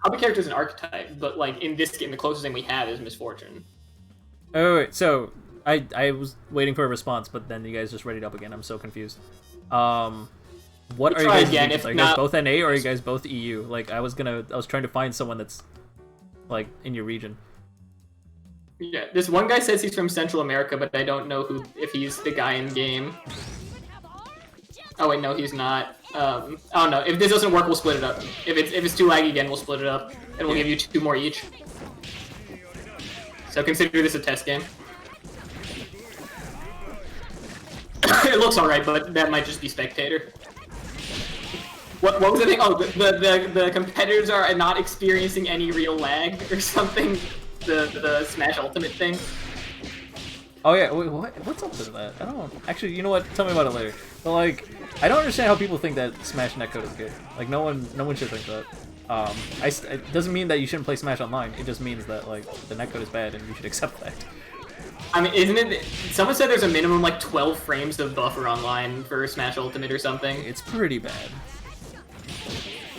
Puppet character is an archetype, but like in this game, the closest thing we have is Misfortune. Oh wait, so I was waiting for a response, but then you guys just read it up again. I'm so confused. What are you guys? Again, are you guys both NA or are you guys both EU? Like I was trying to find someone that's like in your region. Yeah, this one guy says he's from Central America, but I don't know if he's the guy in game. Oh wait, no, he's not. I don't know. If this doesn't work, we'll split it up. If it's too laggy again, we'll split it up, and we'll give you 2 more each. So consider this a test game. It looks alright, but that might just be spectator. What was the thing? Oh, the competitors are not experiencing any real lag or something. The Smash Ultimate thing. Oh yeah, wait, what's up with that? I don't actually. You know what? Tell me about it later. But like, I don't understand how people think that Smash netcode is good. Like, no one should think that. It doesn't mean that you shouldn't play Smash online. It just means that like the netcode is bad and you should accept that. I mean, isn't it? Someone said there's a minimum like 12 frames of buffer online for Smash Ultimate or something. It's pretty bad.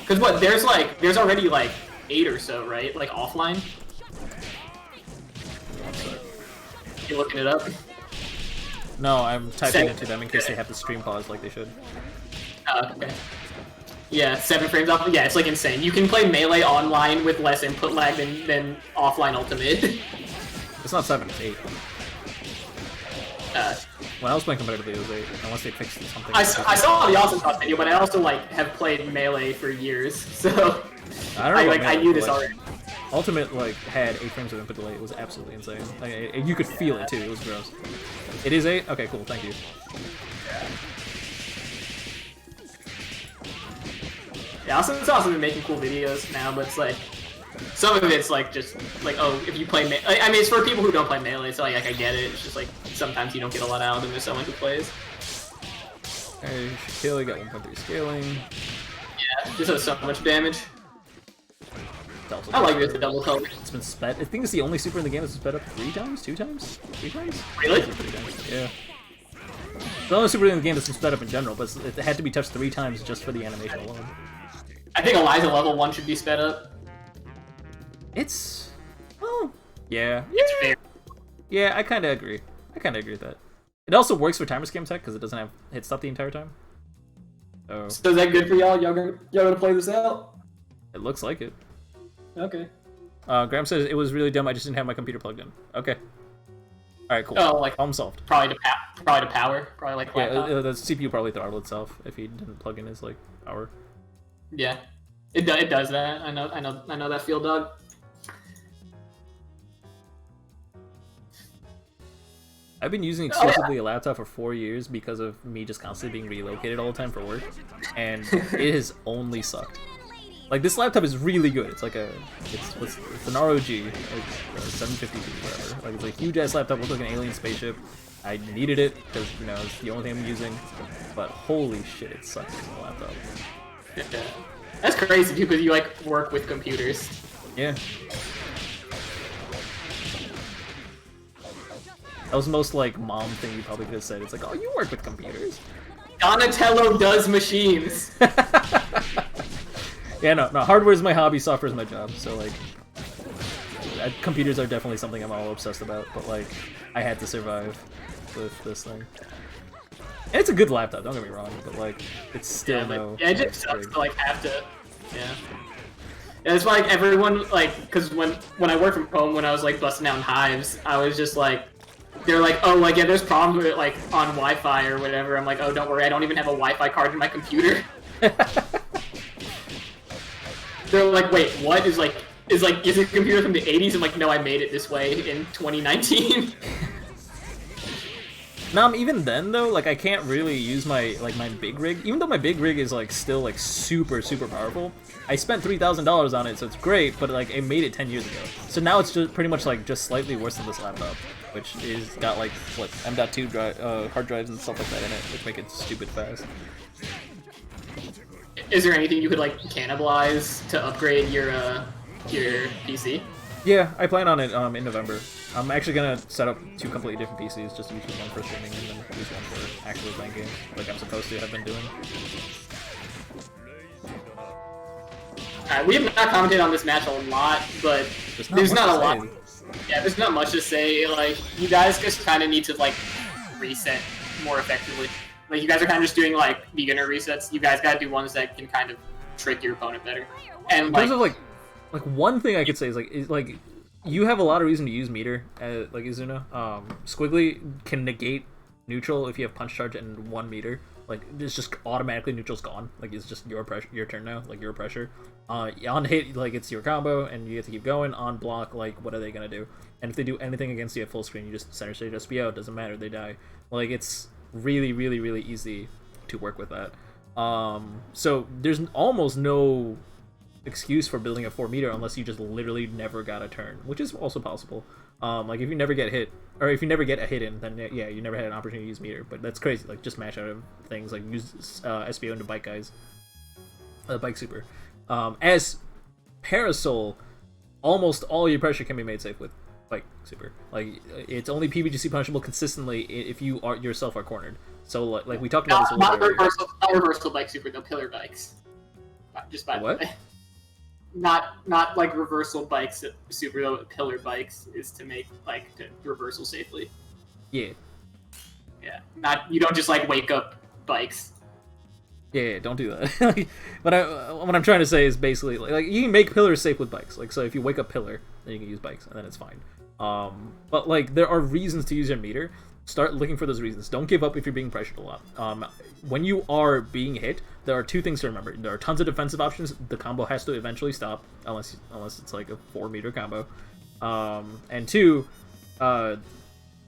Cause what? There's already like 8 or so, right? Like offline. You looking it up? No, I'm typing into them in case they have the stream pause like they should. Okay. Yeah, 7 frames off. Yeah, it's like insane. You can play Melee online with less input lag than offline Ultimate. It's not 7, it's 8. When I was playing competitively, it was 8. Unless they fixed something. I saw the Awesome Sauce video, but I also like have played Melee for years, so I don't know. I knew this already. Ultimate like had 8 frames of input delay. It was absolutely insane. Like, you could feel it too. It was gross. It is 8. Okay, cool. Thank you. Yeah, Awesome Sauce has been making cool videos now, but it's like some of it's like just like, oh, if you play I mean, it's for people who don't play Melee, so like I get it. It's just like sometimes you don't get a lot out of it. There's someone who plays. Okay, should kill. You got 1.3 scaling. Yeah, this does so much damage. Also I like this double color. It's been sped. I think it's the only super in the game that's been sped up 3 times, 2 times, 3 times. Really? 3 times. Yeah. It's the only super in the game that's been sped up in general, but it had to be touched 3 times just for the animation alone. I think Eliza level 1 should be sped up. It's, well, yeah. It's fair. Yeah, I kind of agree. I kind of agree with that. It also works for timer scam tech because it doesn't have hit stop the entire time. So is that good for y'all? Y'all gonna play this out? it looks like it. Okay. Graham says it was really dumb. I just didn't have my computer plugged in. Okay. All right, cool. Oh, like Problem solved. probably to power. Probably like Yeah, laptop. the CPU probably throttled itself if he didn't plug in his like power. Yeah, it does that. I know that feel, dog. I've been using exclusively a laptop for 4 years because of me just constantly being relocated all the time for work, and it has only sucked. Like, this laptop is really good. It's like it's an ROG, it's 750 whatever. Like, it's a huge ass laptop with like an alien spaceship. I needed it because it's the only thing I'm using. But holy shit, it sucks as a laptop. Yeah. That's crazy too, because you like work with computers. Yeah. That was the most like mom thing you probably could have said. It's like, oh, you work with computers. Donatello does machines. Yeah, no, hardware is my hobby, software is my job. So like, computers are definitely something I'm all obsessed about. But like, I had to survive with this thing. And it's a good laptop, don't get me wrong, but like, it's still it just sucks to like have to. Yeah. That's why like everyone like, because when I worked from home, when I was like busting down hives, I was just like, they're like, oh, like yeah, there's problems with it like on Wi-Fi or whatever. I'm like, oh, don't worry, I don't even have a Wi-Fi card in my computer. They're like, wait, what? Is it a computer from the 80s? I'm like, no, I made it this way in 2019. Even then though, like I can't really use my big rig, even though my big rig is like still like super powerful. I spent $3,000 on it, so it's great, but like it made it 10 years ago. So now it's just pretty much like just slightly worse than this laptop, which is got like what M.2 hard drives and stuff like that in it, which make it stupid fast. Is there anything you could like cannibalize to upgrade your PC? Yeah, I plan on it in November. I'm actually gonna set up 2 completely different PCs, just use one for streaming and then use one for actually playing games, like I'm supposed to have been doing. We have not commented on this match a lot, but there's not a lot. Yeah, there's not much to say. Like, you guys just kind of need to like reset more effectively. Like, you guys are kind of just doing like beginner resets. You guys gotta do ones that can kind of trick your opponent better. And in terms of like one thing I could say is like you have a lot of reason to use meter, like Izuna. Squiggly can negate neutral if you have punch charge and 1 meter. Like, it's just automatically neutral's gone. Like, it's just your turn now. Like, your pressure. On hit, like, it's your combo, and you have to keep going. On block, like, what are they gonna do? And if they do anything against you at full screen, you just center stage SBO. It doesn't matter. They die. Like, it's really easy to work with that. So there's almost no excuse for building a 4 meter unless you just literally never got a turn, which is also possible. Like if you never get hit, or if you never get a hit in, then yeah, you never had an opportunity to use meter. But that's crazy. Like, just mash out of things, like use SBO into bike guys, bike super. As Parasol, almost all your pressure can be made safe with bike super. Like, it's only PVGC punishable consistently if you yourself are cornered. So like we talked about this a little bit. Not reversal bike super, though, pillar bikes. Just by the way. Not like reversal bikes super, though, pillar bikes is to make like to reversal safely. Yeah. You don't just like wake up bikes. Yeah, don't do that. What I'm trying to say is basically like you can make pillars safe with bikes. Like, so if you wake up pillar, then you can use bikes, and then it's fine. But like there are reasons to use your meter. Start looking for those reasons. Don't give up if you're being pressured a lot. When you are being hit, there are 2 things to remember. There are tons of defensive options. The combo has to eventually stop, unless it's like a 4 meter combo. And 2,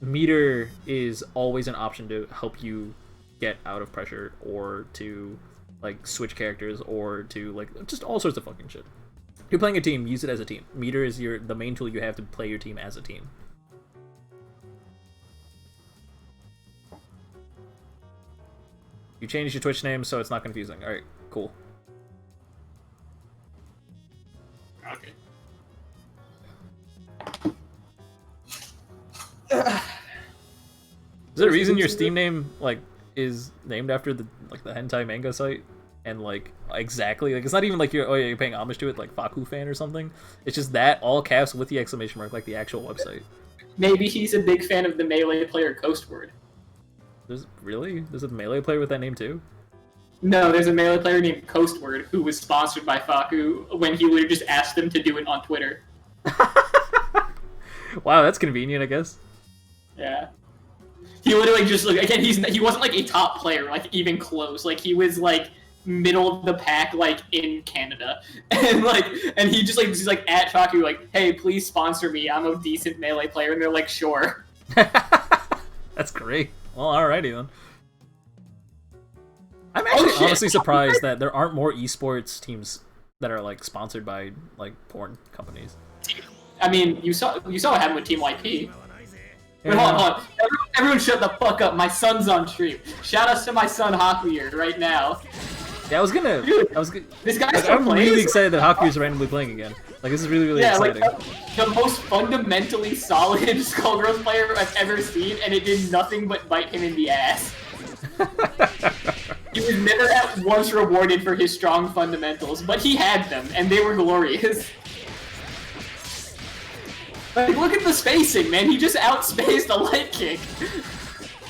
meter is always an option to help you get out of pressure, or to like switch characters, or to like just all sorts of fucking shit. If you're playing a team, use it as a team. Meter is the main tool you have to play your team as a team. You changed your Twitch name, so it's not confusing. Alright, cool. Okay. Is there a reason your Steam name, like, is named after the hentai manga site? And, like, exactly, like, it's not even like you're paying homage to it, like Faku fan or something. It's just that, all caps with the exclamation mark, like the actual website. Maybe he's a big fan of the Melee player Coastward. There's a Melee player with that name too? No, there's a Melee player named Coastward who was sponsored by Faku when he literally just asked them to do it on Twitter. Wow, that's convenient, I guess. Yeah. He literally just, like, again, he wasn't, like, a top player, like, even close. Like, he was, like, middle of the pack, like, in Canada. And, like, and he just, like, he's like, at Faku, like, hey, please sponsor me, I'm a decent Melee player. And they're like, sure. That's great. Well, alrighty then. I'm actually honestly surprised that there aren't more esports teams that are, like, sponsored by, like, porn companies. I mean, you saw what happened with Team YP. Yeah. Wait, hold on. Everyone shut the fuck up. My son's on stream. Shout out to my son Hakuyer right now. Yeah, I was gonna. This guy's like, I'm really excited that Hakuyer's randomly playing again. Like, this is really exciting. Like, the most fundamentally solid Skullgirls player I've ever seen, and it did nothing but bite him in the ass. He was never at once rewarded for his strong fundamentals, but he had them, and they were glorious. Like, look at the spacing, man. He just outspaced a light kick.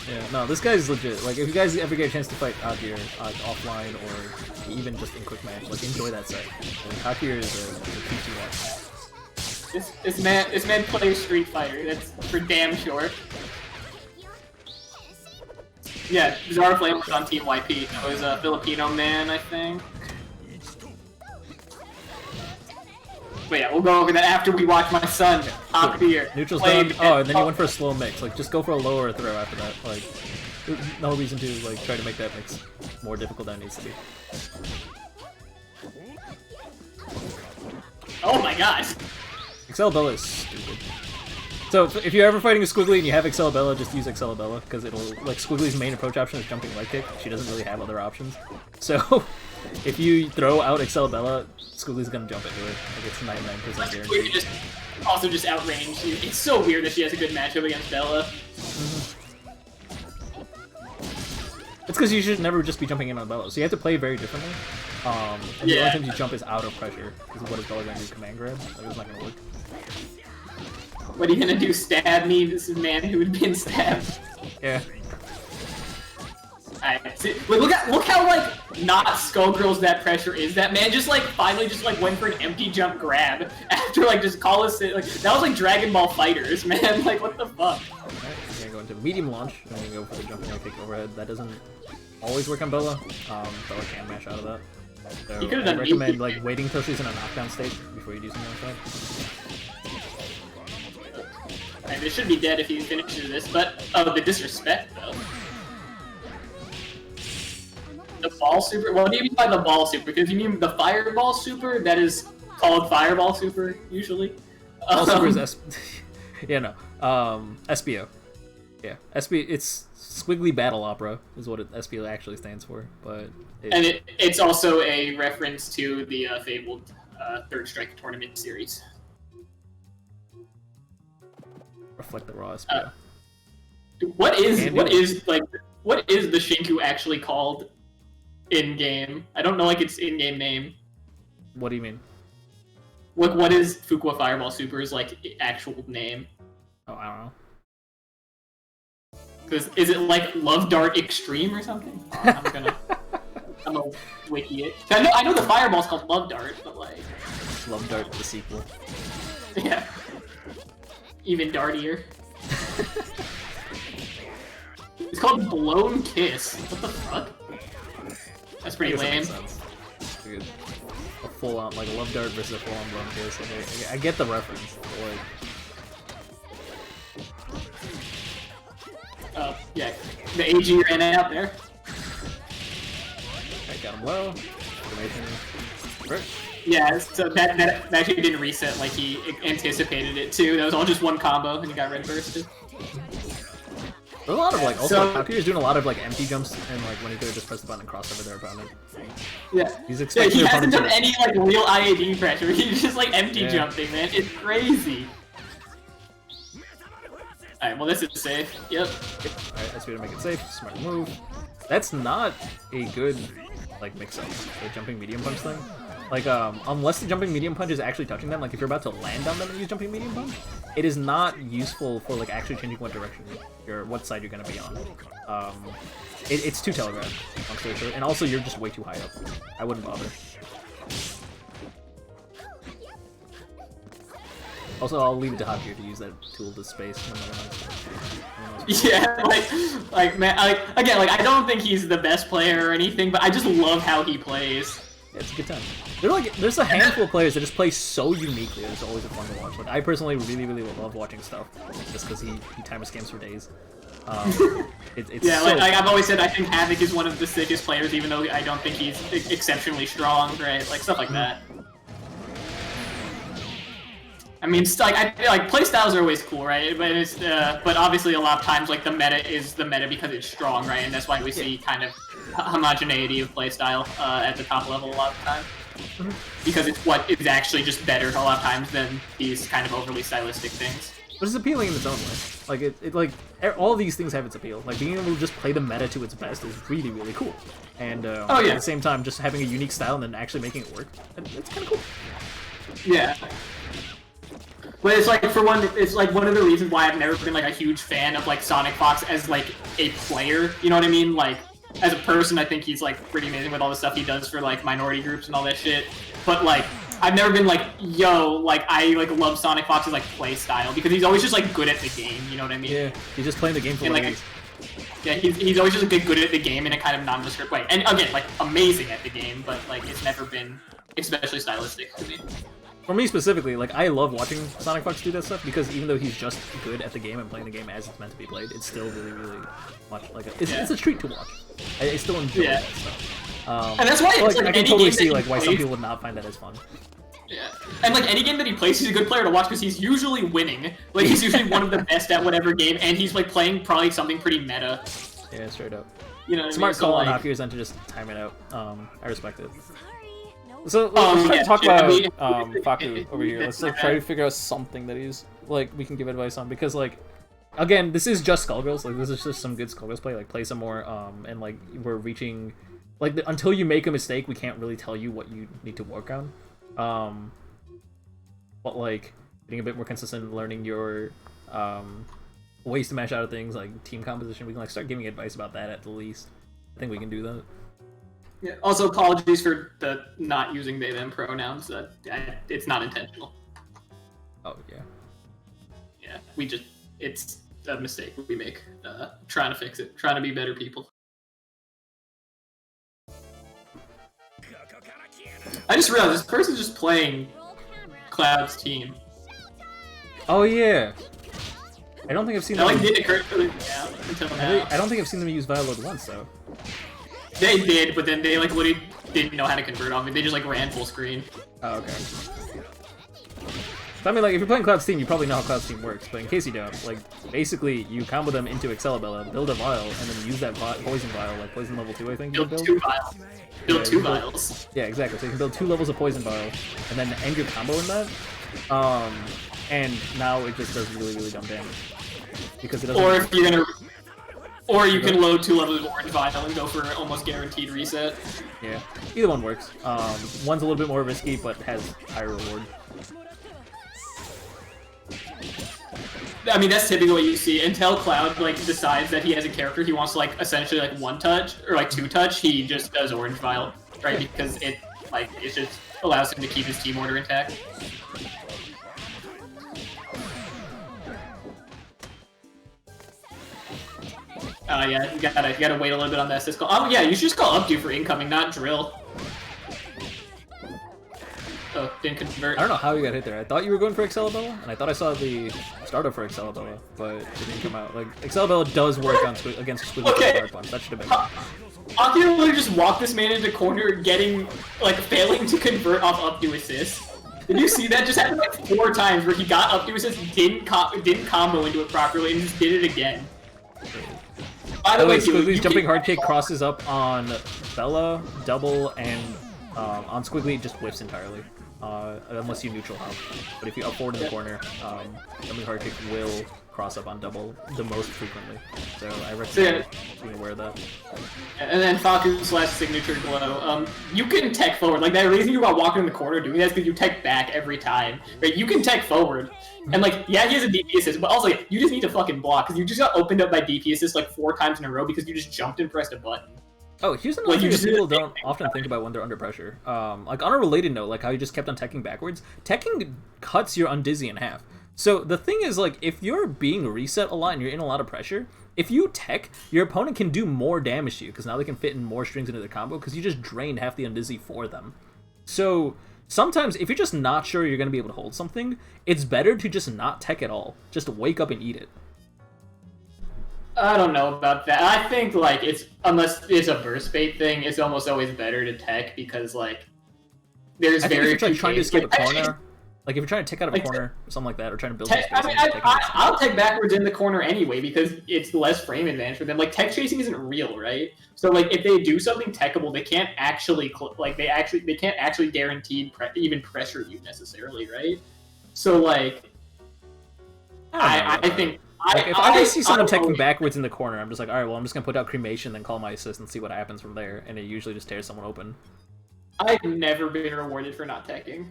Yeah, no, this guy's legit. Like, if you guys ever get a chance to fight out here, offline, or even just in quick match, like, enjoy that set. Like, Hakuyer is a PT one. This man plays Street Fighter. That's for damn sure. Yeah, Bizarre Flame was on Team YP. It was a Filipino man, I think. But yeah, we'll go over that after we watch my son, Hakuyer. Neutral's done. Oh, and then you went for a slow mix. Like, just go for a lower throw after that. Like, there's no reason to, like, try to make that mix more difficult than it needs to be. Oh my god. Excel Bella is stupid. So, if you're ever fighting a Squiggly and you have Excel Bella, just use Excel Bella, because it'll, like, Squiggly's main approach option is jumping leg kick. She doesn't really have other options. So, if you throw out Excel Bella, Squiggly's gonna jump into it. Like, it's 99% guaranteed. Just also just outrange. It's so weird that she has a good matchup against Bella. It's because you should never just be jumping in on Bella, so you have to play very differently. And the only time you jump is out of pressure. Because what is Bella gonna do? Command grab? Like, it's not gonna work. What are you gonna do? Stab me? This is a man who had been stabbed. Yeah. Alright, wait, look how, like, not Skullgirls that pressure is. That man just, like, finally just, like, went for an empty jump grab after, like, just call us it. Like, that was like Dragon Ball Fighters, man. Like, what the fuck? Alright, you're gonna go into medium launch, and then you go for the jumping leg kick overhead. That doesn't always work on Bella. Bella can mash out of that. So You could've I done recommend, like, waiting until she's in a knockdown state before you do something like that. Alright, this should be dead if he finishes this, but, oh, the disrespect, though. The ball super? What do you mean by the ball super? Because you mean the fireball super? That is called fireball super, usually. Ball super is yeah, no. SBO. Yeah, it's Squiggly Battle Opera is what SBO actually stands for, but... it's also a reference to the fabled Third Strike tournament series. Reflect the raw SBO. What is the Shinku actually called in-game? I don't know, like, its in-game name. What do you mean? What is Fuqua Fireball Super's, like, actual name? Oh, I don't know. Because is it like Love Dart Extreme or something? I'm gonna wiki it. I know the fireball's called Love Dart, but like Love Dart the sequel. Yeah. Even dartier. It's called Blown Kiss. What the fuck? That's pretty lame. Dude, a full on, like, a Love Dart versus a full on Blown Kiss. Okay, I get the reference, but like. Yeah, the AG ran out there. I got him low. Right. Yeah, so that actually didn't reset like he anticipated it too. That was all just one combo, and he got red bursted. There's a lot of like, also So- Haku's doing a lot of like empty jumps, and like when he could have just pressed the button and crossed over their opponent. Yeah. He's Yeah, expecting he their hasn't opponent done to- any like real IAD pressure. He's just like empty Yeah. jumping, man. It's crazy. Alright, well this is safe. Yep. Alright, that's way to make it safe. Smart move. That's not a good like mix-up, the jumping medium punch thing. Like, unless the jumping medium punch is actually touching them, like if you're about to land on them and use jumping medium punch, it is not useful for like actually changing what direction what side you're gonna be on. It's too telegraphed, long story short, and also you're just way too high up. I wouldn't bother. Also, I'll leave it to Haku to use that tool to space. Yeah, like man, like again, like I don't think he's the best player or anything, but I just love how he plays. Yeah, it's a good time. There's a handful of players that just play so uniquely that it's always fun to watch. Like, I personally really love watching stuff, just because he timer scams for days. It's Yeah, so like I've always said, I think Havoc is one of the sickest players, even though I don't think he's exceptionally strong, right? Like stuff like that. I mean, I feel like playstyles are always cool, right? But it's but obviously a lot of times like the meta is the meta because it's strong, right? And that's why we see kind of homogeneity of playstyle at the top level a lot of the time. Because it's what is actually just better a lot of times than these kind of overly stylistic things. But it's appealing in its own way. Like it like all these things have its appeal. Like being able to just play the meta to its best is really cool. And Oh, yeah. at the same time, just having a unique style and then actually making it work, it's kind of cool. Yeah. But it's like it's like one of the reasons why I've never been like a huge fan of like Sonic Fox as like a player. You know what I mean? Like as a person, I think he's like pretty amazing with all the stuff he does for like minority groups and all that shit. But like I've never been like, yo, like I like love Sonic Fox's like play style because he's always just like good at the game. You know what I mean? Yeah, he's just playing the game for And, what like, it is. Yeah, he's always just like good at the game in a kind of nondescript way. And again, like amazing at the game, but like it's never been especially stylistic to me. For me specifically, like I love watching Sonic Fox do that stuff because even though he's just good at the game and playing the game as it's meant to be played, it's still really much like it's a treat to watch. I still enjoy that stuff. And that's why it's, like, I can any totally game see that like he why some plays- people would not find that as fun. Yeah, and like any game that he plays, he's a good player to watch because he's usually winning. Like he's usually one of the best at whatever game, and he's like playing probably something pretty meta. Yeah, straight up. You know, what Smart I mean? So, call on like, Haku's end to just time it out. I respect it. Sorry. No. So let's try yeah, to talk yeah, I about mean- Faku over here. Let's like try to figure out something that he's like we can give advice on because like again this is just Skullgirls. Like this is just some good Skullgirls play. Like play some more and like we're reaching like until you make a mistake we can't really tell you what you need to work on. But like getting a bit more consistent, learning your ways to mash out of things like team composition. We can like start giving advice about that at the least. I think we can do that. yeah. Also, apologies for the not using they them pronouns. It's not intentional. Oh yeah. Yeah, it's a mistake we make. Trying to fix it. Trying to be better people. I just realized this person's just playing Roll camera. Cloud's team. Oh yeah. I don't think I've seen That them. like didn't occur to me until now. I don't think I've seen them use Violode once though. They did, but then they like literally didn't know how to convert on me. They just like ran full screen. Oh, okay. So, I mean, like, if you're playing Cloud's team, you probably know how Cloud's team works, but in case you don't, like, basically, you combo them into Excalibella, build a vial, and then use that poison vial, like Poison level 2, I think you Build build? 2 vials. Build Yeah, 2 you build- vials. Yeah, exactly, so you can build 2 levels of Poison Vial, and then end your combo in that, and now it just does really dumb damage. Because it doesn't... Or if you're gonna, or you can load 2 levels of orange vial and go for an almost guaranteed reset. Yeah, either one works. One's a little bit more risky, but has higher reward. I mean, that's typically what you see. Until Cloud like decides that he has a character he wants to like essentially like 1-touch or like 2-touch, he just does orange vial, right? Because it just allows him to keep his team order intact. Yeah, you gotta wait a little bit on that assist call. Oh yeah, you should just call updo for incoming, not drill. Oh, didn't convert. I don't know how you got hit there. I thought you were going for Excalibella, and I thought I saw the starter for Excalibella, but it didn't come out. Like, Excalibella does work on against Squiggle Okay. Hard Punch. That should have been. Aki literally just walked this man into corner, failing to convert off updo assist. Did you see that? Just happened like 4 times where he got updo assist, didn't combo into it properly, and just did it again. By the way, Squiggly's jumping hard kick crosses up on Bella, double, and on Squiggly it just whiffs entirely. Unless you neutral hop. But if you up forward in the corner, jumping hard kick will cross up on double the most frequently. So I recommend being aware of that. And then Faku slash signature glow. You can tech forward. Like, that reason you're about walking in the corner doing that is because you tech back every time. Right? You can tech forward. And, like, yeah, he has a DP assist, but also, like, you just need to fucking block, because you just got opened up by DP assist, like, 4 times in a row because you just jumped and pressed a button. Oh, here's another thing that people don't often think about when they're under pressure. Like, on a related note, like how you just kept on teching backwards, teching cuts your undizzy in half. So the thing is, like, if you're being reset a lot and you're in a lot of pressure, if you tech, your opponent can do more damage to you, because now they can fit in more strings into their combo, because you just drained half the undizzy for them. So sometimes, if you're just not sure you're going to be able to hold something, it's better to just not tech at all. Just wake up and eat it. I don't know about that. I think, like, unless it's a burst bait thing, it's almost always better to tech, because, like, there's very few trying to escape a corner. Like, if you're trying to tick out of a corner or something like that, or trying to build some space, I'll tech backwards in the corner anyway, because it's less frame advantage for them. Like, tech chasing isn't real, right? So, like, if they do something techable, they can't actually, they can't actually guaranteed even pressure you necessarily, right? So, like, I think... Like, if I see someone teching backwards in the corner, I'm just like, alright, well, I'm just gonna put out cremation, then call my assist and see what happens from there, and it usually just tears someone open. I've never been rewarded for not teching.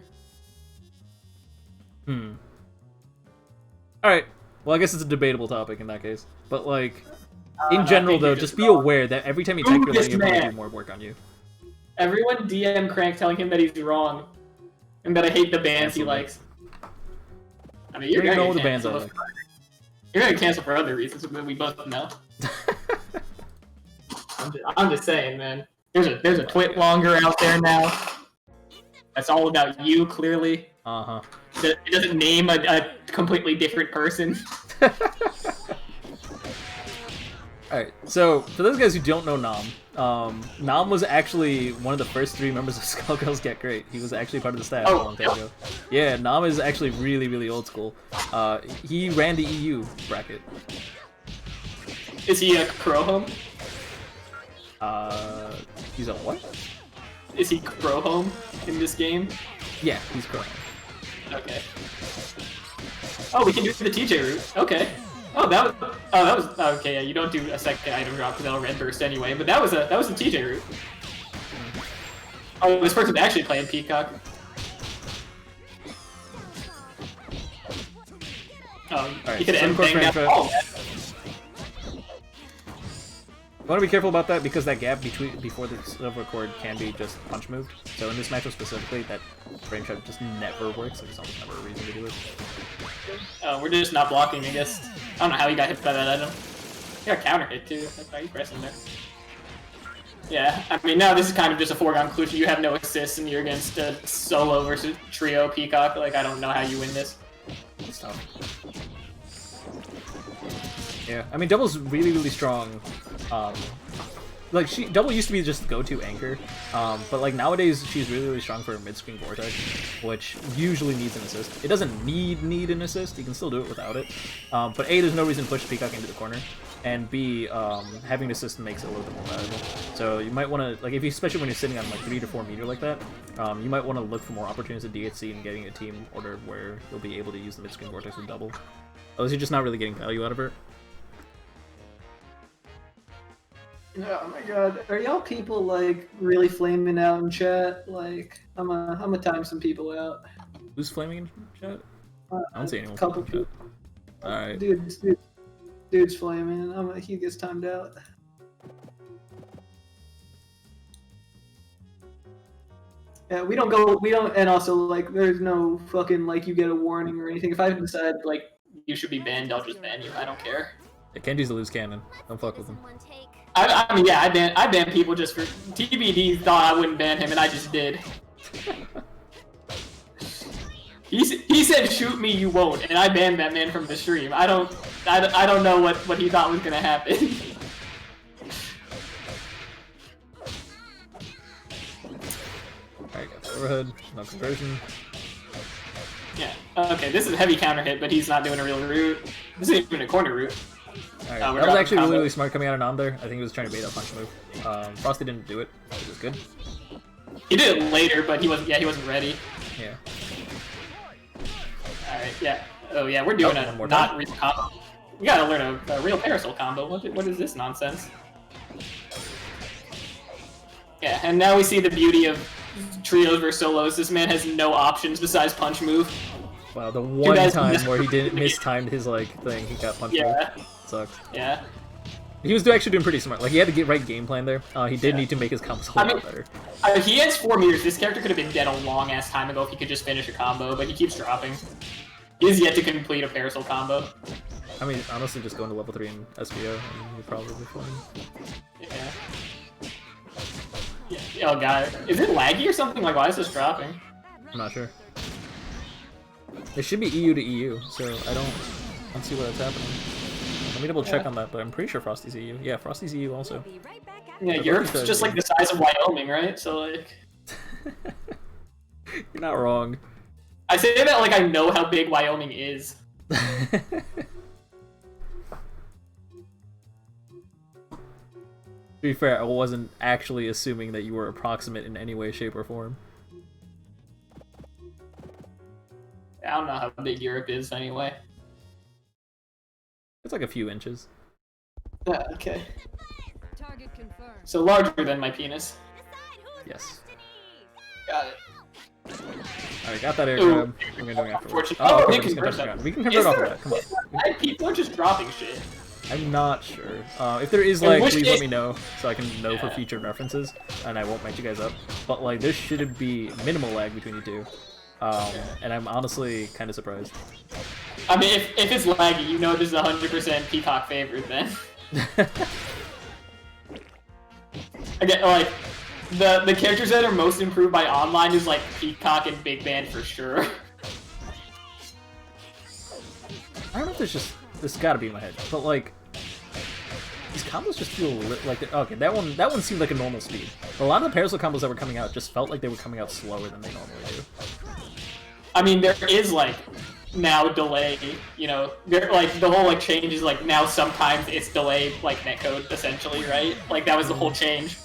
Alright, well, I guess it's a debatable topic in that case. But, like, in general, though, just be aware that every time you tech, you're letting your opponent do more work on you. Everyone DM Crank telling him that he's wrong, and that I hate the bands he likes. I mean, you're gonna know the bands I like. You're gonna cancel for other reasons, but we both know. I'm just saying, man. There's a twit longer out there now. That's all about you, clearly. It doesn't name a completely different person. Alright, so for those guys who don't know Nam was actually one of the first 3 members of Skullgirls Get Gr8. He was actually part of the staff a long time ago. Yeah, Nam is actually really, really old school. He ran the EU bracket. Is he a Crowhome? He's a what? Is he Crowhome in this game? Yeah, he's Crowhome. Okay. Oh, we can do the TJ route. Okay. That was okay. Yeah, you don't do a second item drop because that'll red burst anyway. But that was the TJ route. Oh, this person's actually playing Peacock. Right, you could end banged out. You want to be careful about that because that gap before the silver cord can be just punch moved. So in this matchup specifically, that frame trap just never works. There's almost never a reason to do it. We're just not blocking, I guess. I don't know how he got hit by that item. He got counter hit too. That's why you pressing there. Yeah, I mean now this is kind of just a foregone conclusion. You have no assists and you're against a solo versus trio Peacock. Like, I don't know how you win this. It's tough. Yeah, I mean Double's really, really strong. Like Double used to be just the go-to anchor, but like nowadays she's really, really strong for a mid-screen vortex, which usually needs an assist. It doesn't need an assist. You can still do it without it. But A, there's no reason to push Peacock into the corner, and B, having an assist makes it a little bit more valuable. So you might want to, like, especially when you're sitting on like 3 to 4 meter like that, you might want to look for more opportunities at DHC and getting a team order where you'll be able to use the mid-screen vortex with Double. Otherwise, you're just not really getting value out of it. Oh my god, are y'all people like really flaming out in chat? Like, I'm gonna time some people out. Who's flaming in chat? I don't see anyone. Couple people. Alright. Dude's flaming. He gets timed out. Yeah, we don't, and also like, there's no fucking like you get a warning or anything. If I decide like you should be banned, I'll just ban you. I don't care. Yeah, Kenji's a loose cannon. Don't fuck with him. I mean, yeah, I ban people just for TBD. Thought I wouldn't ban him, and I just did. He said, "Shoot me, you won't," and I banned that man from the stream. I don't know what he thought was gonna happen. Alright, got the overhead, no conversion. Yeah. Okay, this is a heavy counter hit, but he's not doing a real route. This isn't even a corner route. Alright, we're that was actually combo. really smart coming out of Nom there. I think he was trying to bait that punch move. Frosty didn't do it, which is good. He did it later, but he wasn't. Yeah, he wasn't ready. Yeah. All right. Yeah. Oh yeah, we're doing one more a not time. real combo. We gotta learn a real parasol combo. What is this nonsense? Yeah, and now we see the beauty of trios versus solos. This man has no options besides punch move. Wow, the one guys time missed- where he didn't mistimed his like thing, he got punched. Yeah. Sucks. Yeah. He was actually doing pretty smart. Like he had to get right game plan there. He did need to make his combos a lot better. He has 4 meters. This character could have been dead a long ass time ago if he could just finish a combo, but he keeps dropping. He has yet to complete a parasol combo. I mean, honestly, just going to level 3 in SBO, and you're probably fine. Yeah. Oh god, is it laggy or something? Like, why is this dropping? I'm not sure. It should be EU to EU, so I don't see what that's happening. Let me double check on that, but I'm pretty sure Frosty's EU. Yeah, Frosty's EU also. Be right back at Yeah, Europe's just like the size of Wyoming, right? So like, You're not wrong. I say that like I know how big Wyoming is. To be fair, I wasn't actually assuming that you were approximate in any way, shape, or form. I don't know how big Europe is anyway. It's like a few inches. Yeah, okay. target confirmed. So larger than my penis. Yes. Got it. Alright, got that air Ooh. grab. We're gonna do it afterwards. Unfortunate. Oh, Oh, okay, we we're just can gonna touch convert the that. ground. We can convert off of that. Come on. People are just dropping shit. I'm not sure. If there is In lag, which please case- let me know so I can know for Yeah. future references, and I won't match you guys up. But like, there should be minimal lag between you two, and I'm honestly kind of surprised. I mean, if it's laggy, you know this is 100% Peacock favorite then. Again, like, the characters that are most improved by online is like Peacock and Big Band for sure. I don't know if this gotta be in my head, but like, these combos just feel like okay. That one seemed like a normal speed. A lot of the parasol combos that were coming out just felt like they were coming out slower than they normally do. I mean, there is like now delay, you know, there like the whole like change is like now sometimes it's delayed like netcode essentially, right? Like that was the whole change.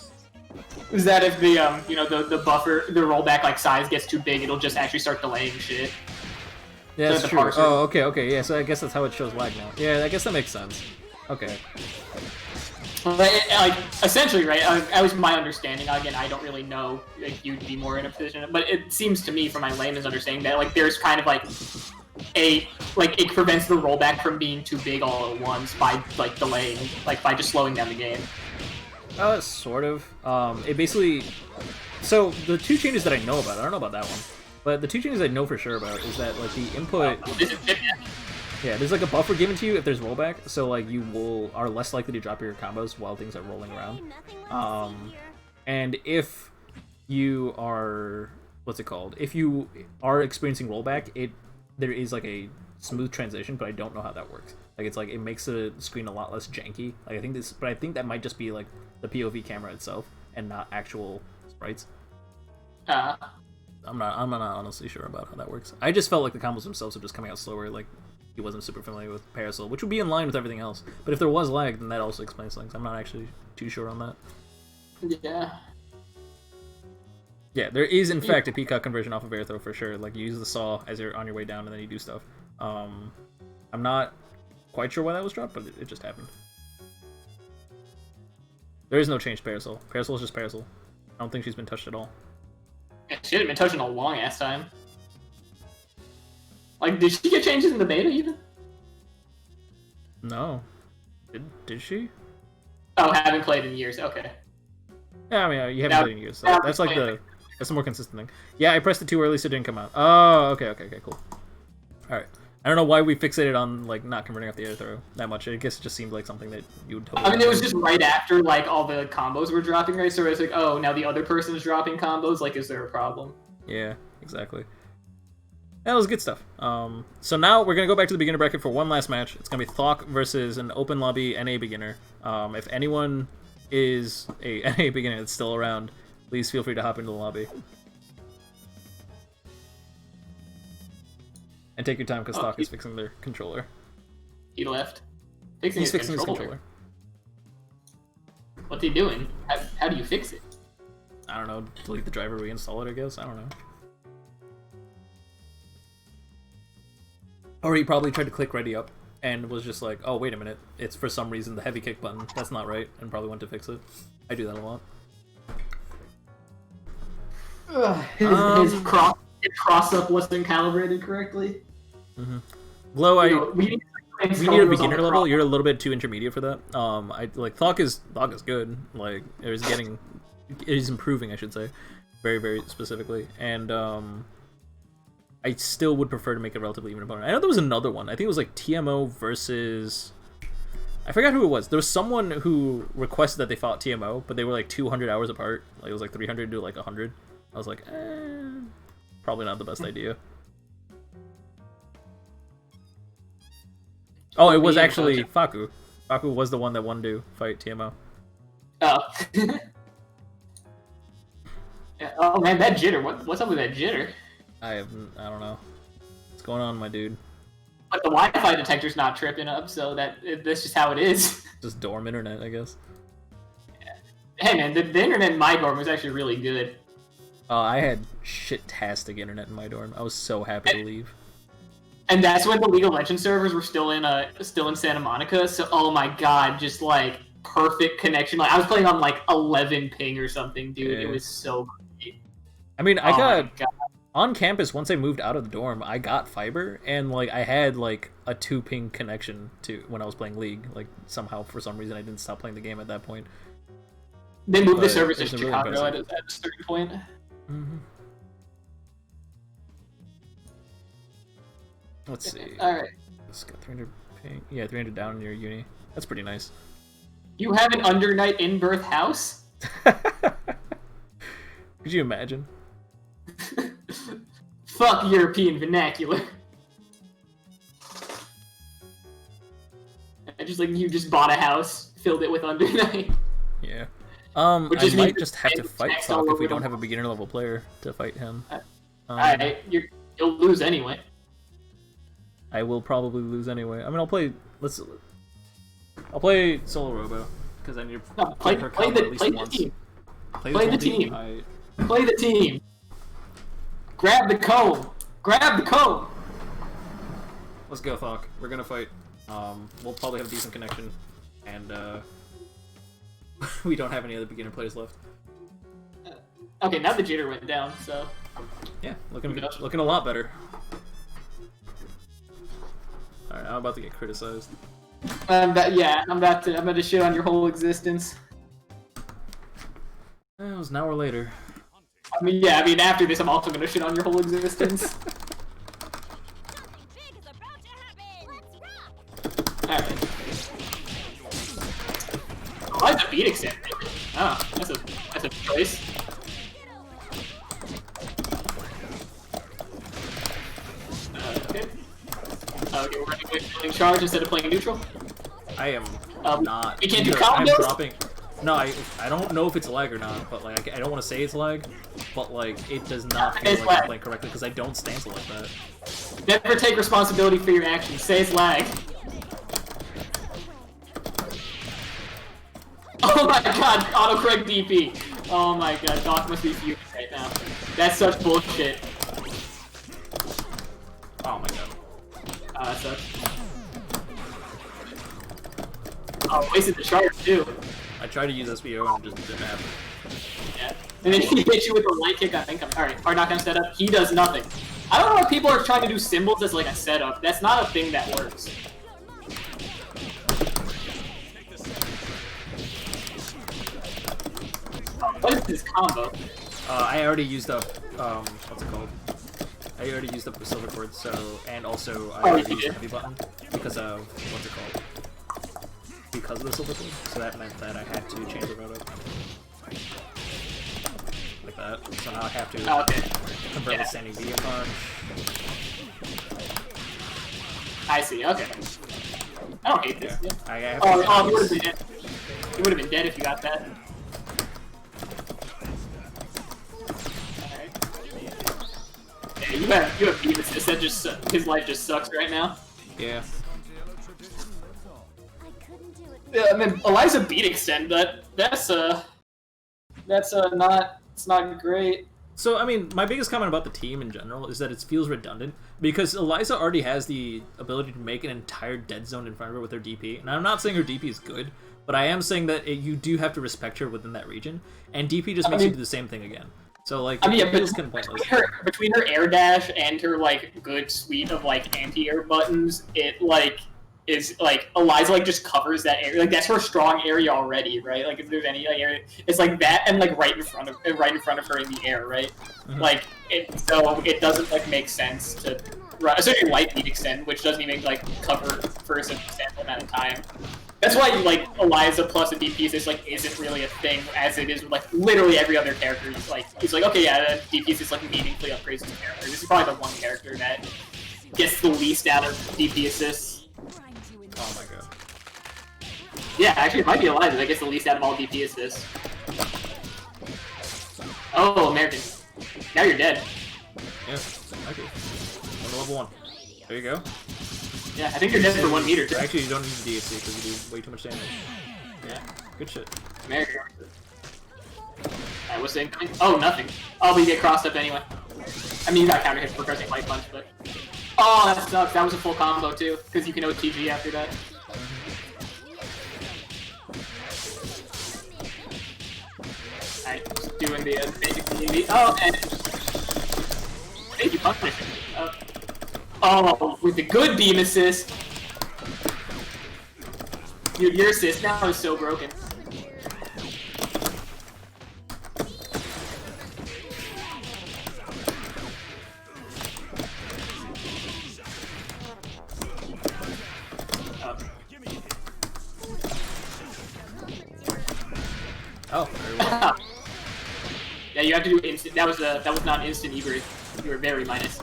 Is that if the you know the buffer the rollback like size gets too big, it'll just actually start delaying shit. Yeah, So that's the true. parser- Oh, okay, yeah. So I guess that's how it shows lag now. Yeah, I guess that makes sense. Okay. Like essentially, right? That was my understanding. Again, I don't really know. Like you'd be more in a position, but it seems to me, from my layman's understanding, that like there's kind of like it prevents the rollback from being too big all at once by like delaying, like by just slowing down the game. Sort of. It basically. So the two changes that I know about, I don't know about that one, but the two changes I know for sure about is that like the input. Yeah, there's like a buffer given to you if there's rollback, so like you are less likely to drop your combos while things are rolling around. And if you are, what's it called? If you are experiencing rollback, there is like a smooth transition, but I don't know how that works. Like it's like it makes the screen a lot less janky. Like I think that might just be like the POV camera itself and not actual sprites. I'm not honestly sure about how that works. I just felt like the combos themselves are just coming out slower. Like he wasn't super familiar with Parasol, which would be in line with everything else. But if there was lag, then that also explains things. I'm not actually too sure on that. Yeah. Yeah, there is in fact a Peacock conversion off of air throw for sure. Like you use the saw as you're on your way down, and then you do stuff. I'm not quite sure why that was dropped, but it just happened. There is no change to Parasol. Parasol is just Parasol. I don't think she's been touched at all. She hadn't been touching a long ass time. Like, did she get changes in the beta even? No. Did she? Oh, haven't played in years. Okay. Yeah, I mean, you haven't Now- played in years. So now that's like playing. that's the more consistent thing. Yeah, I pressed it too early, so it didn't come out. Oh, okay, cool. All right. I don't know why we fixated on like not converting off the air throw that much. I guess it just seemed like something that you would totally. I mean, it was just right after like all the combos were dropping, right? So it's like, oh, now the other person's dropping combos. Like, is there a problem? Yeah, exactly. That was good stuff. So now we're gonna go back to the beginner bracket for one last match. It's gonna be Thok versus an open lobby NA beginner. If anyone is a NA beginner that's still around, please feel free to hop into the lobby. And take your time because Thok is fixing their controller. He left. He's fixing his controller. What's he doing? How do you fix it? I don't know. Delete the driver, reinstall it, I guess. I don't know. Or he probably tried to click ready up and was just like, oh, wait a minute. It's for some reason the heavy kick button. That's not right. And probably went to fix it. I do that a lot. His cross-up wasn't calibrated correctly. Glow, We need a beginner level. You're a little bit too intermediate for that. I like Thok is good. Like he's improving, I should say, very very specifically. And I still would prefer to make a relatively even opponent. I know there was another one. I think it was like TMO versus. I forgot who it was. There was someone who requested that they fought TMO, but they were like 200 hours apart. Like it was like 300 to like 100. I was like, probably not the best idea. Oh, it was actually Faku. Faku was the one that wanted to fight TMO. Oh. Oh man, that jitter. What's up with that jitter? I don't know. What's going on, my dude? But the Wi-Fi detector's not tripping up, so that's just how it is. Just dorm internet, I guess. Yeah. Hey man, the internet in my dorm was actually really good. I had shit-tastic internet in my dorm. I was so happy to leave. And that's when the League of Legends servers were still in Santa Monica. So, oh my god, just like perfect connection. Like I was playing on like 11 ping or something, dude. Yeah. It was so great. I mean, I got on campus once I moved out of the dorm. I got fiber, and like I had like a 2 ping connection to when I was playing League. Like somehow, for some reason, I didn't stop playing the game at that point. They moved the servers to Chicago at a certain point. Let's see. Alright. Let's get 300 ping. Yeah, 300 down near uni. That's pretty nice. You have an undernight in-birth house? Could you imagine? Fuck European vernacular. You just bought a house, filled it with undernight. Yeah. I might just have to fight Thok if we don't have a beginner level player to fight him. Alright, you'll lose anyway. I will probably lose anyway. I mean, I'll play solo Robo because I need to play her combo at least once. Team. Play the team. Play the team. Grab the comb. Grab the comb. Let's go, Thok. We're gonna fight. We'll probably have a decent connection, and we don't have any other beginner players left. Okay, now the jitter went down, so yeah, looking a lot better. All right, I'm about to get criticized. I'm about to shit on your whole existence. It was an hour later. I mean, after this, I'm also gonna shit on your whole existence. Alright. Why is the beat extended? Oh, that's a choice. Okay. Okay, we're running with playing charge instead of playing neutral. I am not. You can't do combos? I'm dropping. No, I don't know if it's lag or not, but like I don't want to say it's lag, but like it does not feel like I'm playing correctly because I don't stance like that. Never take responsibility for your actions. Say it's lag. Oh my god, autocorrect DP. Oh my god, Doc must be fuming right now. That's such bullshit. Oh my god. That sucks. Oh, wasted the charge too. I tried to use SBO and it just didn't happen. Yeah. And then he hit you with a light kick, I think. Alright, hard knockdown setup. He does nothing. I don't know why people are trying to do symbols as like a setup. That's not a thing that works. What is this combo? I already used up, what's it called? I already used up the silver cord, so, and also I already used the heavy button because of, what's it called? Because of the silver cord, so that meant that I had to change the road up. Like that. So now I have to convert the standing V punch. I see, okay. I don't hate this. Yeah. I have you would have been dead. You would have been dead if you got that. Yeah, you have Beavis. That just his life just sucks right now. Yeah. Yeah, I mean, Eliza beat Extend, but that's not, it's not great. So, I mean, my biggest comment about the team in general is that it feels redundant, because Eliza already has the ability to make an entire dead zone in front of her with her DP, and I'm not saying her DP is good, but I am saying that you do have to respect her within that region, and DP just makes you do the same thing again. So, like, I mean, yeah, it feels kind of pointless. Between her air dash and her, like, good suite of, like, anti-air buttons, it, like, is, like, Eliza, like, just covers that area. Like, that's her strong area already, right? Like, if there's any, like, area, it's, like, that and, like, right in front of her in the air, right? Mm-hmm. Like, so it doesn't, like, make sense to, especially light beat extend, which doesn't even, like, cover for a substantial amount of time. That's why, like, Eliza plus a DP assist, like, isn't really a thing, as it is with, like, literally every other character. It's like, okay, yeah, the DP assist, like, meaningfully upgrades his character. This is probably the one character that gets the least out of DP assists. Oh my god. Yeah, actually, it might be Eliza that gets the least out of all DP assists. Oh, American. Now you're dead. Yeah, okay. On to level 1. There you go. Yeah, I think you're dead for 1 meter, too. Actually, you don't need the DHC because you do way too much damage. Yeah. Good shit. American. Alright, what's the incoming? Oh, nothing. Oh, but you get crossed up anyway. I mean, you got counter hit for pressing light punch, but... Oh, that sucks. That was a full combo, too, because you can OTG after that. Alright, just doing the basic community. Oh, and... Thank you, punishing. Oh, with the good beam assist. Dude, your assist now is so broken. Oh, very well. Yeah, you have to do instant. That was not instant Ebert. You were very minus.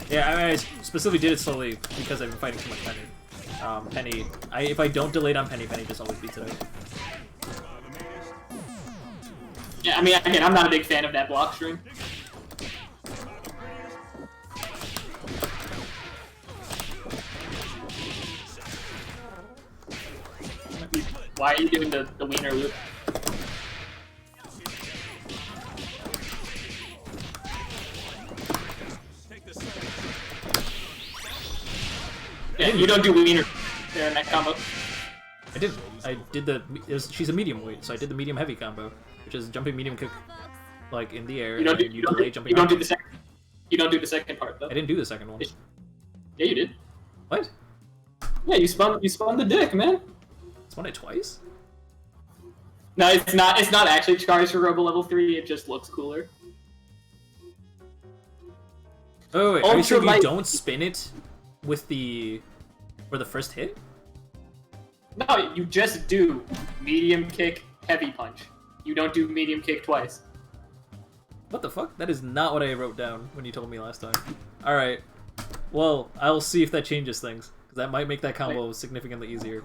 Yeah, I mean, I specifically did it slowly because I've been fighting too much Penny. Penny, if I don't delay it on Penny, Penny just always beats it out. Yeah, I mean, again, I'm not a big fan of that block string. Why are you doing the wiener loop? Yeah, you don't do wiener there in that combo. I did. She's a medium weight, so I did the medium heavy combo, which is jumping medium kick, like in the air. You don't do the second. You don't do the second part though. I didn't do the second one. Yeah, you did. What? Yeah, you spun the dick, man. Spun it twice? No, it's not. It's not actually charged for Robo level 3. It just looks cooler. Oh wait, are you sure you don't spin it with for the first hit? No, you just do medium kick, heavy punch. You don't do medium kick twice. What the fuck? That is not what I wrote down when you told me last time. Alright. Well, I'll see if that changes things, because that might make that combo significantly easier.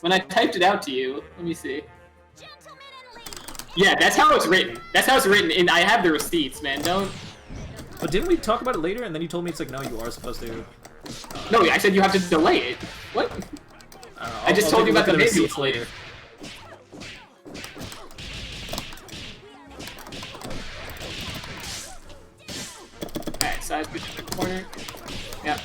When I typed it out to you, let me see. Yeah, that's how it's written. That's how it's written, and I have the receipts, man. Don't... But didn't we talk about it later, and then you told me it's like, no, you are supposed to... No, I said you have to delay it. What? I just told you about the receipts later. Alright, side switch in the corner. Yeah.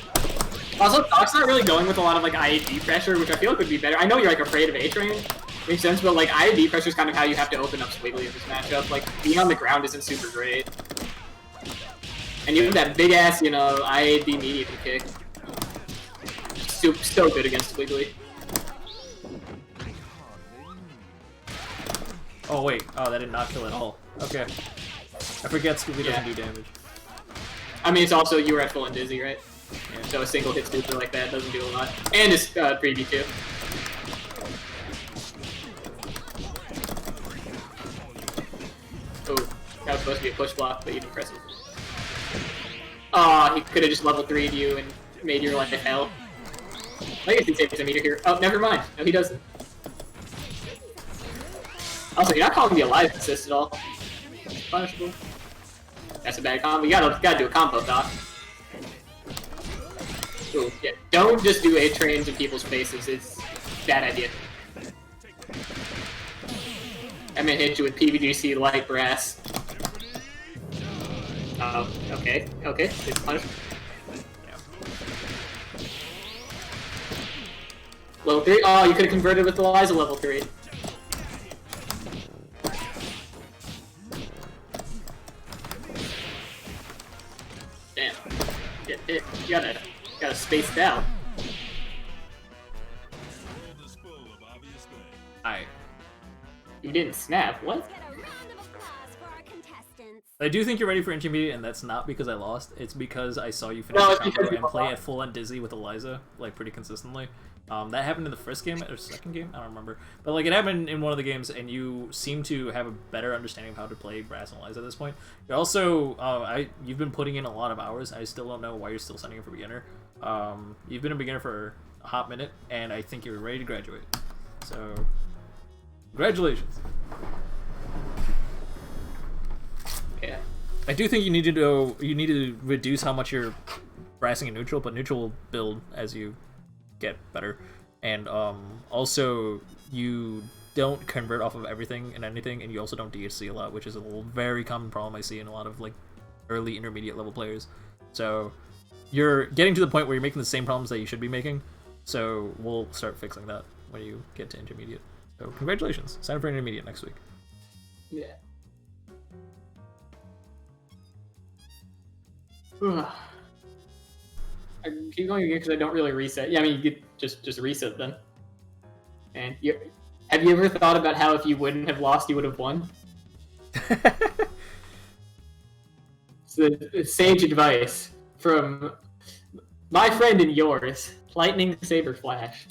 Also, Doc's not really going with a lot of like IAD pressure, which I feel like would be better. I know you're like afraid of A-Train, makes sense, but like IAD pressure is kind of how you have to open up Squiggly in this matchup. Like, being on the ground isn't super great. And you have that big ass, you know, IAD medium kick. So good against Squiggly. Oh wait, oh that did not kill at all. Okay. I forget Squiggly doesn't do damage. I mean, it's also, you were at full and dizzy, right? Yeah. So a single hit super like that doesn't do a lot. And it's 3D too. Oh, that was supposed to be a push block, but you didn't press it. Aw, he could have just level 3'd you and made your life hell. I guess he saves a meter here. Oh, never mind. No, he doesn't. Also, you're not calling me a live assist at all. Punishable. That's a bad combo. You gotta do a combo, Doc. Ooh, yeah. Don't just do A-trains in people's faces. bad idea. I'm gonna hit you with PVGC light brass. Oh, okay, okay. It's punishment. Level 3? Oh, you could have converted with Eliza level 3. Damn. You gotta space it out. Alright. You didn't snap. What? Let's get a round of applause for our contestants. I do think you're ready for intermediate, and that's not because I lost. It's because I saw you finish No, the it's combo because you and play lost. at full on Dizzy with Eliza, like, pretty consistently. That happened in the first game, or second game? I don't remember. But, like, it happened in one of the games, and you seem to have a better understanding of how to play Brass and Eliza at this point. You're also, you've been putting in a lot of hours. I still don't know why you're still signing up for beginner. You've been a beginner for a hot minute, and I think you're ready to graduate. So, congratulations. Yeah. I do think you need to reduce how much you're brassing in neutral, but neutral will build as you get better. And also you don't convert off of everything and anything, and you also don't DHC a lot, which is a very common problem I see in a lot of like early intermediate level players. So you're getting to the point where you're making the same problems that you should be making. So we'll start fixing that when you get to intermediate. So congratulations. Sign up for intermediate next week. Yeah. Ugh. I keep going again because I don't really reset. Yeah, I mean, you could just reset then. And have you ever thought about how if you wouldn't have lost, you would have won? It's sage advice from my friend and yours, Lightning Saber Flash.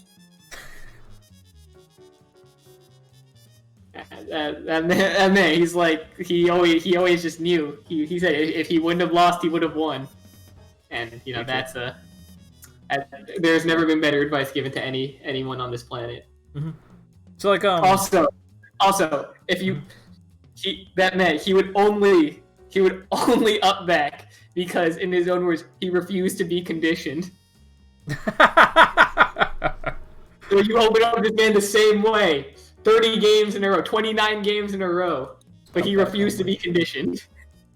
That man, he's like, he always just knew. He said if he wouldn't have lost, he would have won. And you know that's there's never been better advice given to anyone on this planet. Mm-hmm. So like also if you he would only up back because in his own words he refused to be conditioned. So you open up this man the same way. 30 games in a row, 29 games in a row, but he refused to be conditioned.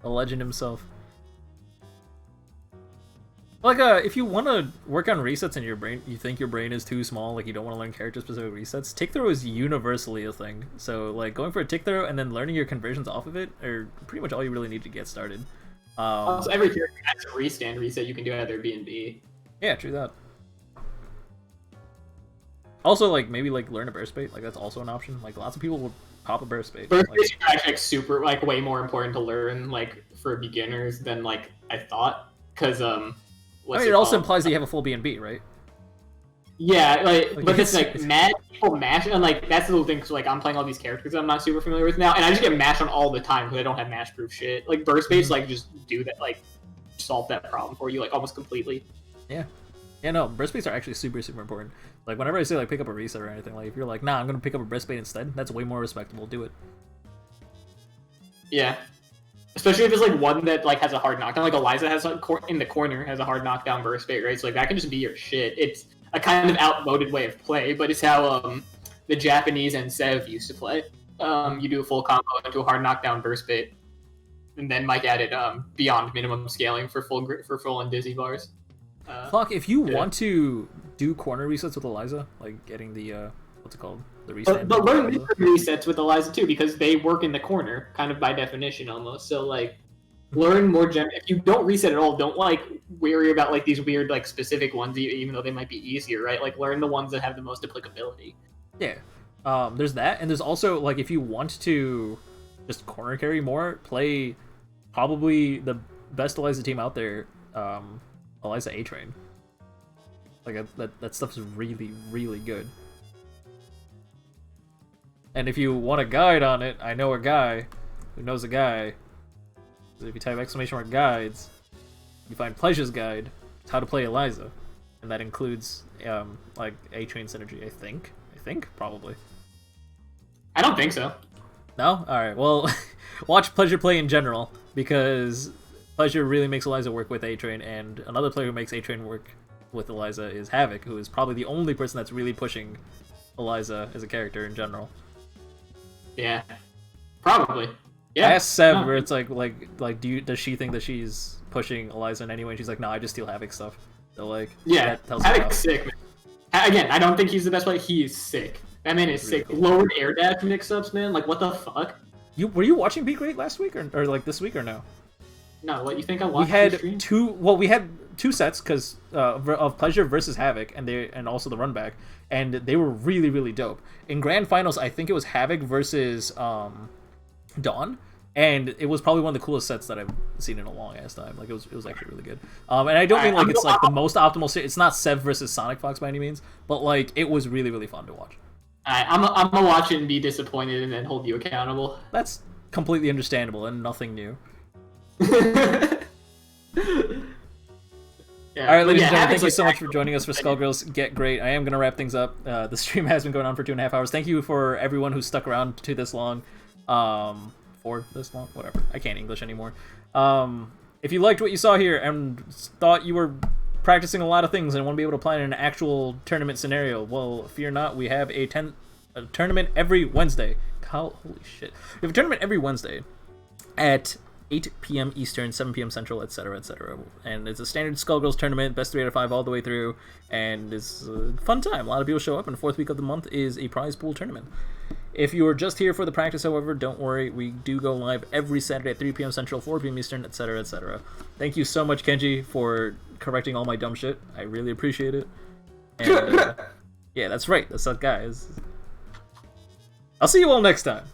The legend himself. Like, if you want to work on resets in your brain, you think your brain is too small, like you don't want to learn character-specific resets, tick throw is universally a thing. So, like, going for a tick throw and then learning your conversions off of it are pretty much all you really need to get started. Also, every character has a restand reset you can do either B and B. Yeah, true that. Also, like, maybe, like, learn a burst bait. Like, that's also an option. Like, lots of people would pop a burst bait. Burst like, baits are actually, like, super, like, way more important to learn, like, for beginners than, like, I thought. Because, it also implies that you have a full B&B, right? Yeah, like but it's, like, it's mad people mash, and, like, that's the little thing, because, like, I'm playing all these characters I'm not super familiar with now, and I just get mashed on all the time, because I don't have mash-proof shit. Like, burst baits, like, just do that, like, solve that problem for you, like, almost completely. Yeah. Yeah, no, burst baits are actually super, super important. Like, whenever I say, like, pick up a reset or anything, like, if you're like, nah, I'm gonna pick up a burst bait instead, that's way more respectable. Do it. Yeah. Especially if it's, like, one that, like, has a hard knockdown. Like, Eliza has, like, in the corner, has a hard knockdown burst bait, right? So, like, that can just be your shit. It's a kind of outmoded way of play, but it's how, the Japanese and Sev used to play. You do a full combo into a hard knockdown burst bait, and then might add it, beyond minimum scaling for full and dizzy bars. Fuck, if you yeah. want to do corner resets with Eliza, like getting the, what's it called? The reset. But learn these resets with Eliza too, because they work in the corner, kind of by definition almost. So, like, learn more if you don't reset at all, don't, like, worry about, like, these weird, like, specific ones, even though they might be easier, right? Like, learn the ones that have the most applicability. Yeah. There's that, and there's also, like, if you want to just corner carry more, play probably the best Eliza team out there, Eliza A-Train. Like, that stuff's really, really good. And if you want a guide on it, I know a guy who knows a guy. So if you type !_ guides, you find Pleasure's guide to how to play Eliza. And that includes, like, A-Train synergy, I think, probably. I don't think so. No? Alright, well, watch Pleasure play in general, because Pleasure really makes Eliza work with A-Train, and another player who makes A-Train work with Eliza is Havoc, who is probably the only person that's really pushing Eliza as a character in general. Yeah, probably. Yeah. I asked Sev No. where it's like does she think that she's pushing Eliza in any way? And she's like, no, I just steal Havoc stuff. So like, Yeah, that tells me Havoc's sick, man. Again, I don't think he's the best player. He is sick. That man is Really sick. cool. Lowered air dash mix-ups, man. Like, what the fuck? Were you watching Be Great last week or like this week or no? No, what, you think I We watched had your stream? two sets because of Pleasure versus Havoc and also the run back, and they were really, really dope. In grand finals, I think it was Havoc versus Dawn, and it was probably one of the coolest sets that I've seen in a long ass time. Like it was actually really good. And I don't mean like it's like the most optimal set. It's not Sev versus Sonic Fox by any means, but like it was really, really fun to watch. I'm gonna watch it and be disappointed and then hold you accountable. That's completely understandable and nothing new. Yeah, All right, ladies and but yeah, gentlemen, Havoc's thank you so like much for joining us for Skullgirls Get Great. I am going to wrap things up. The stream has been going on for 2.5 hours. Thank you for everyone who stuck around to this long. For this long? Whatever. I can't English anymore. If you liked what you saw here and thought you were practicing a lot of things and want to be able to apply it in an actual tournament scenario, well, fear not. We have a tournament every Wednesday. Holy shit. We have a tournament every Wednesday at 8 p.m. Eastern, 7 p.m. Central, etc., etc. And it's a standard Skullgirls tournament, best 3 out of 5 all the way through, and it's a fun time. A lot of people show up, and the 4th week of the month is a prize pool tournament. If you are just here for the practice, however, don't worry. We do go live every Saturday at 3 p.m. Central, 4 p.m. Eastern, etc., etc. Thank you so much, Kenji, for correcting all my dumb shit. I really appreciate it. And, yeah, that's right. That's that guy. I'll see you all next time.